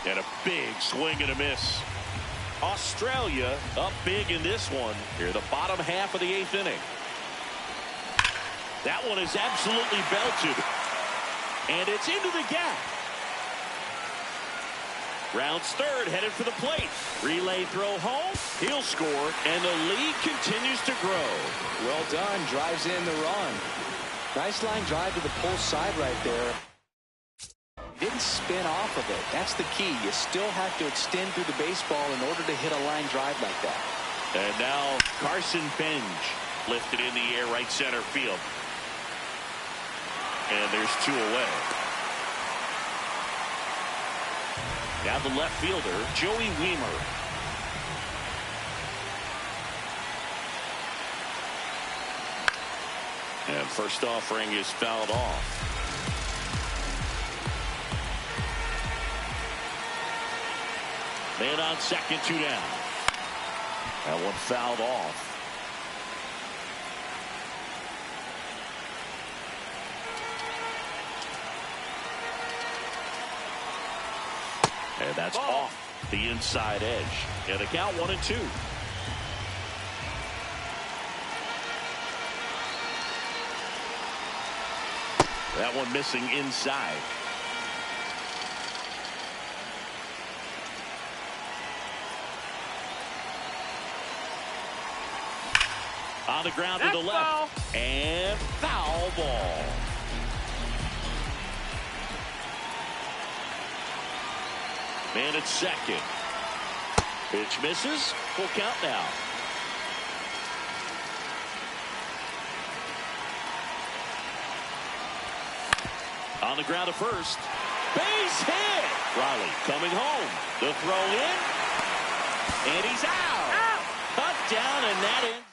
S1: And a big swing and a miss. Australia up big in this one. Here, the bottom half of the 8th inning. That one is absolutely belted. And it's into the gap. Rounds third, headed for the plate. Relay throw home. He'll score, and the lead continues to grow.
S2: Well done. Drives in the run. Nice line drive to the pull side right there. Didn't spin off of it. That's the key. You still have to extend through the baseball in order to hit a line drive like that.
S1: And now Carson Benj lifted in the air right center field. And there's 2 away. Now the left fielder, Joey Wiemer. And first offering is fouled off. Man on second, 2 down. That one fouled off. And that's off the inside edge. And the count 1-2. That one missing inside. On the ground to the left. And foul ball. Man at second. Pitch misses. Full count now. On the ground to first. Base hit. Riley coming home. The throw in. And he's out. Cut down, and that ends.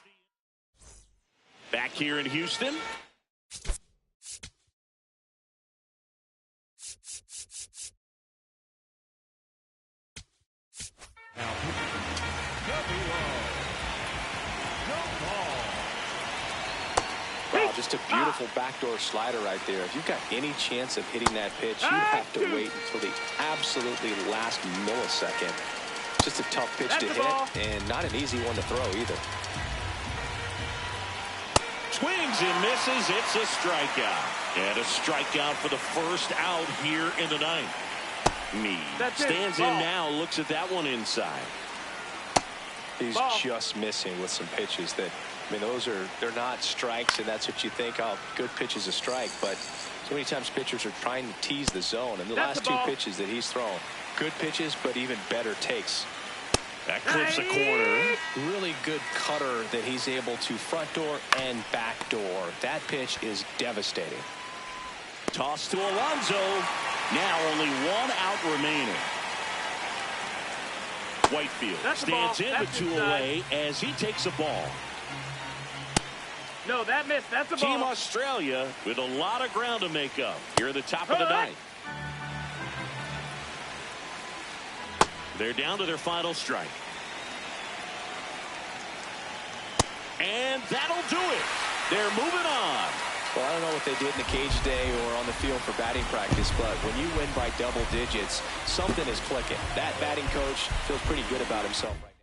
S1: Back here in Houston.
S2: Wow, just a beautiful backdoor slider right there. If you've got any chance of hitting that pitch, you have to wait until the absolutely last millisecond. Just a tough pitch to hit, and not an easy one to throw either.
S1: Swings and misses. It's a strikeout. And a strikeout for the first out here in the ninth. Meade stands in now, looks at that one inside.
S2: He's just missing with some pitches that, I mean, they're not strikes, and that's what you think, oh, good pitch is a strike. But so many times pitchers are trying to tease the zone, and the last two pitches that he's thrown, good pitches, but even better takes.
S1: That clips a corner.
S2: Really good cutter that he's able to front door and back door. That pitch is devastating.
S1: Toss to Alonso. Now only one out remaining. Whitefield stands in with 2 away as he takes a ball.
S3: No, that missed. That's a ball.
S1: Team Australia with a lot of ground to make up here at the top of the ninth. They're down to their final strike. And that'll do it. They're moving on.
S2: Well, I don't know what they did in the cage today or on the field for batting practice, but when you win by double digits, something is clicking. That batting coach feels pretty good about himself right now.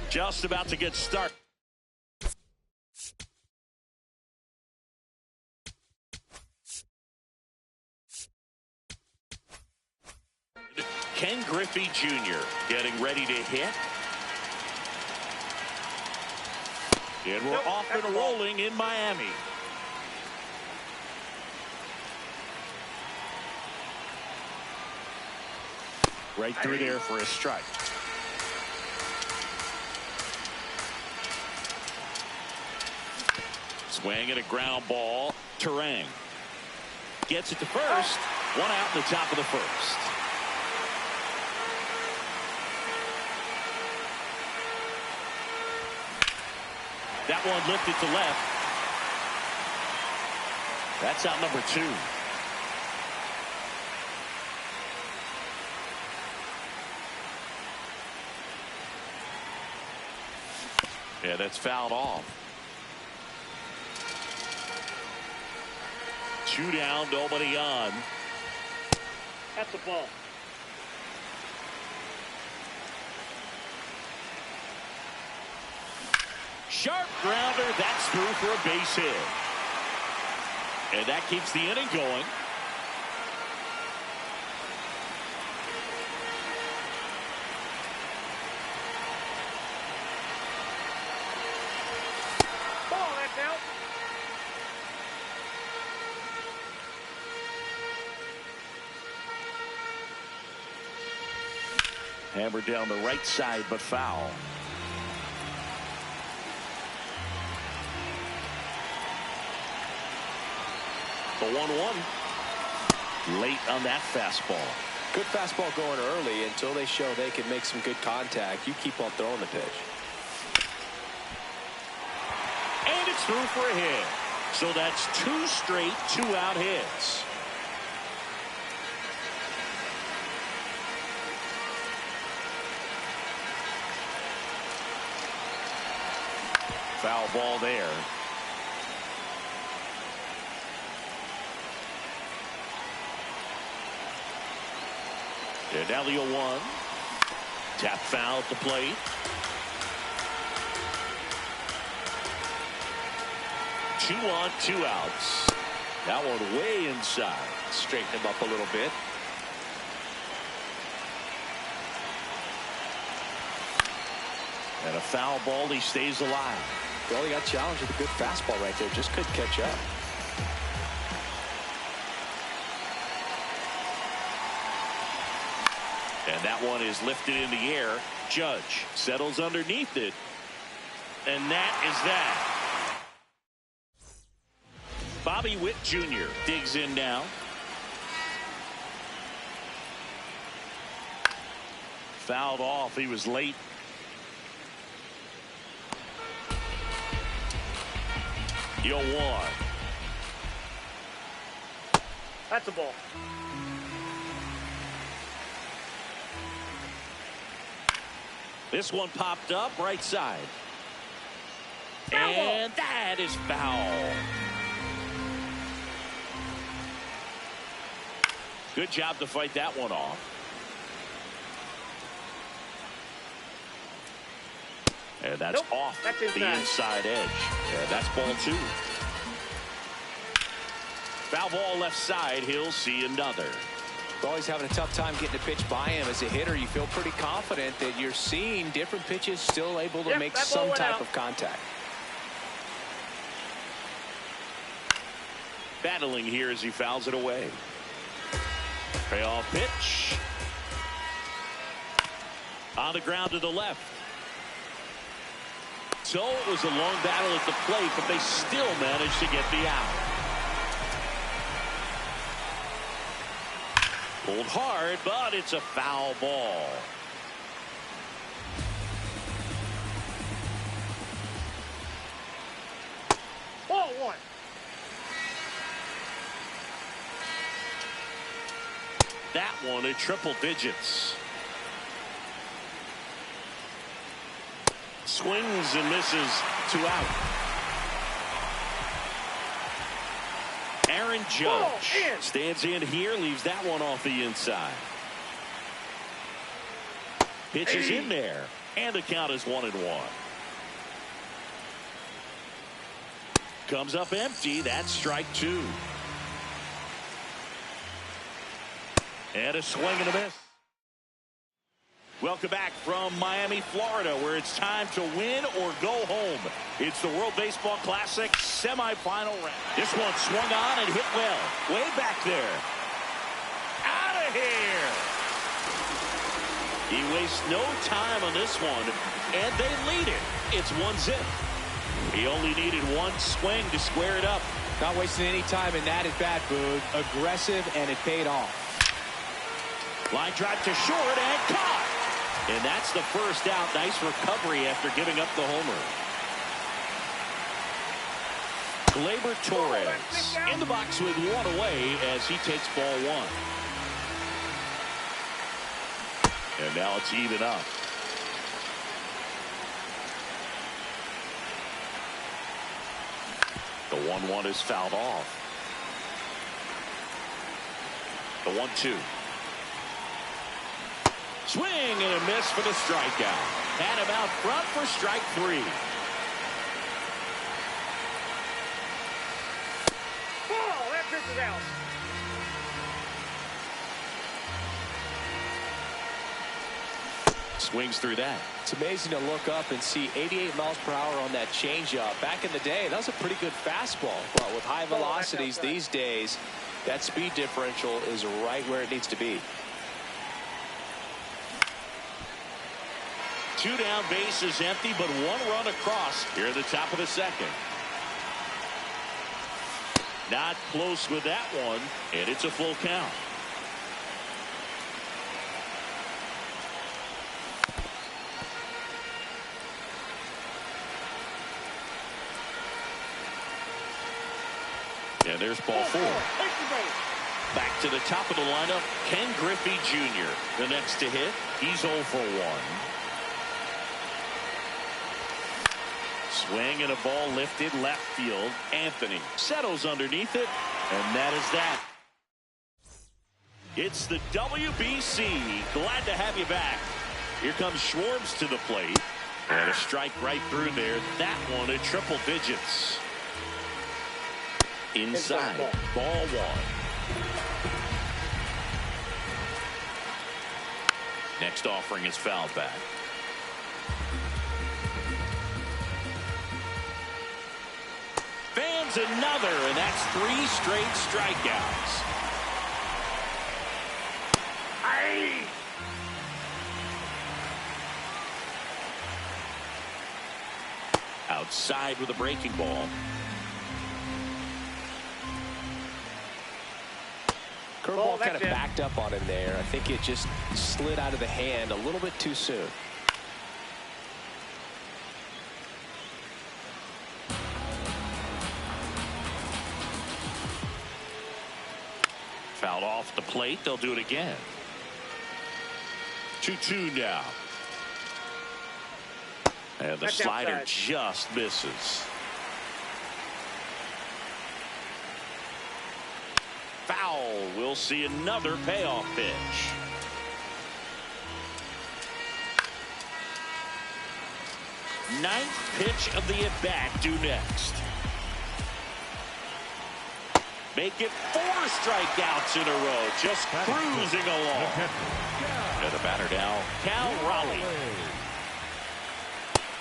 S1: Just about to get started. Ken Griffey Jr. getting ready to hit. And we're off and rolling in Miami. Right through there for a strike. Swing and a ground ball. Terang gets it to first. One out in the top of the first. That one lifted to left. That's out number 2. Yeah, that's fouled off. 2 down, nobody on.
S3: That's a ball.
S1: Sharp grounder, that's through for a base hit. And that keeps the inning going.
S3: Ball, that's out.
S1: Hammered down the right side, but foul. The 1-1. Late on that fastball.
S2: Good fastball going early until they show they can make some good contact. You keep on throwing the pitch.
S1: And it's through for a hit. So that's 2 straight 2-out hits. Foul ball there. And now the 0-1. Tap foul at the plate. Two on, 2 outs. That one way inside.
S2: Straighten him up a little bit.
S1: And a foul ball. He stays alive.
S2: Well, he got challenged with a good fastball right there. Just couldn't catch up.
S1: And that one is lifted in the air. Judge settles underneath it. And that is that. Bobby Witt Jr. digs in now. Fouled off. He was late. The 0-1.
S3: That's a ball.
S1: This one popped up right side.
S3: Foul ball.
S1: And that is foul. Good job to fight that one off. And that's
S3: Nope.
S1: off
S3: That's
S1: the
S3: inside.
S1: inside edge. And that's ball 2. Foul ball left side. He'll see another.
S2: Well, he's having a tough time getting a pitch by him. As a hitter, you feel pretty confident that you're seeing different pitches, still able to make
S3: that ball
S2: some
S3: went
S2: type
S3: out.
S2: of contact.
S1: Battling here as he fouls it away. Payoff pitch. On the ground to the left. So it was a long battle at the plate, but they still managed to get the out. Pulled hard, but it's a foul ball.
S3: Ball 1.
S1: That one at triple digits. Swings and misses, 2 out. Aaron Judge stands in here, leaves that one off the inside. Pitches in there, and the count is 1-1. Comes up empty. That's strike 2. And a swing and a miss. Welcome back from Miami, Florida, where it's time to win or go home. It's the World Baseball Classic semifinal round. This one swung on and hit well. Way back there. Out of here. He wastes no time on this one, and they lead it. It's 1-0. He only needed one swing to square it up.
S2: Not wasting any time in that at bat, Boog. Aggressive, and it paid off.
S1: Line drive to short and caught. And that's the first out. Nice recovery after giving up the homer. Gleyber Torres in the box with one away as he takes ball 1. And now it's even up. The 1-1 is fouled off. The 1-2. Swing and a miss for the strikeout. Had him out front for strike 3.
S3: Ball. That pitch is out.
S1: Swings through that.
S2: It's amazing to look up and see 88 miles per hour on that changeup. Back in the day, that was a pretty good fastball. But with high velocities these days, that speed differential is right where it needs to be.
S1: 2 down, base is empty, but 1 run across here at the top of the second. Not close with that one, and it's a full count. And there's ball 4. Back to the top of the lineup, Ken Griffey Jr. The next to hit. He's 0 for 1. Swing and a ball lifted left field. Anthony settles underneath it, and that is that. It's the WBC. Glad to have you back. Here comes Schwartz to the plate. And a strike right through there. That one at triple digits. Inside. Ball one. Next offering is fouled back. Fans another, and that's 3 straight strikeouts. Aye. Outside with a breaking ball.
S2: Curveball kind of backed up on him there. I think it just slid out of the hand a little bit too soon.
S1: Fouled off the plate. They'll do it again. 2-2 now. And the slider just misses. Foul. We'll see another payoff pitch. Ninth pitch of the at-bat due next. Make it 4 strikeouts in a row. Just cruising along. And the batter now, Cal Raleigh.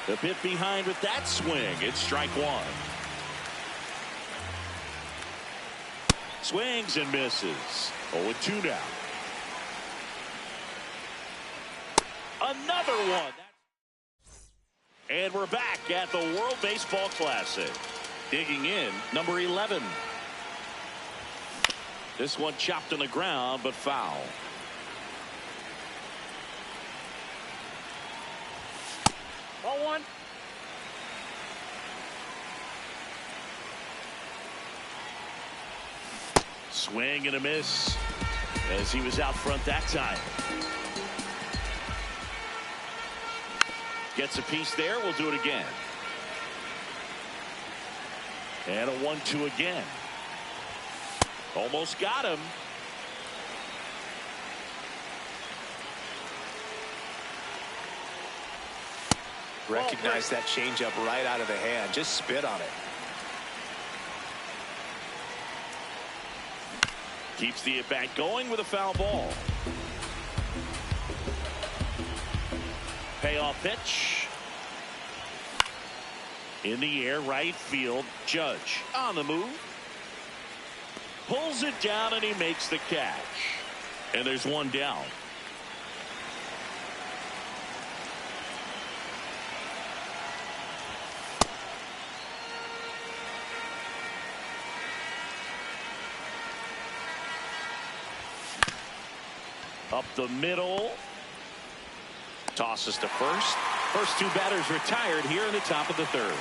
S1: A bit behind with that swing. It's strike one. Swings and misses. 0-2 now. Another one. And we're back at the World Baseball Classic. Digging in, number 11. This one chopped on the ground, but foul.
S3: Ball one.
S1: Swing and a miss as he was out front that time. Gets a piece there. We'll do it again. And a 1-2 again. Almost got him.
S2: Recognize that changeup right out of the hand. Just spit on it.
S1: Keeps the at-bat going with a foul ball. Payoff pitch. In the air, right field. Judge on the move. Pulls it down, and he makes the catch. And there's one down. Up the middle. Tosses to first. First 2 batters retired here in the top of the 3rd.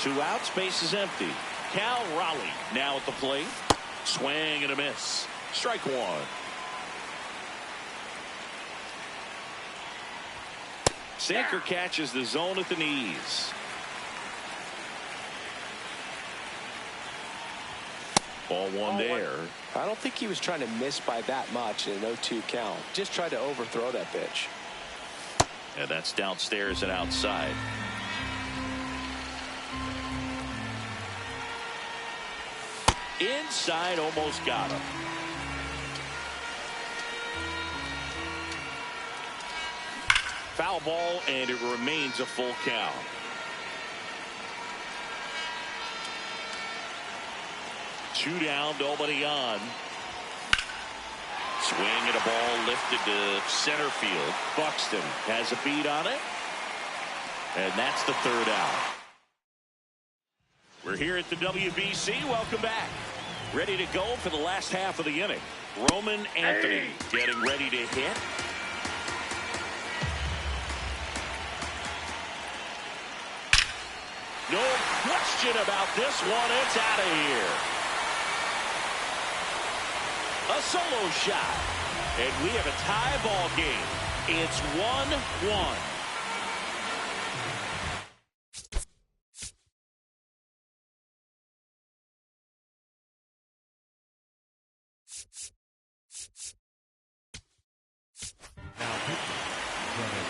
S1: 2 outs, base is empty. Cal Raleigh now at the plate. Swing and a miss. Strike one. Sinker catches the zone at the knees. Ball one there.
S2: I don't think he was trying to miss by that much in an 0-2 count. Just tried to overthrow that pitch.
S1: And that's downstairs and outside. Inside, almost got him. Foul ball, and it remains a full count. Two down, nobody on. Swing and a ball lifted to center field. Buxton has a beat on it. And that's the 3rd out. We're here at the WBC. Welcome back. Ready to go for the last half of the inning. Roman Anthony getting ready to hit. No question about this one. It's out of here. A solo shot. And we have a tie ball game. It's 1-1.
S4: Now pitching from it.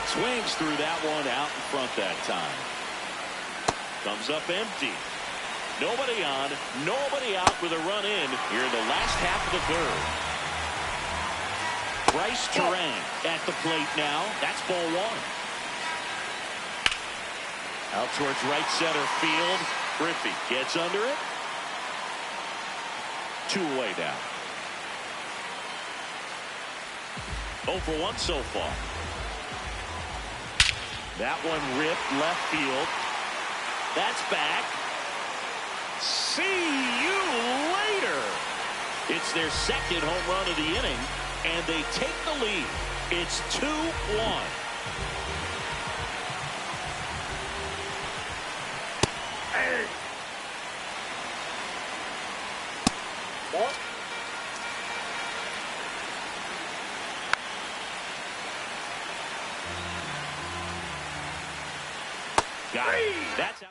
S1: Swings through that one out in front that time. Comes up empty. Nobody on, nobody out with a run in here in the last half of the third. Bryce Terang at the plate now. That's ball one. Out towards right center field. Griffey gets under it. 2 away now. 0 for 1 so far. That one ripped left field. That's back. See you later. It's their second home run of the inning, and they take the lead. It's 2-1. Got it. That's out.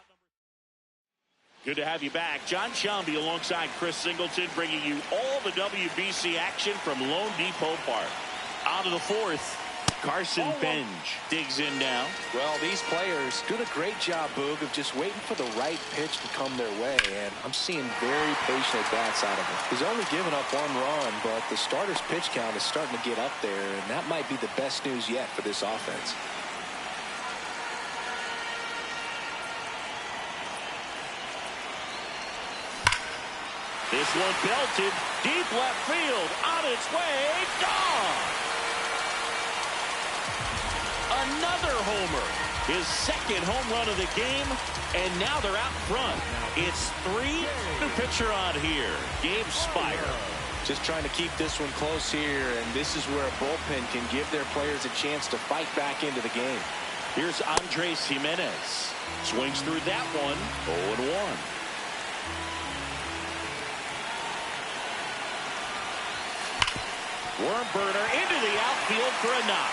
S1: Good to have you back. John Shambi alongside Chris Singleton, bringing you all the WBC action from Lone Depot Park. Out of the fourth, Carson Benj digs in now.
S2: Well, these players do a great job, Boog, of just waiting for the right pitch to come their way, and I'm seeing very patient at-bats out of him. He's only given up 1 run, but the starter's pitch count is starting to get up there, and that might be the best news yet for this offense.
S1: This one belted deep left field, on its way, gone. Another homer, his second home run of the game, and now they're out front. It's 3. New pitcher on here, Gabe Spire.
S2: Just trying to keep this one close here, and this is where a bullpen can give their players a chance to fight back into the game.
S1: Here's Andres Jimenez. Swings through that one, 0-1. Worm burner into the outfield for a knock.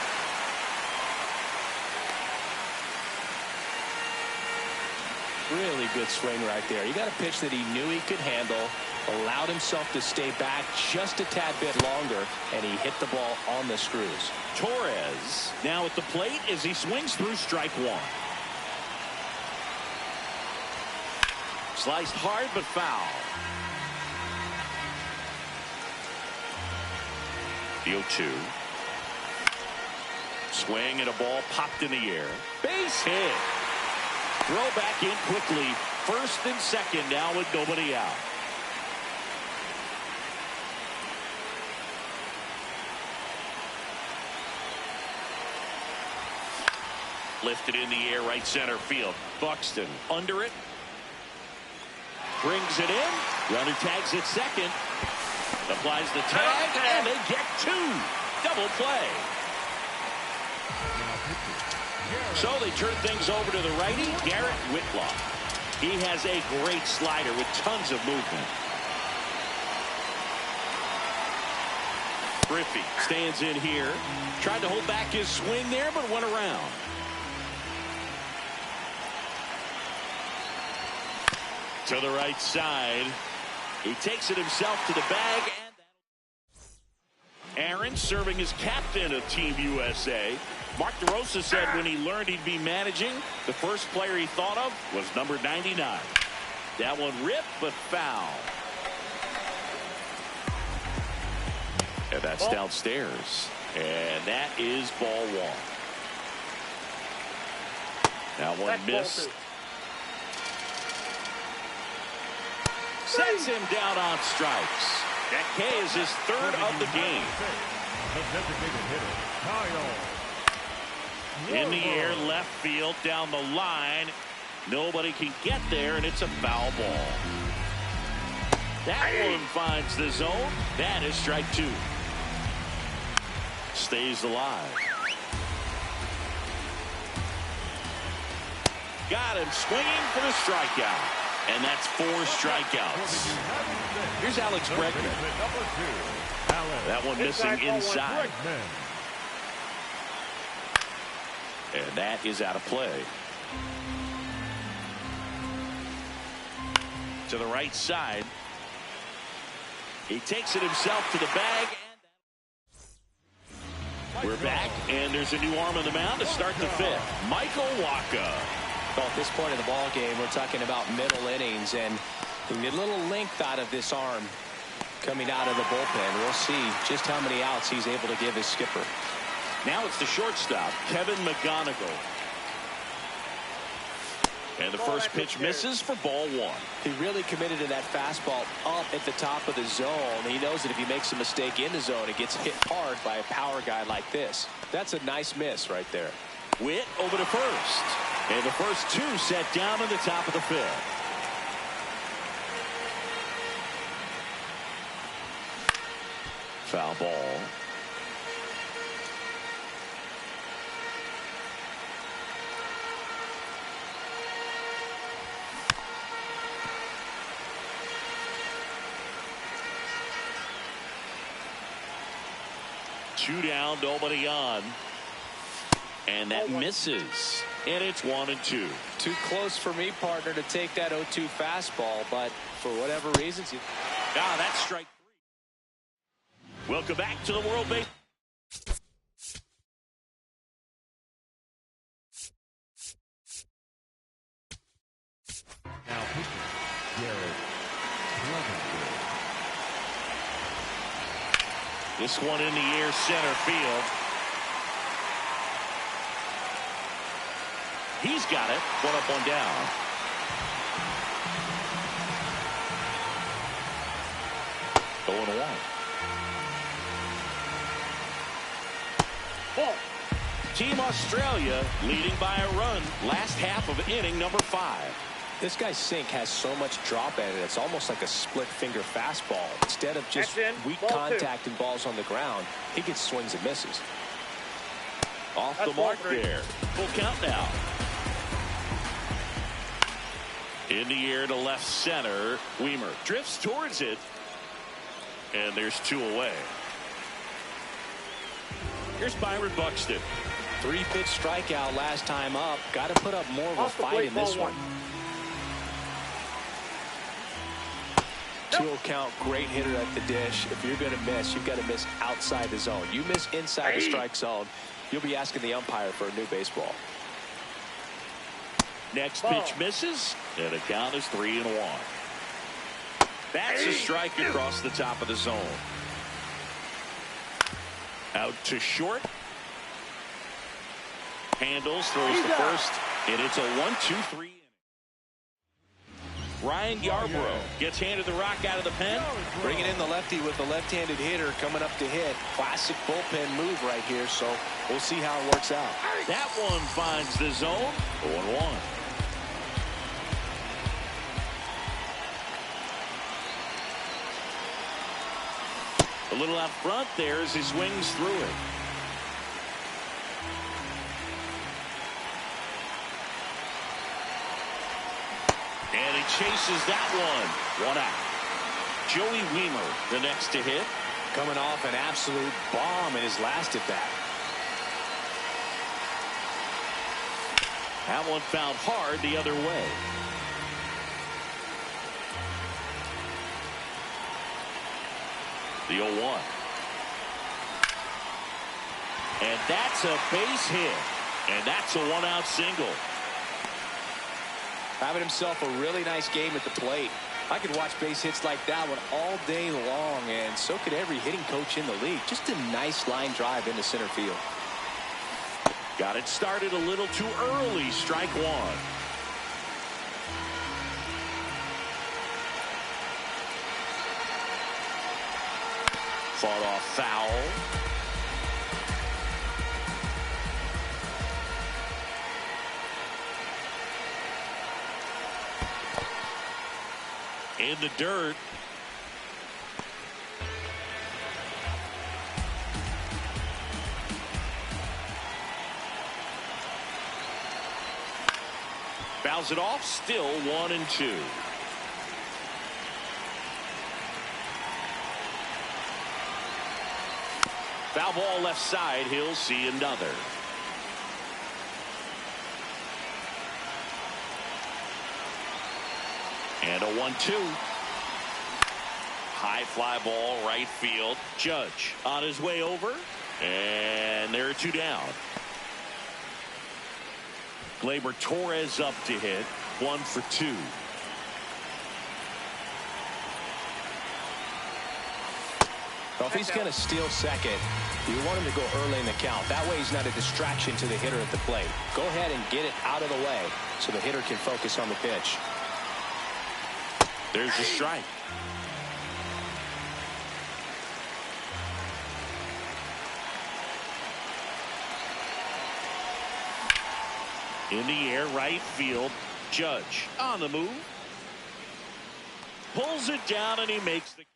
S2: Really good swing right there. He got a pitch that he knew he could handle, allowed himself to stay back just a tad bit longer, and he hit the ball on the screws.
S1: Torres now at the plate as he swings through strike 1. Sliced hard but foul. The 0-2. Swing and a ball popped in the air. Base hit. Throw back in quickly. First and second now with nobody out. Lifted in the air right center field. Buxton under it. Brings it in. Runner tags at second. Applies the tag, and they get 2. Double play. So they turn things over to the righty, Garrett Whitlock. He has a great slider with tons of movement. Griffey stands in here. Tried to hold back his swing there, but went around. To the right side. He takes it himself to the bag. And Aaron serving as captain of Team USA. Mark DeRosa said when he learned he'd be managing, the first player he thought of was number 99. That one ripped, but foul. And that's downstairs. And that is ball 1. That one missed. Sets him down on strikes. That K is his 3rd of the game. In the air, left field, down the line. Nobody can get there, and it's a foul ball. That one finds the zone. That is strike 2. Stays alive. Got him swinging for the strikeout. And that's 4 strikeouts. Here's Alex Bregman. That one missing inside. And that is out of play. To the right side. He takes it himself to the bag. We're back, and there's a new arm on the mound to start the fifth. Michael Wacha.
S2: Well, at this point in the ball game, we're talking about middle innings, and we get a little length out of this arm coming out of the bullpen. We'll see just how many outs he's able to give his skipper.
S1: Now it's the shortstop, Kevin McGonigal. And the first pitch misses for ball one.
S2: He really committed to that fastball up at the top of the zone. He knows that if he makes a mistake in the zone, it gets hit hard by a power guy like this. That's a nice miss right there.
S1: Witt over to first. And the first two set down in the top of the fifth. Foul ball. Two down, nobody on. And that misses. And it's 1-2.
S2: Too close for me, partner, to take that 0-2 fastball, but for whatever reasons.
S1: That's strike three. Welcome back to the World Baseball.
S4: Now pitching, Garrett Clevenger.
S1: This one in the air, center field. He's got it. One up, one down. Going one.
S3: Ball.
S1: Team Australia leading by a run. Last half of inning number 5.
S2: This guy's sink has so much drop at it. It's almost like a split finger fastball. Instead of just weak contact and balls on the ground, he gets swings and misses.
S1: Off the mark there. Full count now. In the air to left center. Weimer drifts towards it. And there's 2 away. Here's Byron Buxton.
S2: 3-pitch strikeout last time up. Got to put up more of a fight in this one. 2-0 count, great hitter at the dish. If you're going to miss, you've got to miss outside the zone. You miss inside the strike zone, you'll be asking the umpire for a new baseball.
S1: Next pitch misses, and the count is 3-1. That's a strike across the top of the zone. Out to short. Handles, throws the first, and it's a 1-2-3. Ryan Yarbrough gets handed the rock out of the pen.
S2: Bringing in the lefty with the left-handed hitter coming up to hit. Classic bullpen move right here, so we'll see how it works out.
S1: That one finds the zone. 0-1. A little out front there as he swings through it. And he chases that one. 1 out. Joey Weimer, the next to hit.
S2: Coming off an absolute bomb in his last at bat.
S1: That one fouled hard the other way. The 0-1. And that's a base hit. And that's a 1-out single.
S2: Having himself a really nice game at the plate. I could watch base hits like that one all day long, and so could every hitting coach in the league. Just a nice line drive into center field.
S1: Got it started a little too early. Strike 1. Fought off foul. In the dirt. Fouls it off. Still 1-2. Foul ball left side. He'll see another. And a 1-2. High fly ball, right field. Judge on his way over. And there are 2 down. Gleyber Torres up to hit. 1 for 2.
S2: Well, if he's going to steal second, you want him to go early in the count. That way he's not a distraction to the hitter at the plate. Go ahead and get it out of the way so the hitter can focus on the pitch.
S1: There's the strike. In the air, right field. Judge on the move. Pulls it down, and he makes the catch.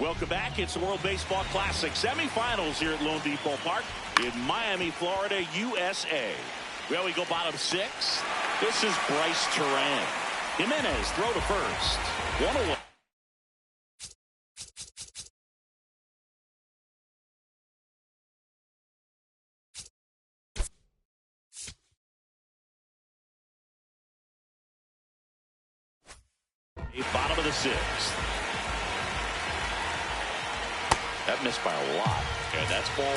S1: Welcome back. It's the World Baseball Classic semifinals here at Lone Depot Park in Miami, Florida, USA. Well, we go bottom 6. This is Bryce Turan. Jimenez throw to first. 1-away. Bottom of the 6th. That missed by a lot. And that's ball 1.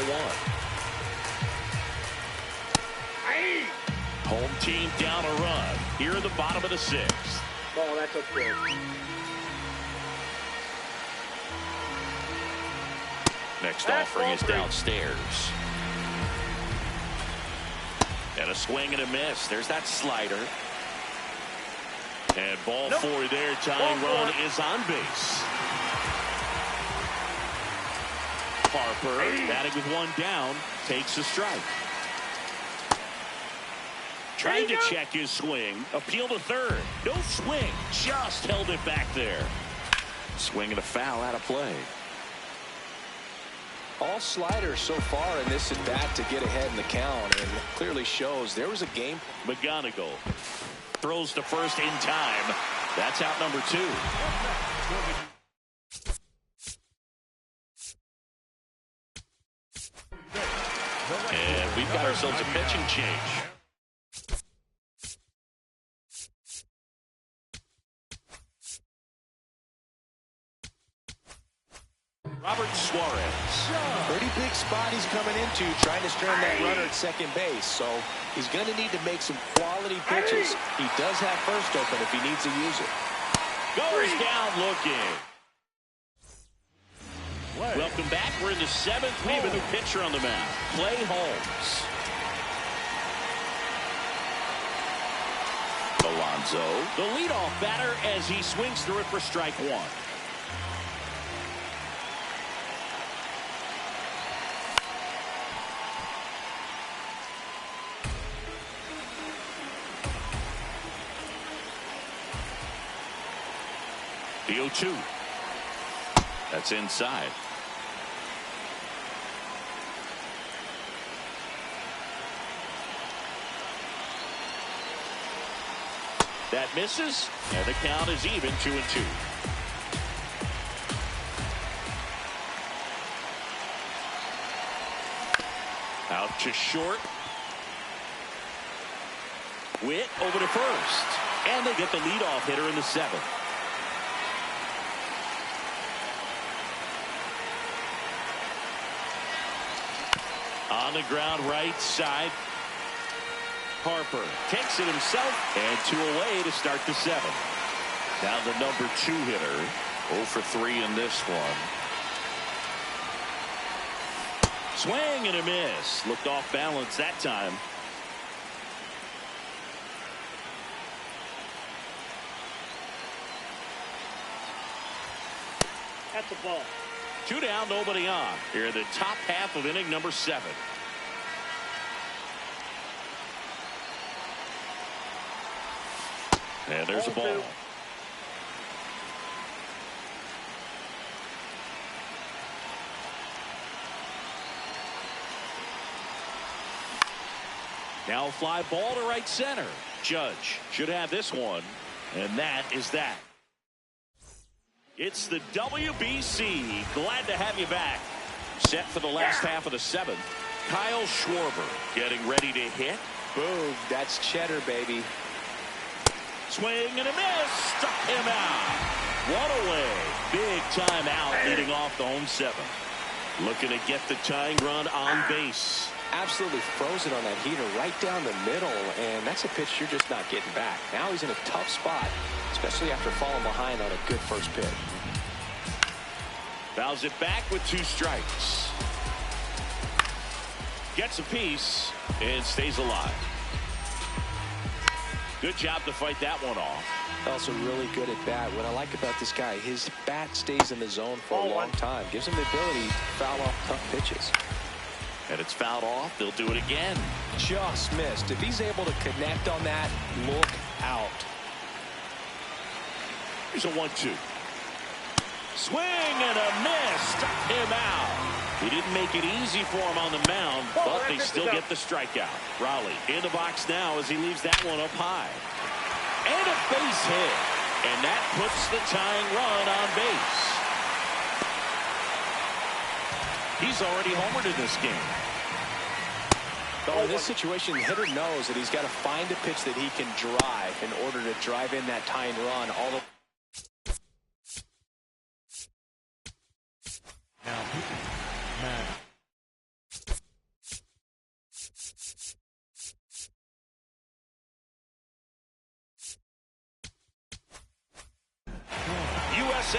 S1: Home team down a run. Here in the bottom of the 6th.
S3: Oh, that's okay.
S1: Next offering is downstairs. And a swing and a miss. There's that slider. And ball 4 there. Tying run is on base. Harper, batting with 1 down, takes a strike. Trying to check his swing. Appeal to third. No swing. Just held it back there. Swing and a foul out of play.
S2: All sliders so far in this at bat to get ahead in the count, and it clearly shows there was a game.
S1: McGonigal throws to first in time. That's out number 2. And we've got ourselves a pitching change. Robert Suarez.
S2: Pretty big spot he's coming into, trying to strand that runner at second base. So he's going to need to make some quality pitches. He does have first open if he needs to use it.
S1: Goes down looking. Welcome back. We're in the 7th. We have a new pitcher on the mound. Clay Holmes. Alonso, the leadoff batter, as he swings through it for strike 1. The 0-2. That's inside. That misses, and the count is even 2-2. Out to short. Witt over to first. And they get the leadoff hitter in the 7th. On the ground, right side. Harper takes it himself, and 2 away to start the 7th. Now the number 2 hitter, 0 for 3 in this one. Swing and a miss. Looked off balance that time.
S3: That's a ball.
S1: 2 down, nobody on. Here in the top half of inning number 7. And there's a ball. Now a fly ball to right center. Judge should have this one, and that is that. It's the WBC. Glad to have you back. Set for the last half of the 7th. Kyle Schwarber getting ready to hit.
S2: Boom. That's cheddar, baby.
S1: Swing and a miss. Struck him out. One away. Big time out leading off the home seventh. Looking to get the tying run on base.
S2: Absolutely frozen on that heater right down the middle, and that's a pitch you're just not getting back. Now he's in a tough spot, especially after falling behind on a good first pitch.
S1: Fouls it back with 2 strikes. Gets a piece and stays alive. Good job to fight that one off.
S2: Also really good at bat. What I like about this guy, his bat stays in the zone for a long time. Gives him the ability to foul off tough pitches.
S1: And it's fouled off. They'll do it again.
S2: Just missed. If he's able to connect on that, look out.
S1: Here's a 1-2. Swing and a miss. Struck him out. He didn't make it easy for him on the mound, but they still get the strikeout. Raleigh in the box now as he leaves that one up high. And a base hit. And that puts the tying run on base. He's already homered in this game.
S2: In this situation, the hitter knows that he's got to find a pitch that he can drive in order to drive in that tying run.
S4: Now, Matt.
S1: USA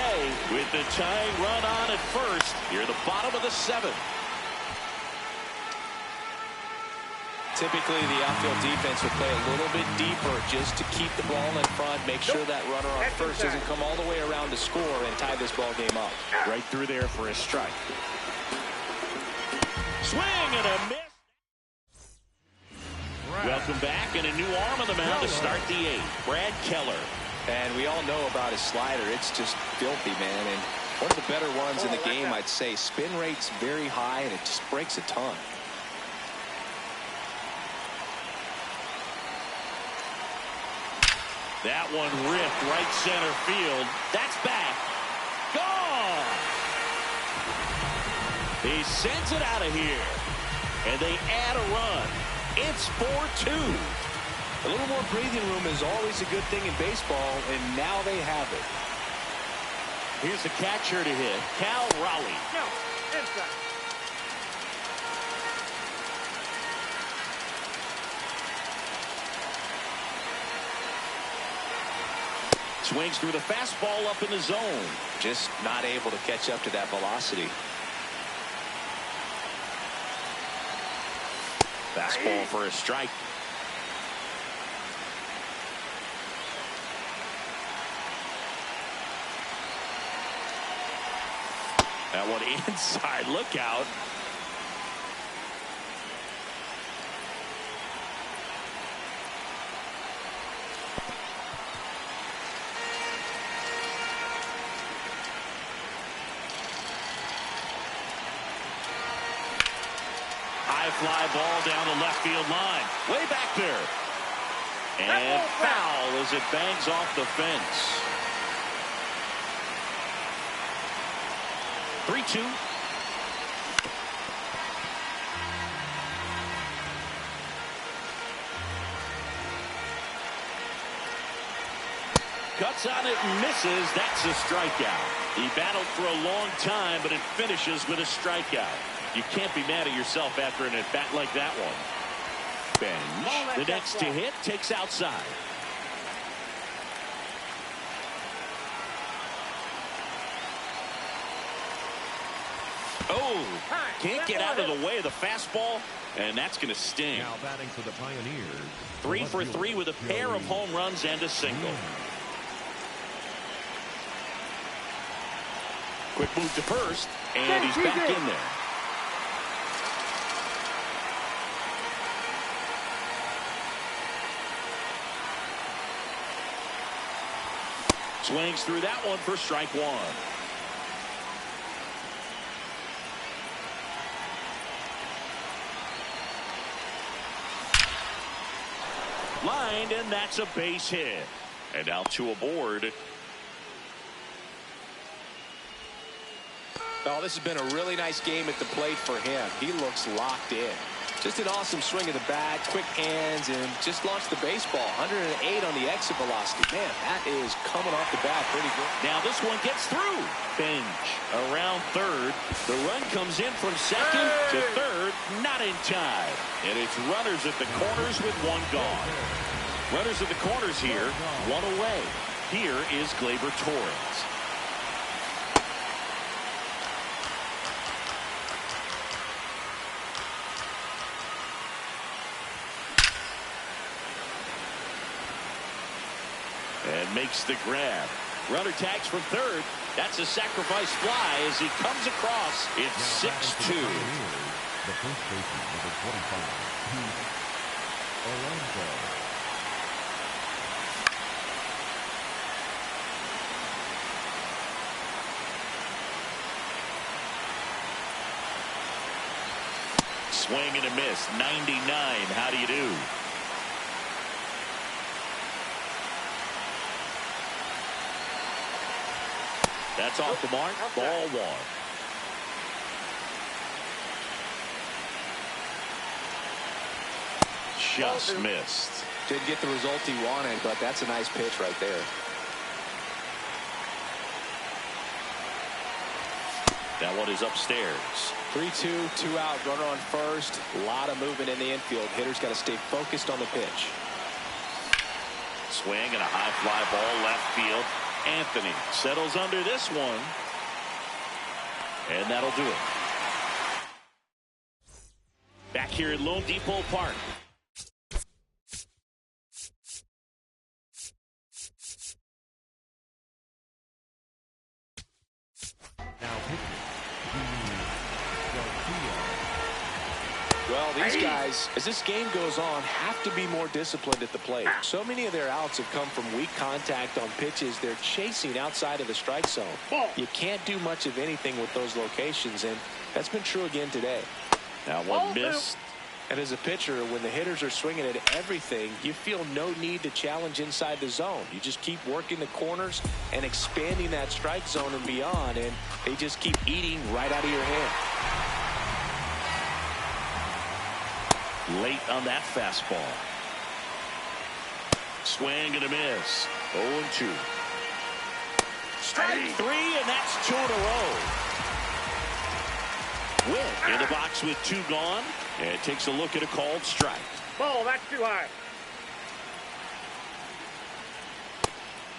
S1: with the tying run on at first. Here, the bottom of the 7th.
S2: Typically, the outfield defense would play a little bit deeper just to keep the ball in front, make sure that runner on first doesn't come all the way around to score and tie this ball game up.
S1: Right through there for a strike. Swing and a miss. Welcome back, and a new arm on the mound to start the 8th. Brad Keller.
S2: And we all know about his slider. It's just filthy, man. And one of the better ones in the game, I'd say. Spin rate's very high, and it just breaks a ton.
S1: That one ripped right center field. That's back. Gone. He sends it out of here. And they add a run. It's 4-2.
S2: A little more breathing room is always a good thing in baseball, and now they have it.
S1: Here's the catcher to hit. Cal Raleigh.
S3: No, inside.
S1: Swings through the fastball up in the zone.
S2: Just not able to catch up to that velocity.
S1: Fastball for a strike. That one inside. Look out. Fly ball down the left field line. Way back there. And foul as it bangs off the fence. 3-2. Cuts on it and misses. That's a strikeout. He battled for a long time, but it finishes with a strikeout. You can't be mad at yourself after an at-bat like that one. Bench. The next to hit takes outside. Oh, can't get out of the way of the fastball, and that's going to sting.
S4: Now batting for the Pioneers.
S1: 3 for 3 with a pair of home runs and a single. Quick move to first, and he's back in there. Swings through that one for strike 1. Lined, and that's a base hit. And now 2 aboard.
S2: Oh, this has been a really nice game at the plate for him. He looks locked in. Just an awesome swing of the bat, quick hands, and just launched the baseball. 108 on the exit velocity. Man, that is coming off the bat pretty good.
S1: Now this one gets through. Bench around third. The run comes in from second to third. Not in time. And it's runners at the corners with one gone. Runners at the corners here. One away. Here is Gleyber Torres. And makes the grab. Runner tags from third. That's a sacrifice fly as he comes across. It's 6-2.
S4: The first baseman, number 25, Orlando.
S1: Swing and a miss. 99. How do you do? That's off the mark. Ball one. Just missed.
S2: Didn't get the result he wanted, but that's a nice pitch right there.
S1: That one is upstairs.
S2: 3-2, 2 out, runner on first. A lot of movement in the infield. Hitter's got to stay focused on the pitch.
S1: Swing and a high fly ball left field. Anthony settles under this one. And that'll do it. Back here at Lone Depot Park.
S4: Now pitching.
S2: Well, these guys, as this game goes on, have to be more disciplined at the plate. So many of their outs have come from weak contact on pitches they're chasing outside of the strike zone. You can't do much of anything with those locations, and that's been true again today.
S1: Now one missed.
S2: And as a pitcher, when the hitters are swinging at everything, you feel no need to challenge inside the zone. You just keep working the corners and expanding that strike zone and beyond, and they just keep eating right out of your hand.
S1: Late on that fastball. Swing and a miss. 0-2. Strike three, and that's 2 in a row. Witt in the box with 2 gone, and takes a look at a called strike.
S3: Ball, that's too high.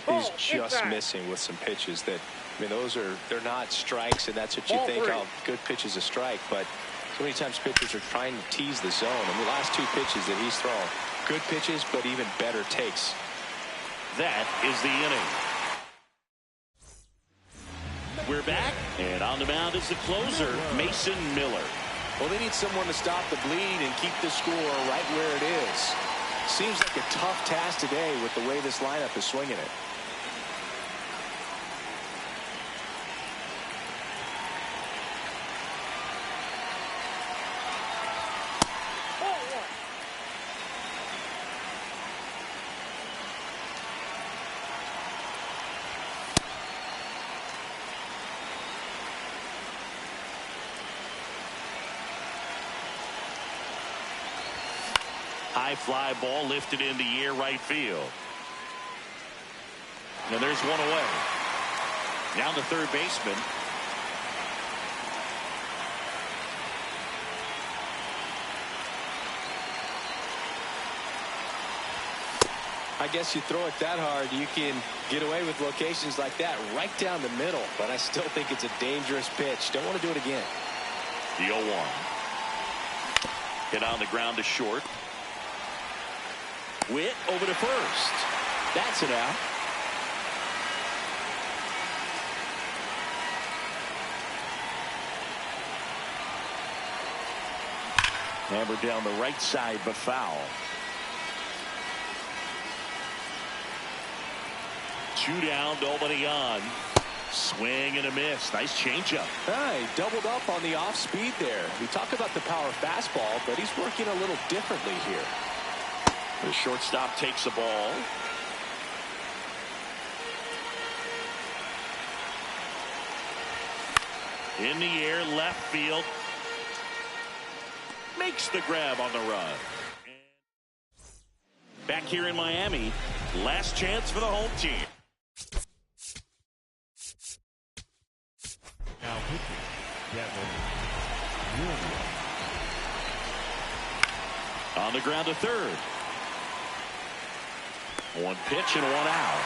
S2: He's just missing with some pitches that, I mean, they're not strikes, and that's what you think, oh, good pitch is a strike, but so many times pitchers are trying to tease the zone. And the last 2 pitches that he's thrown, good pitches, but even better takes.
S1: That is the inning. We're back, and on the mound is the closer, Mason Miller.
S2: Well, they need someone to stop the bleed and keep the score right where it is. Seems like a tough task today with the way this lineup is swinging it.
S1: High fly ball lifted in the air right field. And there's one away. Now the third baseman.
S2: I guess you throw it that hard, you can get away with locations like that right down the middle. But I still think it's a dangerous pitch. Don't want to do it again.
S1: The 0-1. Hit on the ground to short. Witt over to first. That's it out. Hammered down the right side, but foul. 2 down, nobody on. Swing and a miss. Nice changeup.
S2: He doubled up on the off speed there. We talk about the power fastball, but he's working a little differently here.
S1: The shortstop takes the ball. In the air, left field. Makes the grab on the run. Back here in Miami, last chance for the home team.
S4: Now pitching. Devin Williams.
S1: On the ground to third. One pitch and one out.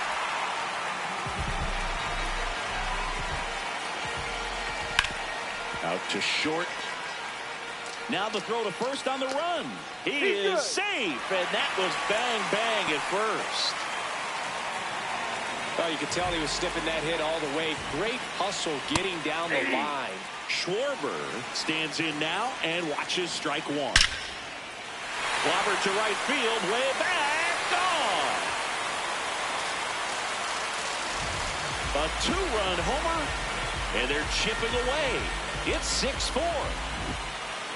S1: Out to short. Now the throw to first on the run. He is safe, and that was bang, bang at first.
S2: Well, you could tell he was sniffing that hit all the way. Great hustle getting down the line.
S1: Schwarber stands in now and watches strike one. Clobbered to right field, way back, gone. A two-run homer, and they're chipping away. It's 6-4.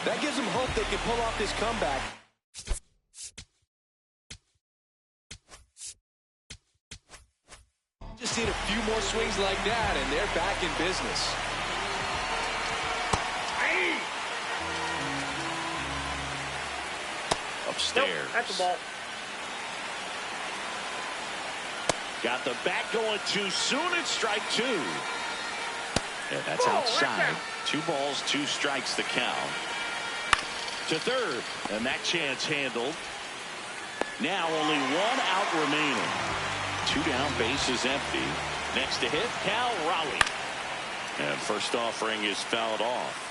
S2: That gives them hope they can pull off this comeback. Just need a few more swings like that, and they're back in business.
S1: Upstairs.
S3: Nope, that's a ball.
S1: Got the bat going too soon. It's strike two. And that's outside. 2 balls, 2 strikes the count. To third, and that chance handled. Now only 1 out remaining. 2 down, bases empty. Next to hit, Cal Raleigh. And first offering is fouled off.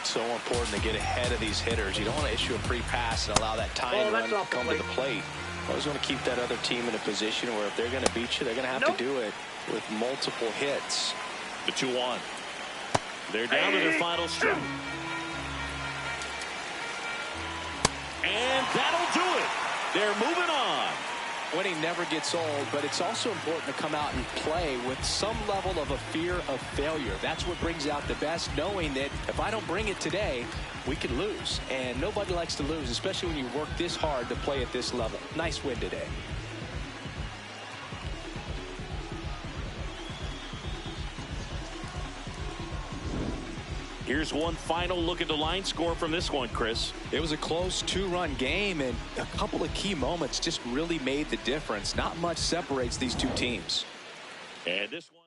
S2: So important to get ahead of these hitters. You don't want to issue a free pass and allow that tying run to come to the plate. I always want to keep that other team in a position where if they're going to beat you, they're going to have to do it with multiple hits.
S1: The 2-1. They're down to their final strike. And that'll do it. They're moving on.
S2: Winning never gets old, but it's also important to come out and play with some level of a fear of failure. That's what brings out the best, knowing that if I don't bring it today, we could lose. And nobody likes to lose, especially when you work this hard to play at this level. Nice win today.
S1: Here's one final look at the line score from this one, Chris.
S2: It was a close 2-run game, and a couple of key moments just really made the difference. Not much separates these two teams.
S1: And this one.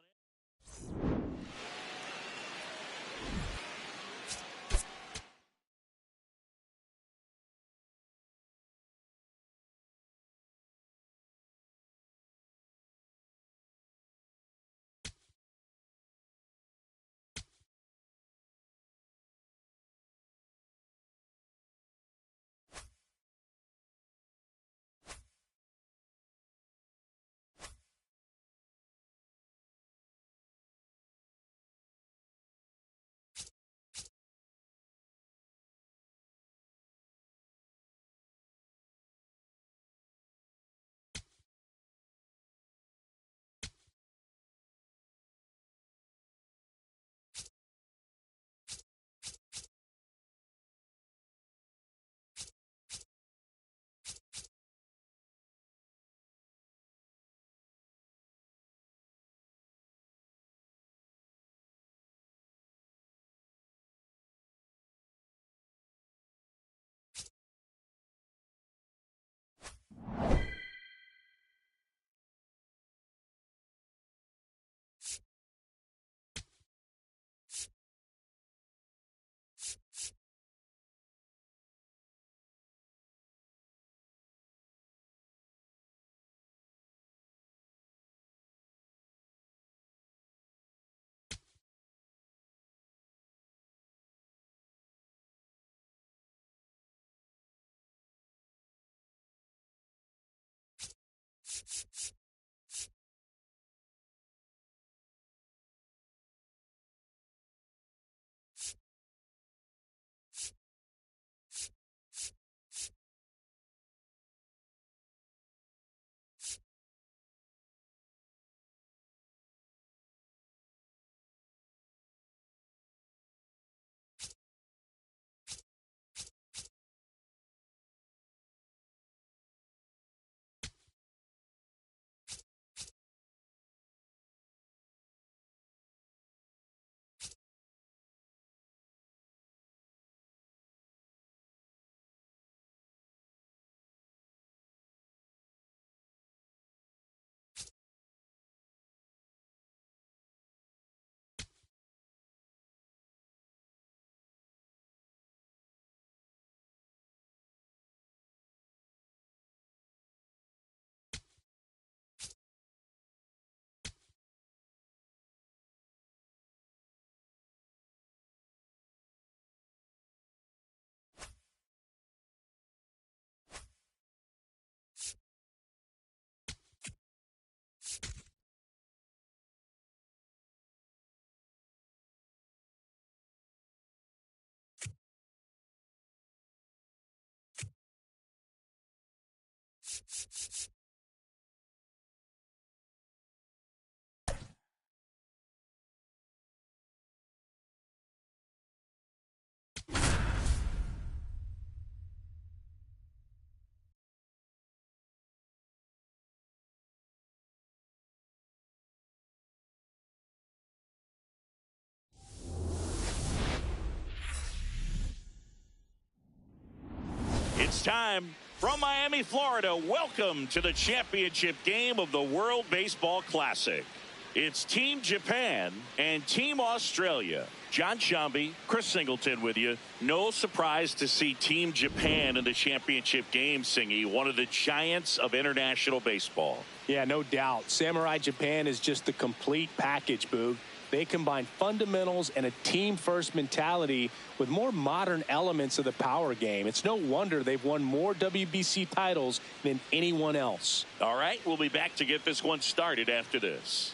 S1: It's time from Miami, Florida. Welcome to the championship game of the World Baseball Classic. It's Team Japan and Team Australia. John Shambi, Chris Singleton with you. No surprise to see Team Japan in the championship game, Singy, one of the giants of international baseball.
S2: Yeah, no doubt. Samurai Japan is just the complete package, Boog. They combine fundamentals and a team-first mentality with more modern elements of the power game. It's no wonder they've won more WBC titles than anyone else.
S1: All right, we'll be back to get this one started after this.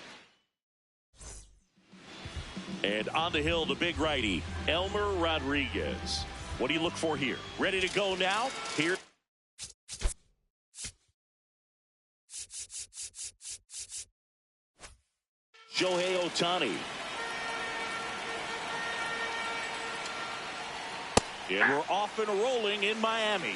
S1: And on the hill, the big righty, Elmer Rodriguez. What do you look for here? Ready to go now? Here. Shohei Ohtani. And we're off and rolling in Miami.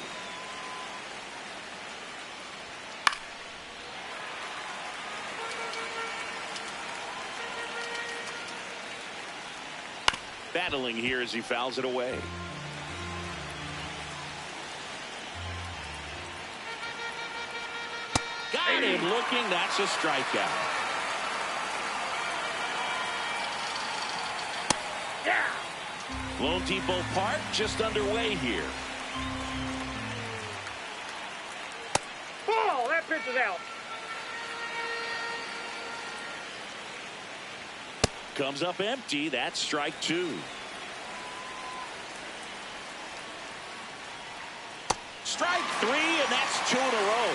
S1: Battling here as he fouls it away. Got him looking. That's a strikeout. Lone Depot Park just underway here.
S3: Oh, that pitch is out.
S1: Comes up empty. That's strike two. Strike three, and that's two in a row.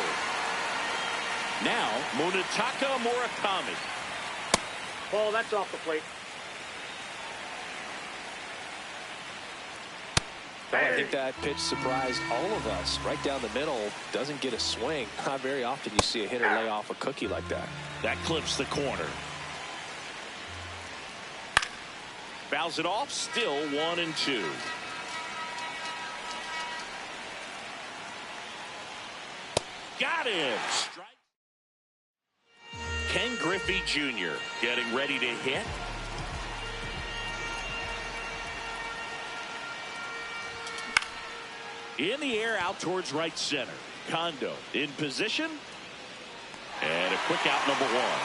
S1: Now, Munetaka Murakami.
S3: Oh, that's off the plate.
S2: I think that pitch surprised all of us. Right down the middle, doesn't get a swing. Not very often you see a hitter lay off a cookie like that.
S1: That clips the corner. Fouls it off, still 1-2. Got him. Strike. Ken Griffey Jr. getting ready to hit. In the air out towards right center. Kondo in position. And a quick out, number one.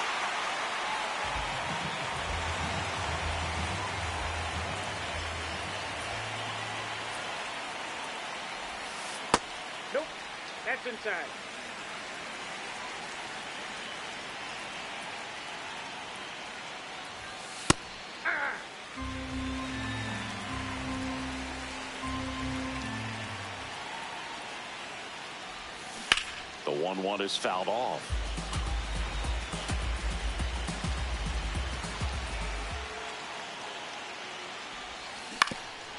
S3: Nope. That's inside.
S1: The 1-1 is fouled off.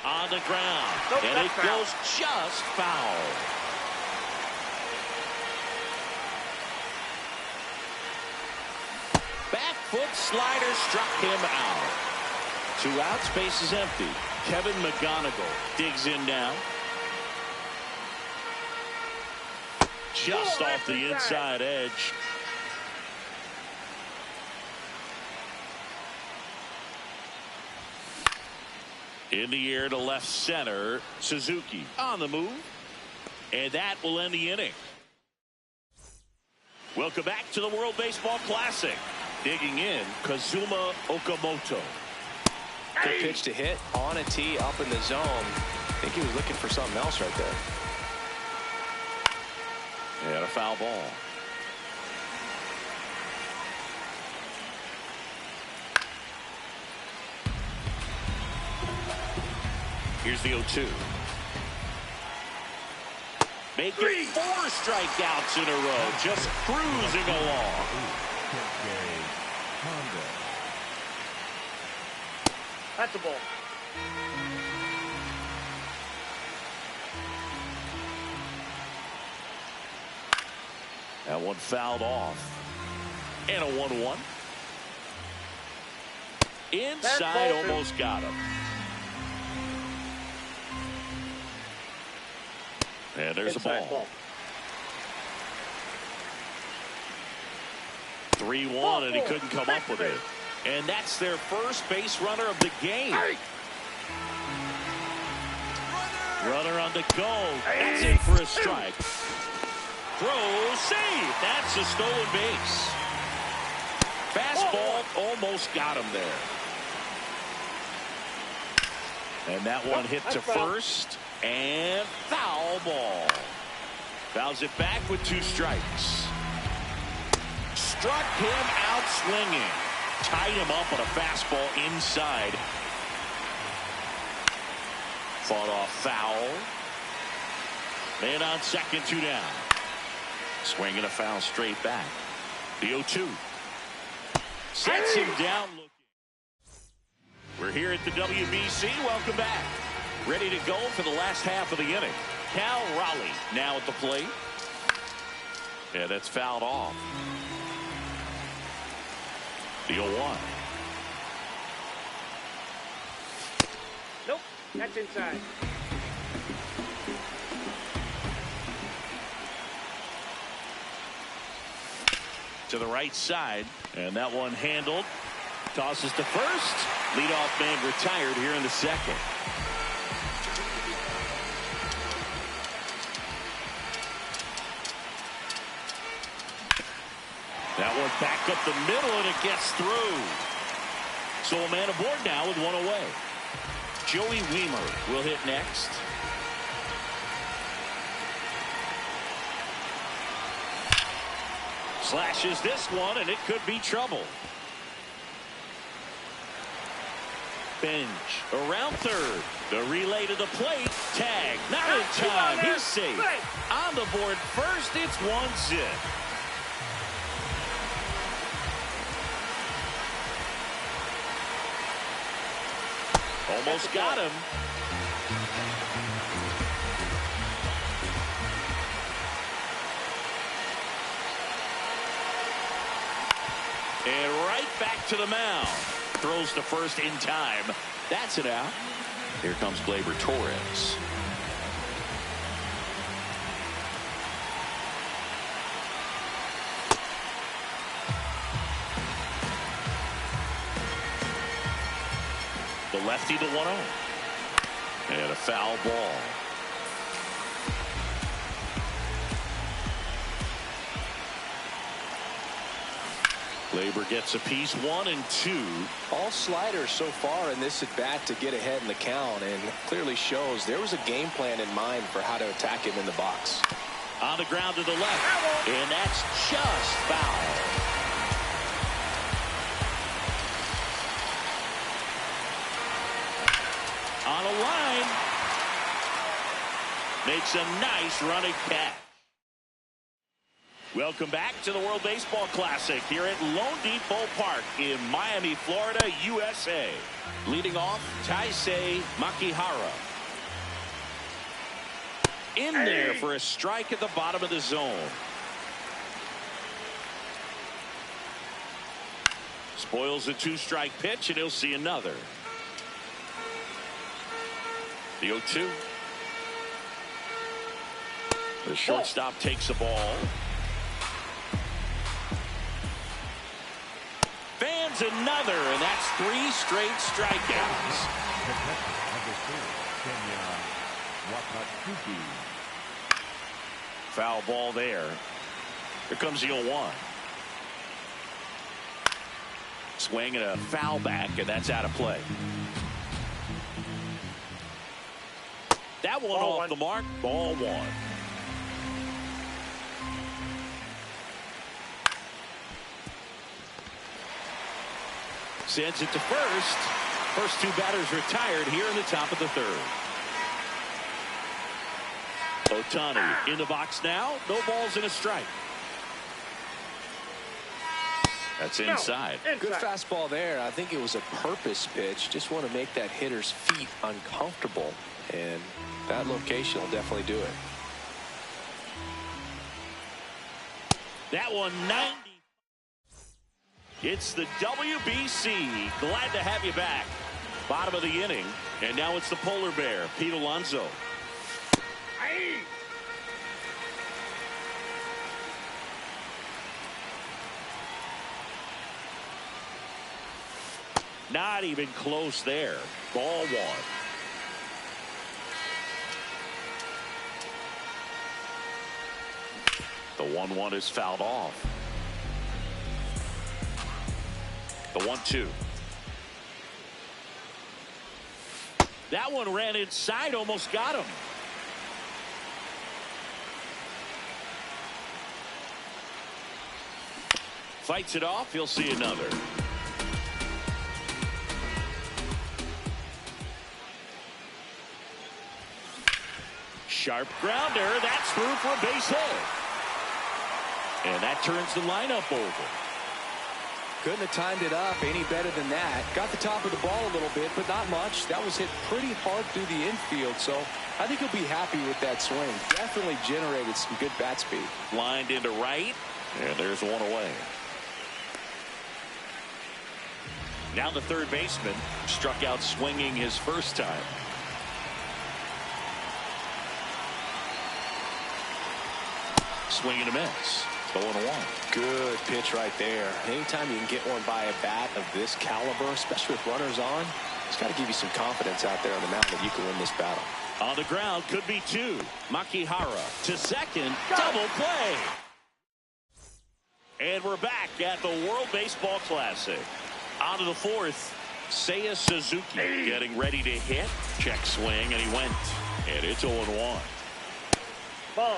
S1: On the ground.
S3: Nope,
S1: and it
S3: foul.
S1: goes just foul. Back foot slider struck him out. 2 outs, base is empty. Kevin McGonigal digs in now. Just off the inside edge. In the air to left center. Suzuki on the move. And that will end the inning. Welcome back to the World Baseball Classic. Digging in, Kazuma Okamoto.
S2: Good pitch to hit on a tee up in the zone. I think he was looking for something else right there.
S1: And a foul ball. Here's the 0-2. Making 4 strikeouts in a row. Just cruising along.
S3: That's a ball.
S1: That one fouled off. And a 1-1. Inside, almost got him. And there's a ball. 3-1, and he couldn't come up with it. And that's their first base runner of the game. Runner on the go. That's in for a strike. Throw, save. That's a stolen base. Fastball almost got him there. And that one hit to first. And foul ball. Fouls it back with 2 strikes. Struck him out swinging. Tied him up on a fastball inside. Fought off foul. Man on second, 2 down. Swinging a foul straight back. The 0-2. Sets him down looking. We're here at the WBC. Welcome back. Ready to go for the last half of the inning. Cal Raleigh now at the plate. Yeah, that's fouled off. The 0-1.
S3: Nope, that's inside.
S1: To the right side, and that one handled. Tosses to first. Leadoff man retired here in the second. That one back up the middle, and it gets through. So a man aboard now with 1 away. Joey Weimer will hit next. Slashes this one, and it could be trouble. Bench around third. The relay to the plate. Tag. Not in time. He's safe. On the board first. It's 1 zip. Almost got him. And right back to the mound. Throws to first in time. That's it out. Here comes Gleyber Torres. The lefty to 1-0. And a foul ball. Gleyber gets a piece, 1 and 2.
S2: All sliders so far in this at bat to get ahead in the count, and clearly shows there was a game plan in mind for how to attack him in the box.
S1: On the ground to the left, and that's just foul. On a line, makes a nice running catch. Welcome back to the World Baseball Classic here at Lone Depot Park in Miami, Florida, USA. Leading off, Taisei Makihara. In there for a strike at the bottom of the zone. Spoils a 2-strike pitch, and he'll see another. The 0-2. The shortstop takes the ball. Fans another, and that's 3 straight strikeouts. Foul ball there. Here comes the 0-1. Swing and a foul back, and that's out of play. That one
S3: Ball
S1: off
S3: 1.
S1: the mark. Ball 1. Sends it to first. First 2 batters retired here in the top of the 3rd. Ohtani in the box now. No balls and a strike. That's inside.
S2: Good fastball there. I think it was a purpose pitch. Just want to make that hitter's feet uncomfortable. And that location will definitely do it.
S1: That one 90. It's the WBC. Glad to have you back. Bottom of the inning. And now it's the polar bear, Pete Alonso.
S3: Aye.
S1: Not even close there. Ball one. The 1-1 is fouled off. The 1-2. That one ran inside, almost got him. Fights it off, he'll see another. Sharp grounder, that's through for a base hit. And that turns the lineup over.
S2: Couldn't have timed it up any better than that. Got the top of the ball a little bit, but not much. That was hit pretty hard through the infield, so I think he'll be happy with that swing. Definitely generated some good bat speed.
S1: Lined into right, and there's one away. Now the third baseman struck out swinging his first time. Swing and a miss. 0-1.
S2: Good pitch right there. Anytime you can get one by a bat of this caliber, especially with runners on, it's got to give you some confidence out there on the mound that you can win this battle.
S1: On the ground, could be two. Makihara to second. Double play. And we're back at the World Baseball Classic. On to the fourth. Seiya Suzuki getting ready to hit. Check swing, and he went. And it's 0-1.
S3: Ball.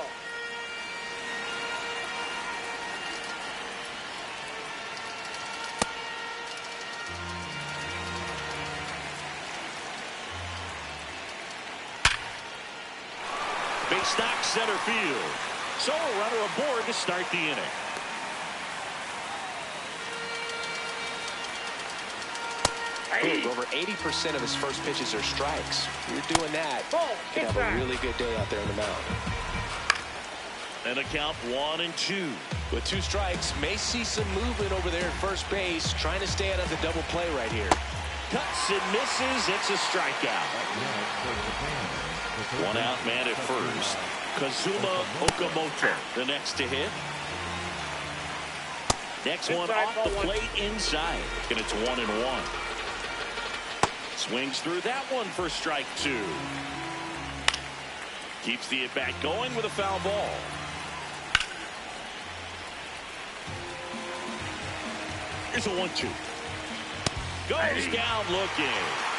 S1: Base knock center field. So a runner aboard to start the inning.
S2: Boom, over 80% of his first pitches are strikes. You're doing that. You can have a really good day out there on the mound.
S1: And a count 1-2.
S2: With two strikes, may see some movement over there at first base, trying to stay out of the double play right here.
S1: Cuts and misses. It's a strikeout. One out man at first. Kazuma Okamoto the next to hit. Next one off the plate inside. And it's 1-1. Swings through that one for strike two. Keeps the at bat going with a foul ball. Here's a 1-2. Goes down looking.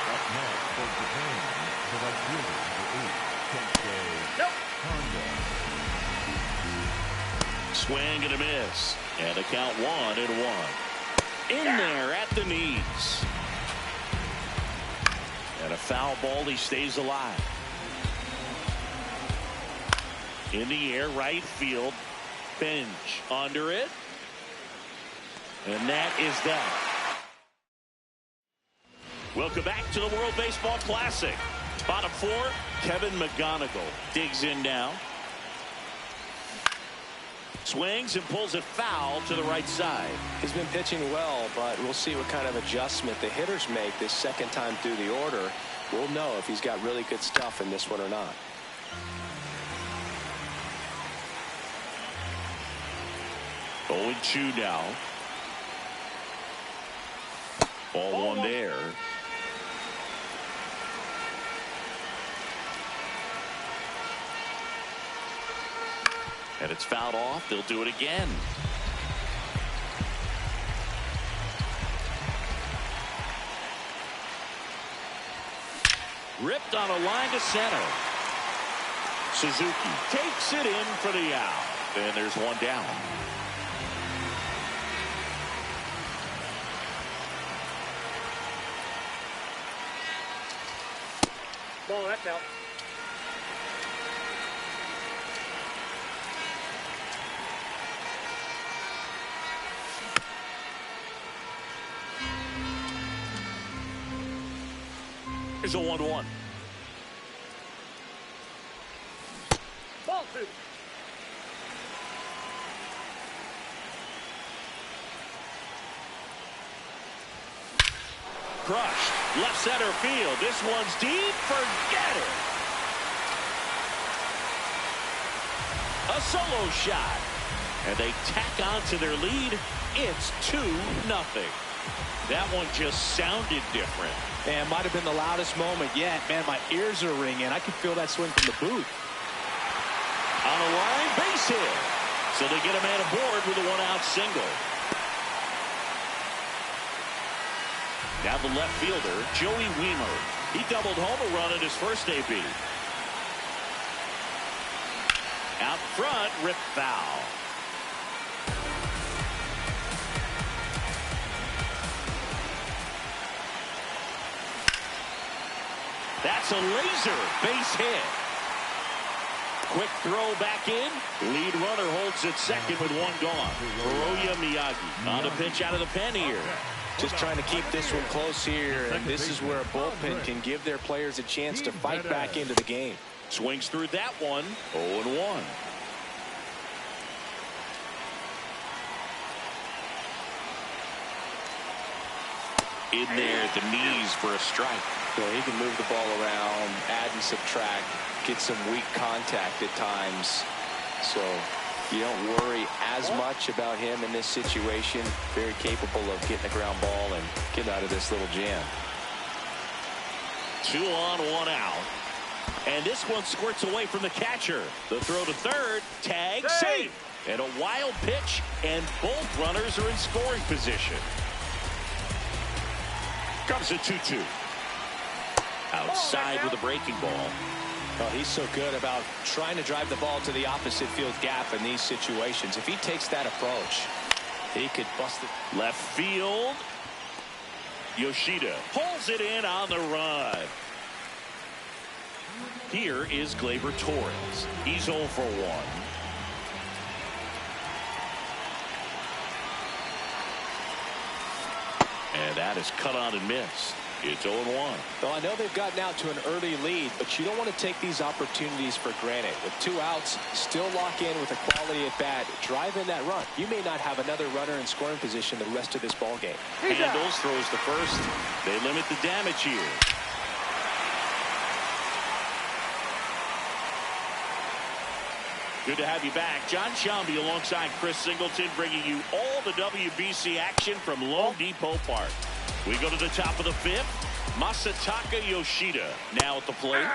S4: Up next for Japan, the right fielder,
S3: Nope.
S4: Honda.
S1: Swing and a miss. And a count 1-1. In there at the knees. And a foul ball. He stays alive. In the air, right field. Bench under it. And that is that. Welcome back to the World Baseball Classic. Bottom four, Kevin McGonigal digs in now. Swings and pulls it foul to the right side.
S2: He's been pitching well, but we'll see what kind of adjustment the hitters make this second time through the order. We'll know if he's got really good stuff in this one or not.
S1: Oh, 0-2 now. Ball one there. And it's fouled off. They'll do it again. Ripped on a line to center. Suzuki takes it in for the out. And there's one down.
S3: Ball, that's out.
S1: Here's a 1-1.
S3: Ball two.
S1: crushed. Left center field. This one's deep. Forget it. A solo shot. And they tack on to their lead. It's 2-0. That one just sounded different.
S2: And might have been the loudest moment yet. Man, my ears are ringing. I can feel that swing from the booth.
S1: On a line, base hit. So they get a man aboard with a one-out single. Now the left fielder, Joey Wiemer. He doubled home a run at his first AB. Out front, rip foul. That's a laser base hit. Quick throw back in. Lead runner holds at second with one gone. Hiroya Miyagi on a pitch out of the pen here.
S2: Just trying to keep this one close here, and this is where a bullpen can give their players a chance to fight back into the game.
S1: Swings through that one. 0-1. In there at the knees for a strike.
S2: Well, he can move the ball around, add and subtract, get some weak contact at times. So you don't worry as much about him in this situation. Very capable of getting a ground ball and getting out of this little jam.
S1: 2 on, 1 out. And this one squirts away from the catcher. The throw to third. Tag, safe. And a wild pitch, and both runners are in scoring position. Comes a 2-2. Outside with a breaking ball.
S2: Well, he's so good about trying to drive the ball to the opposite field gap in these situations. If he takes that approach, he could bust it.
S1: Left field. Yoshida pulls it in on the run. Here is Gleyber Torres. He's 0 for 1. And that is cut on and missed. It's 0-1.
S2: Well, I know they've gotten out to an early lead, but you don't want to take these opportunities for granted. With 2 outs, still lock in with a quality at bat. Drive in that run. You may not have another runner in scoring position the rest of this ball game.
S1: Handles, throws to first. They limit the damage here. Good to have you back. John Shelby alongside Chris Singleton, bringing you all the WBC action from Lone Depot Park. We go to the top of the 5th. Masataka Yoshida now at the plate.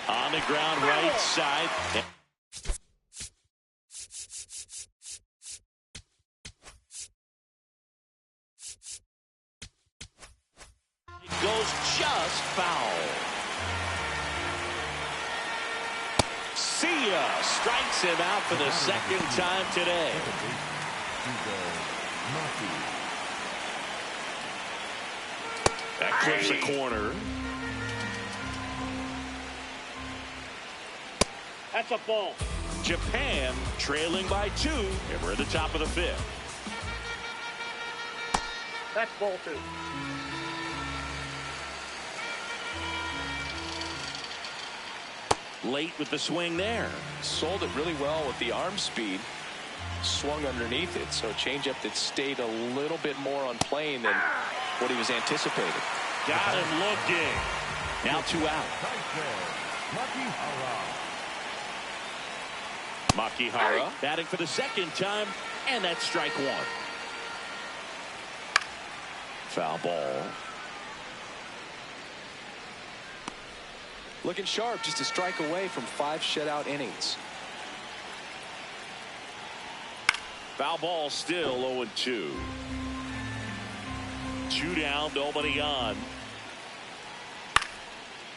S1: On the ground right side. It goes just foul. See ya. Strikes him out for the second time today. That clips a corner.
S3: That's a ball.
S1: Japan trailing by 2, and we're at the top of the 5th.
S3: That's ball 2.
S1: Late with the swing there.
S2: Sold it really well with the arm speed. Swung underneath it, so a changeup that stayed a little bit more on plane than what he was anticipating.
S1: Got him looking. Now 2 out. Makihara batting for the second time, and that's strike 1. Foul ball.
S2: Looking sharp, just a strike away from 5 shutout innings.
S1: Foul ball, still 0-2. 2 down, nobody on.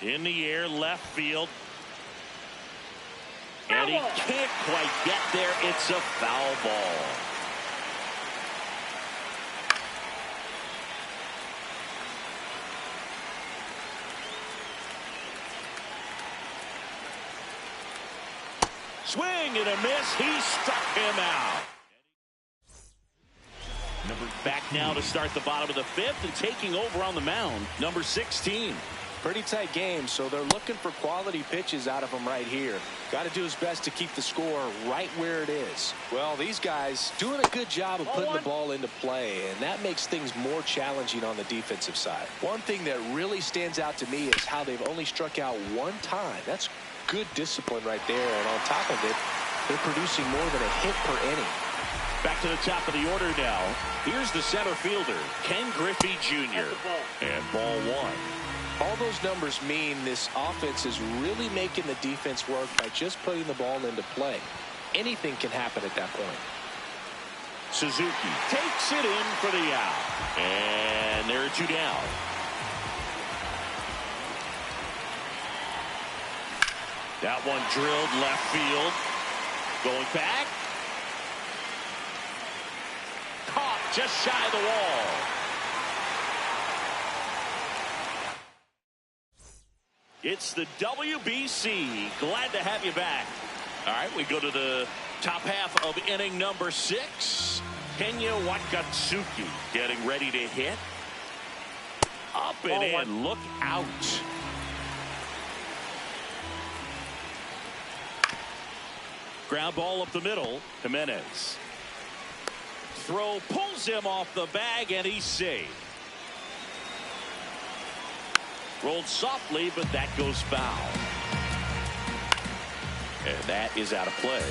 S1: In the air, left field. And he can't quite get there. It's a foul ball. Swing and a miss. He struck him out. Back now to start the bottom of the 5th, and taking over on the mound, number 16.
S2: Pretty tight game, so they're looking for quality pitches out of him right here. Got to do his best to keep the score right where it is. Well, these guys doing a good job of putting the ball into play, and that makes things more challenging on the defensive side. One thing that really stands out to me is how they've only struck out one time. That's good discipline right there, and on top of it, they're producing more than a hit per inning.
S1: Back to the top of the order now. Here's the center fielder, Ken Griffey Jr. And ball one.
S2: All those numbers mean this offense is really making the defense work by just putting the ball into play. Anything can happen at that point.
S1: Suzuki takes it in for the out. And there are two down. That one drilled left field. Going back. Caught just shy of the wall. It's the WBC. Glad to have you back. All right, we go to the top half of inning number 6. Kenya Wakatsuki getting ready to hit. Up and in. Look out. Ground ball up the middle. Jimenez. Throw pulls him off the bag, and he's safe. Rolled softly, but that goes foul. And that is out of play.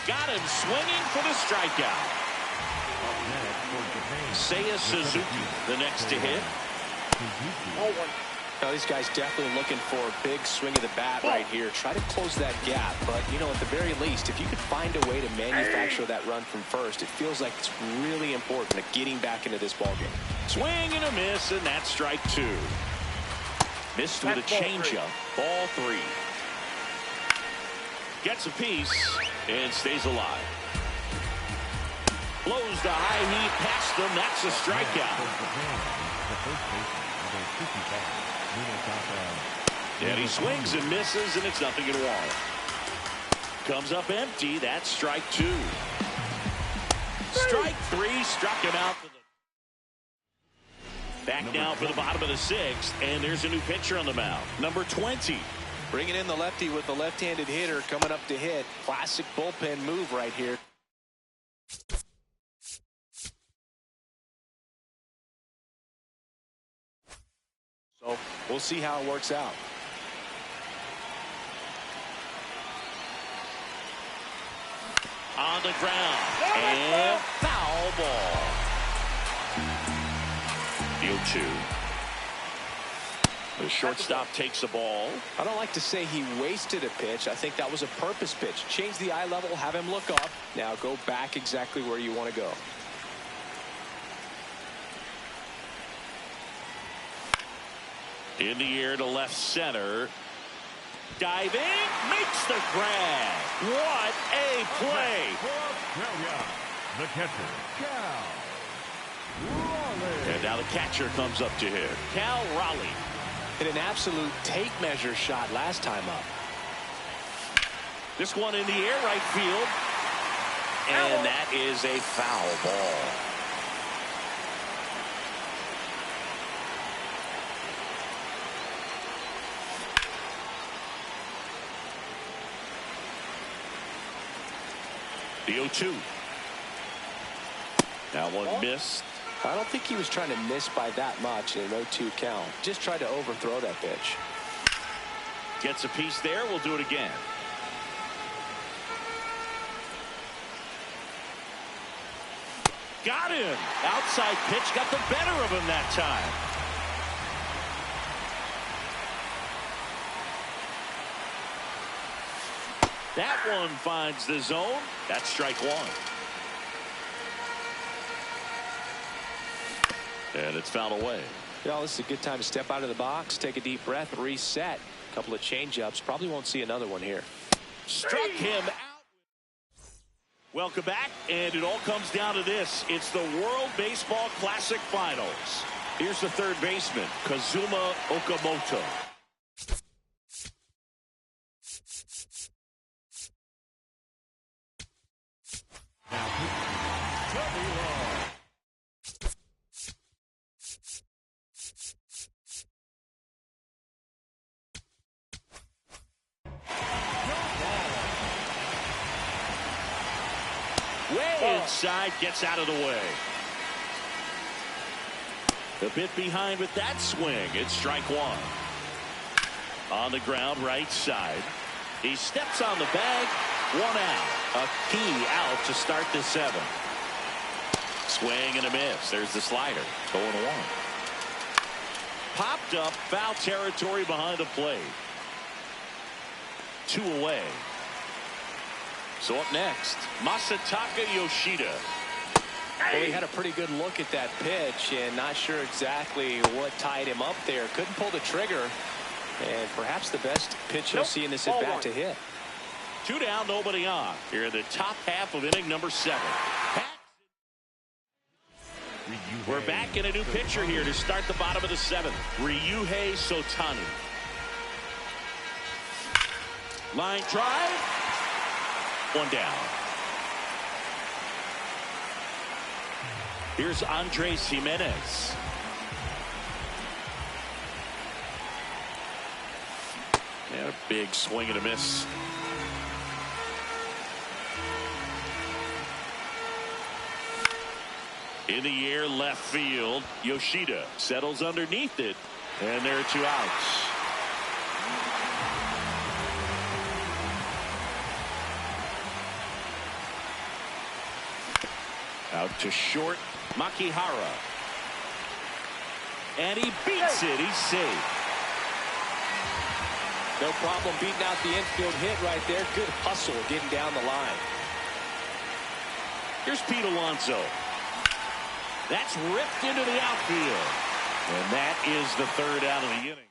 S1: Got him swinging for the strikeout. Seiya Suzuki, the next to hit.
S2: Now, these guys definitely looking for a big swing of the bat right here. Try to close that gap. But, you know, at the very least, if you could find a way to manufacture that run from first, it feels like it's really important to getting back into this ballgame.
S1: Swing and a miss, and that's strike 2. Missed with a changeup. Ball 3. Gets a piece and stays alive. Blows the high heat past them. That's a strikeout. And he swings and misses, and it's 0-1. Comes up empty. That's strike 2. Strike 3 struck him out. Back now for the bottom of the 6th, and there's a new pitcher on the mound. Number 20.
S2: Bringing in the lefty with the left-handed hitter coming up to hit. Classic bullpen move right here. So we'll see how it works out.
S1: On the ground. And foul ball. The 0-2. The shortstop takes the ball.
S2: I don't like to say he wasted a pitch. I think that was a purpose pitch. Change the eye level, have him look up. Now go back exactly where you want to go.
S1: In the air to left center. Diving, makes the grab. What a play.
S4: The catcher, Cal Raleigh.
S1: And now the catcher comes up to hit. Cal Raleigh.
S2: Hit an absolute tape measure shot last time up.
S1: This one in the air right field. And that is a foul ball. The 0-2. That one missed.
S2: I don't think he was trying to miss by that much in an 0-2 count. Just tried to overthrow that pitch.
S1: Gets a piece there. We'll do it again. Got him. Outside pitch got the better of him that time. That one finds the zone. That's strike 1. And it's fouled away.
S2: You know, this is a good time to step out of the box, take a deep breath, reset. A couple of change-ups. Probably won't see another one here.
S1: Struck him out. Welcome back, and it all comes down to this. It's the World Baseball Classic Finals. Here's the third baseman, Kazuma Okamoto. Way inside, gets out of the way. A bit behind with that swing. It's strike one. On the ground, right side. He steps on the bag. One out. A key out to start the seventh. Swing and a miss. There's the slider. 0-1. Popped up, foul territory behind the plate. 2 away. So up next, Masataka Yoshida.
S2: Well, he had a pretty good look at that pitch and not sure exactly what tied him up there. Couldn't pull the trigger. And perhaps the best pitch he'll see in this at bat to hit.
S1: 2 down, nobody on. Here in the top half of inning number 7. We're back in a new pitcher here to start the bottom of the 7th. Ryuhei Sotani. Line drive. 1 down. Here's Andres Jimenez. And a big swing and a miss. In the air, left field. Yoshida settles underneath it. And there are 2 outs. Out to short, Makihara. And he beats it. He's safe.
S2: No problem beating out the infield hit right there. Good hustle getting down the line.
S1: Here's Pete Alonso. That's ripped into the outfield. And that is the 3rd out of the inning.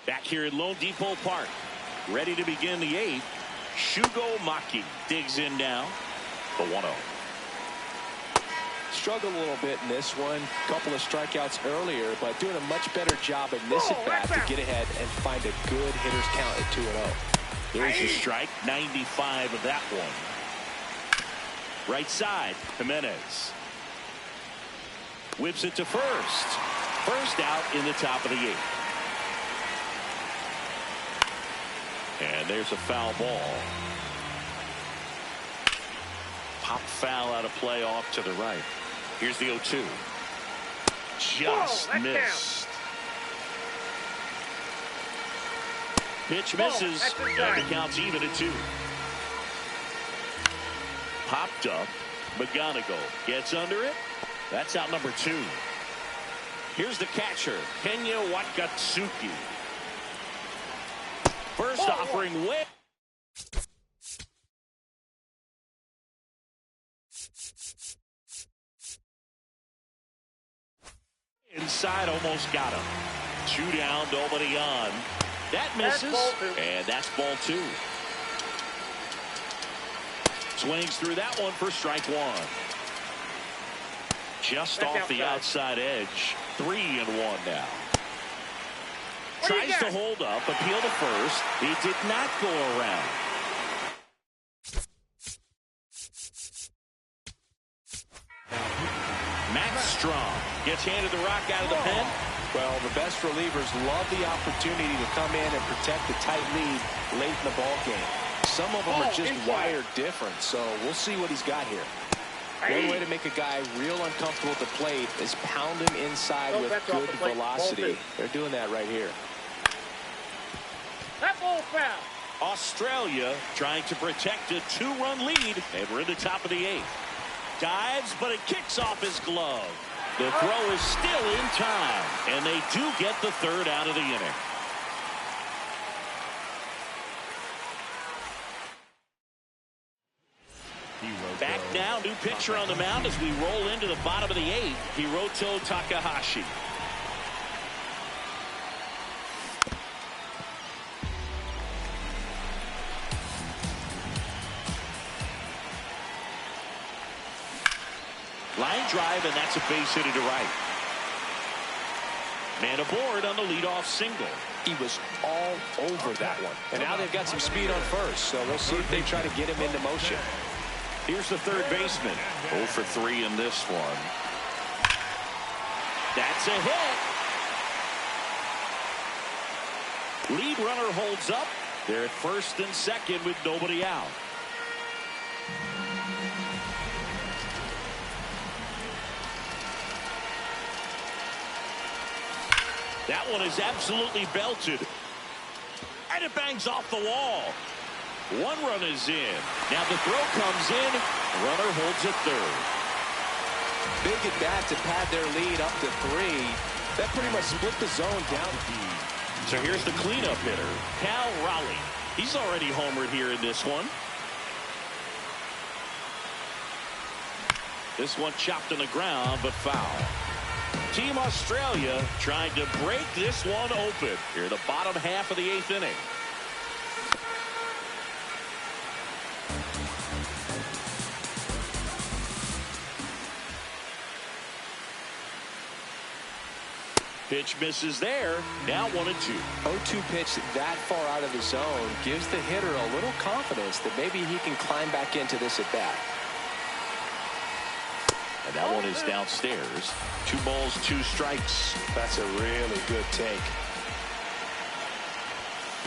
S1: Back here at Lone Depot Park. Ready to begin the 8th. Shugo Maki digs in now. The 1-0.
S2: Struggled a little bit in this one. Couple of strikeouts earlier, but doing a much better job in this at bat to get ahead and find a good hitter's count at 2-0.
S1: There's a strike. 95 of that one. Right side, Jimenez. Whips it to first. First out in the top of the 8th. And there's a foul ball. Pop foul out of play off to the right. Here's the 0-2. Just missed. Pitch misses. And the count's even at 2. Popped up. McGonigal gets under it. That's out number 2. Here's the catcher, Kenya Wakatsuki. First offering way. Inside, almost got him. 2 down, nobody on. That misses, and that's ball 2. Swings through that one for strike 1. Just off the outside edge. 3-1 now. Tries to hold up, appeal to first. He did not go around. Max Strong gets handed the rock out of the pen.
S2: Well, the best relievers love the opportunity to come in and protect the tight lead late in the ball game. Some of them are just wired different, so we'll see what he's got here. One way to make a guy real uncomfortable at the plate is pound him inside with good velocity. They're doing that right here.
S3: That ball foul.
S1: Australia trying to protect a 2-run lead, and we're in the top of the 8th. Dives, but it kicks off his glove. The throw is still in time, and they do get the 3rd out of the inning. Back now, new pitcher on the mound as we roll into the bottom of the 8th, Hiroto Takahashi. Line drive, and that's a base hit to right. Man aboard on the leadoff single.
S2: He was all over that one. And now they've got some speed on first, so we'll see if they try to get him into motion.
S1: Here's the 3rd baseman. 0 for 3 in this one. That's a hit. Lead runner holds up. They're at first and second with nobody out. That one is absolutely belted. And it bangs off the wall. One run is in. Now the throw comes in. Runner holds at third.
S2: Big at bat to pad their lead up to 3. That pretty much split the zone down.
S1: So here's the cleanup hitter, Cal Raleigh. He's already homered here in this one. This one chopped on the ground, but foul. Team Australia trying to break this one open here in the bottom half of the 8th inning. Pitch misses there. Now 1-2.
S2: 0-2 pitch that far out of the zone gives the hitter a little confidence that maybe he can climb back into this at bat.
S1: And that one is downstairs. 2 balls, 2 strikes.
S2: That's a really good take.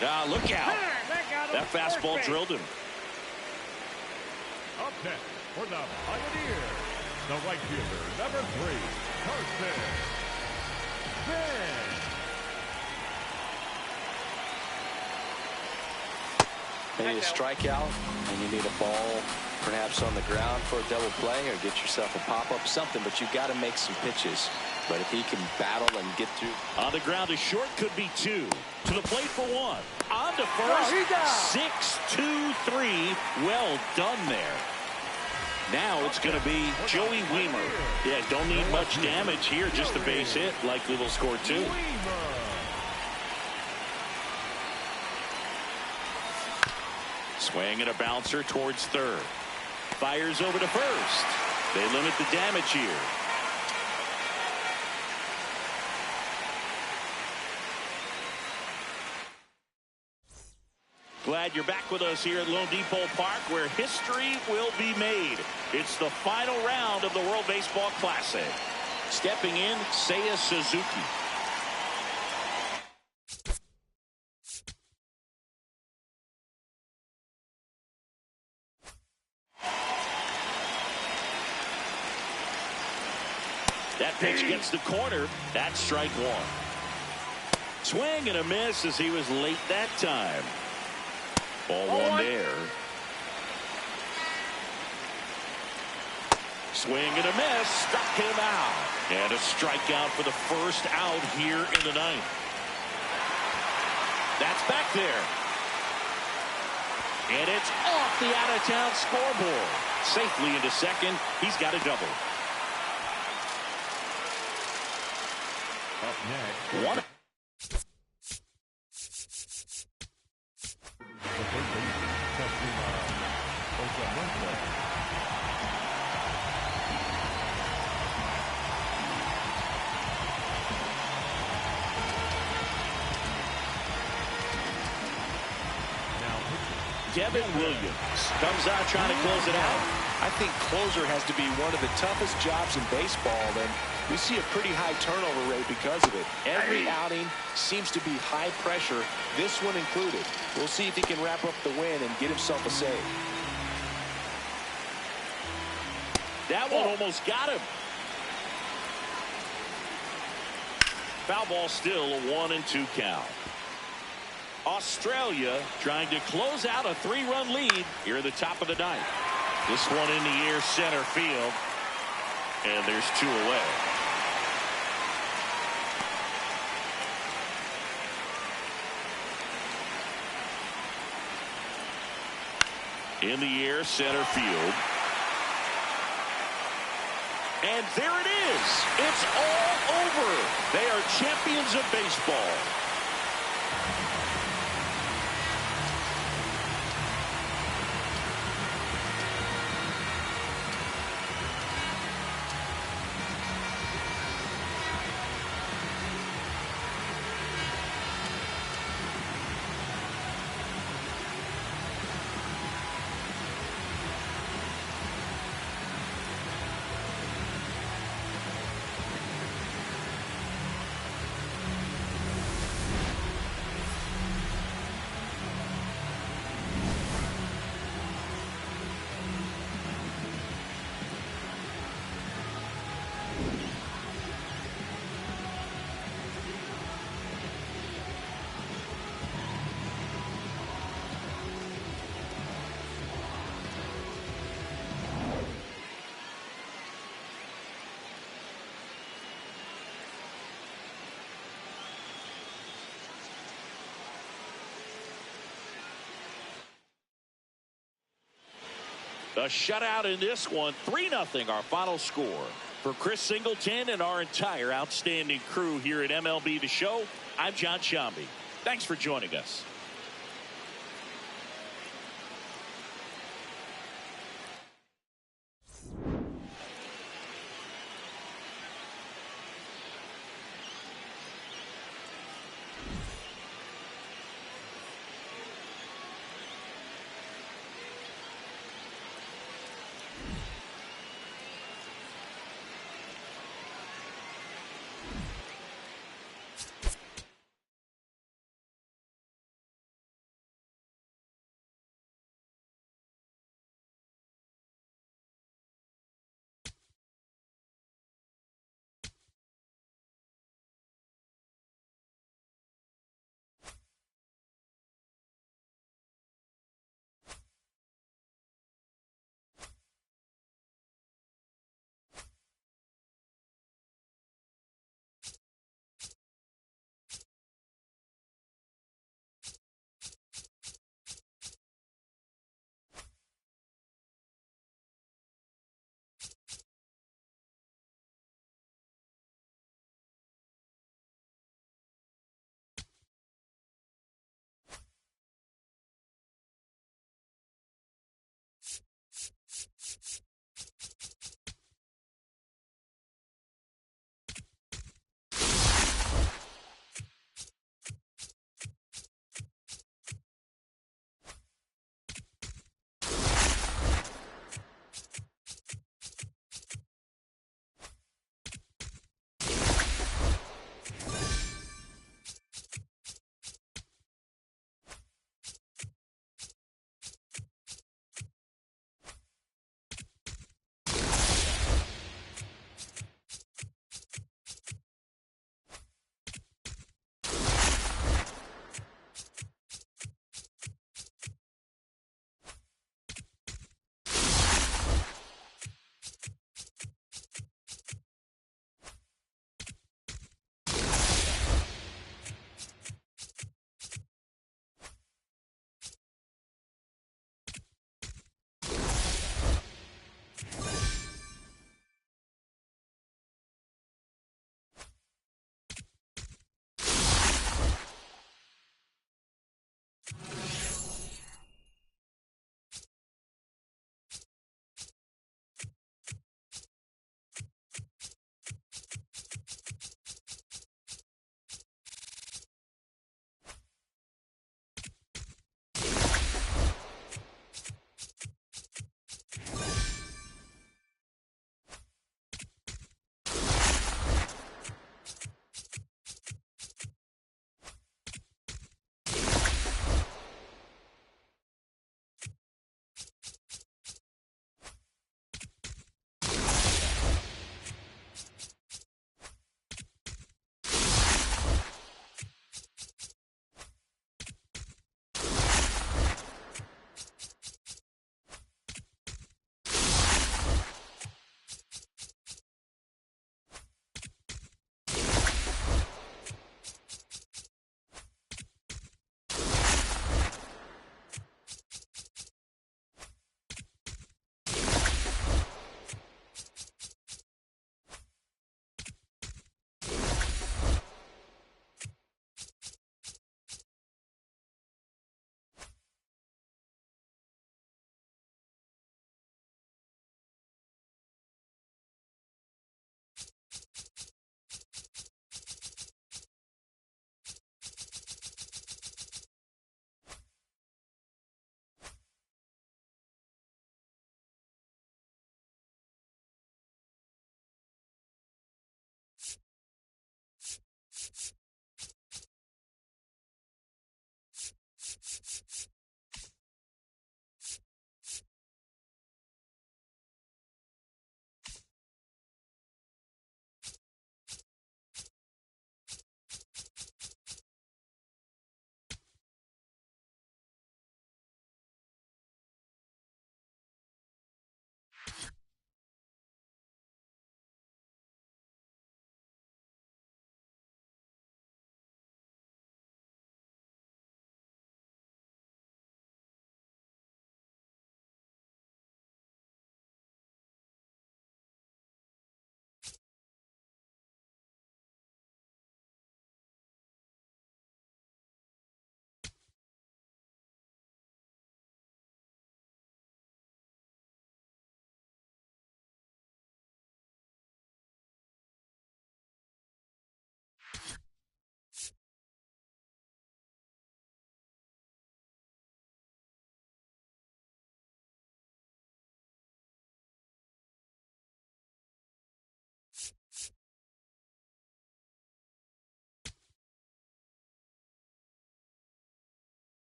S1: Now look out. That fastball drilled him.
S4: Up next for the Pioneers, the right fielder, number 3, Carson.
S2: You need a strikeout, and you need a ball perhaps on the ground for a double play, or get yourself a pop-up, something, but you've got to make some pitches. But if he can battle and get through.
S1: On the ground, a short could be 2. To the plate for 1. On to first. 6-2-3. Well done there. Now it's going to be Joey Weimer. Yeah, don't need much damage here, just a base hit. Likely will score 2. Swing and a bouncer towards third. Fires over to first. They limit the damage here. Glad you're back with us here at Lone Depot Park, where history will be made. It's the final round of the World Baseball Classic. Stepping in, Seiya Suzuki. That pitch gets the corner. That's strike 1. Swing and a miss as he was late that time. Ball 1 there. Swing and a miss. Struck him out. And a strikeout for the first out here in the 9th. That's back there. And it's off the out-of-town scoreboard. Safely into second. He's got a double.
S4: Up next.
S1: 1. Devin Williams comes out trying to close it out.
S2: I think closer has to be one of the toughest jobs in baseball, and we see a pretty high turnover rate because of it. Every outing seems to be high pressure, this one included. We'll see if he can wrap up the win and get himself a save.
S1: That one almost got him. Foul ball still, a 1-2 count. Australia trying to close out a 3-run lead here at the top of the 9th. This one in the air, center field, and there's 2 away. In the air, center field. And there it is. It's all over. They are champions of baseball. A shutout in this one, 3-0 our final score. For Chris Singleton and our entire outstanding crew here at MLB The Show, I'm John Shambi. Thanks for joining us.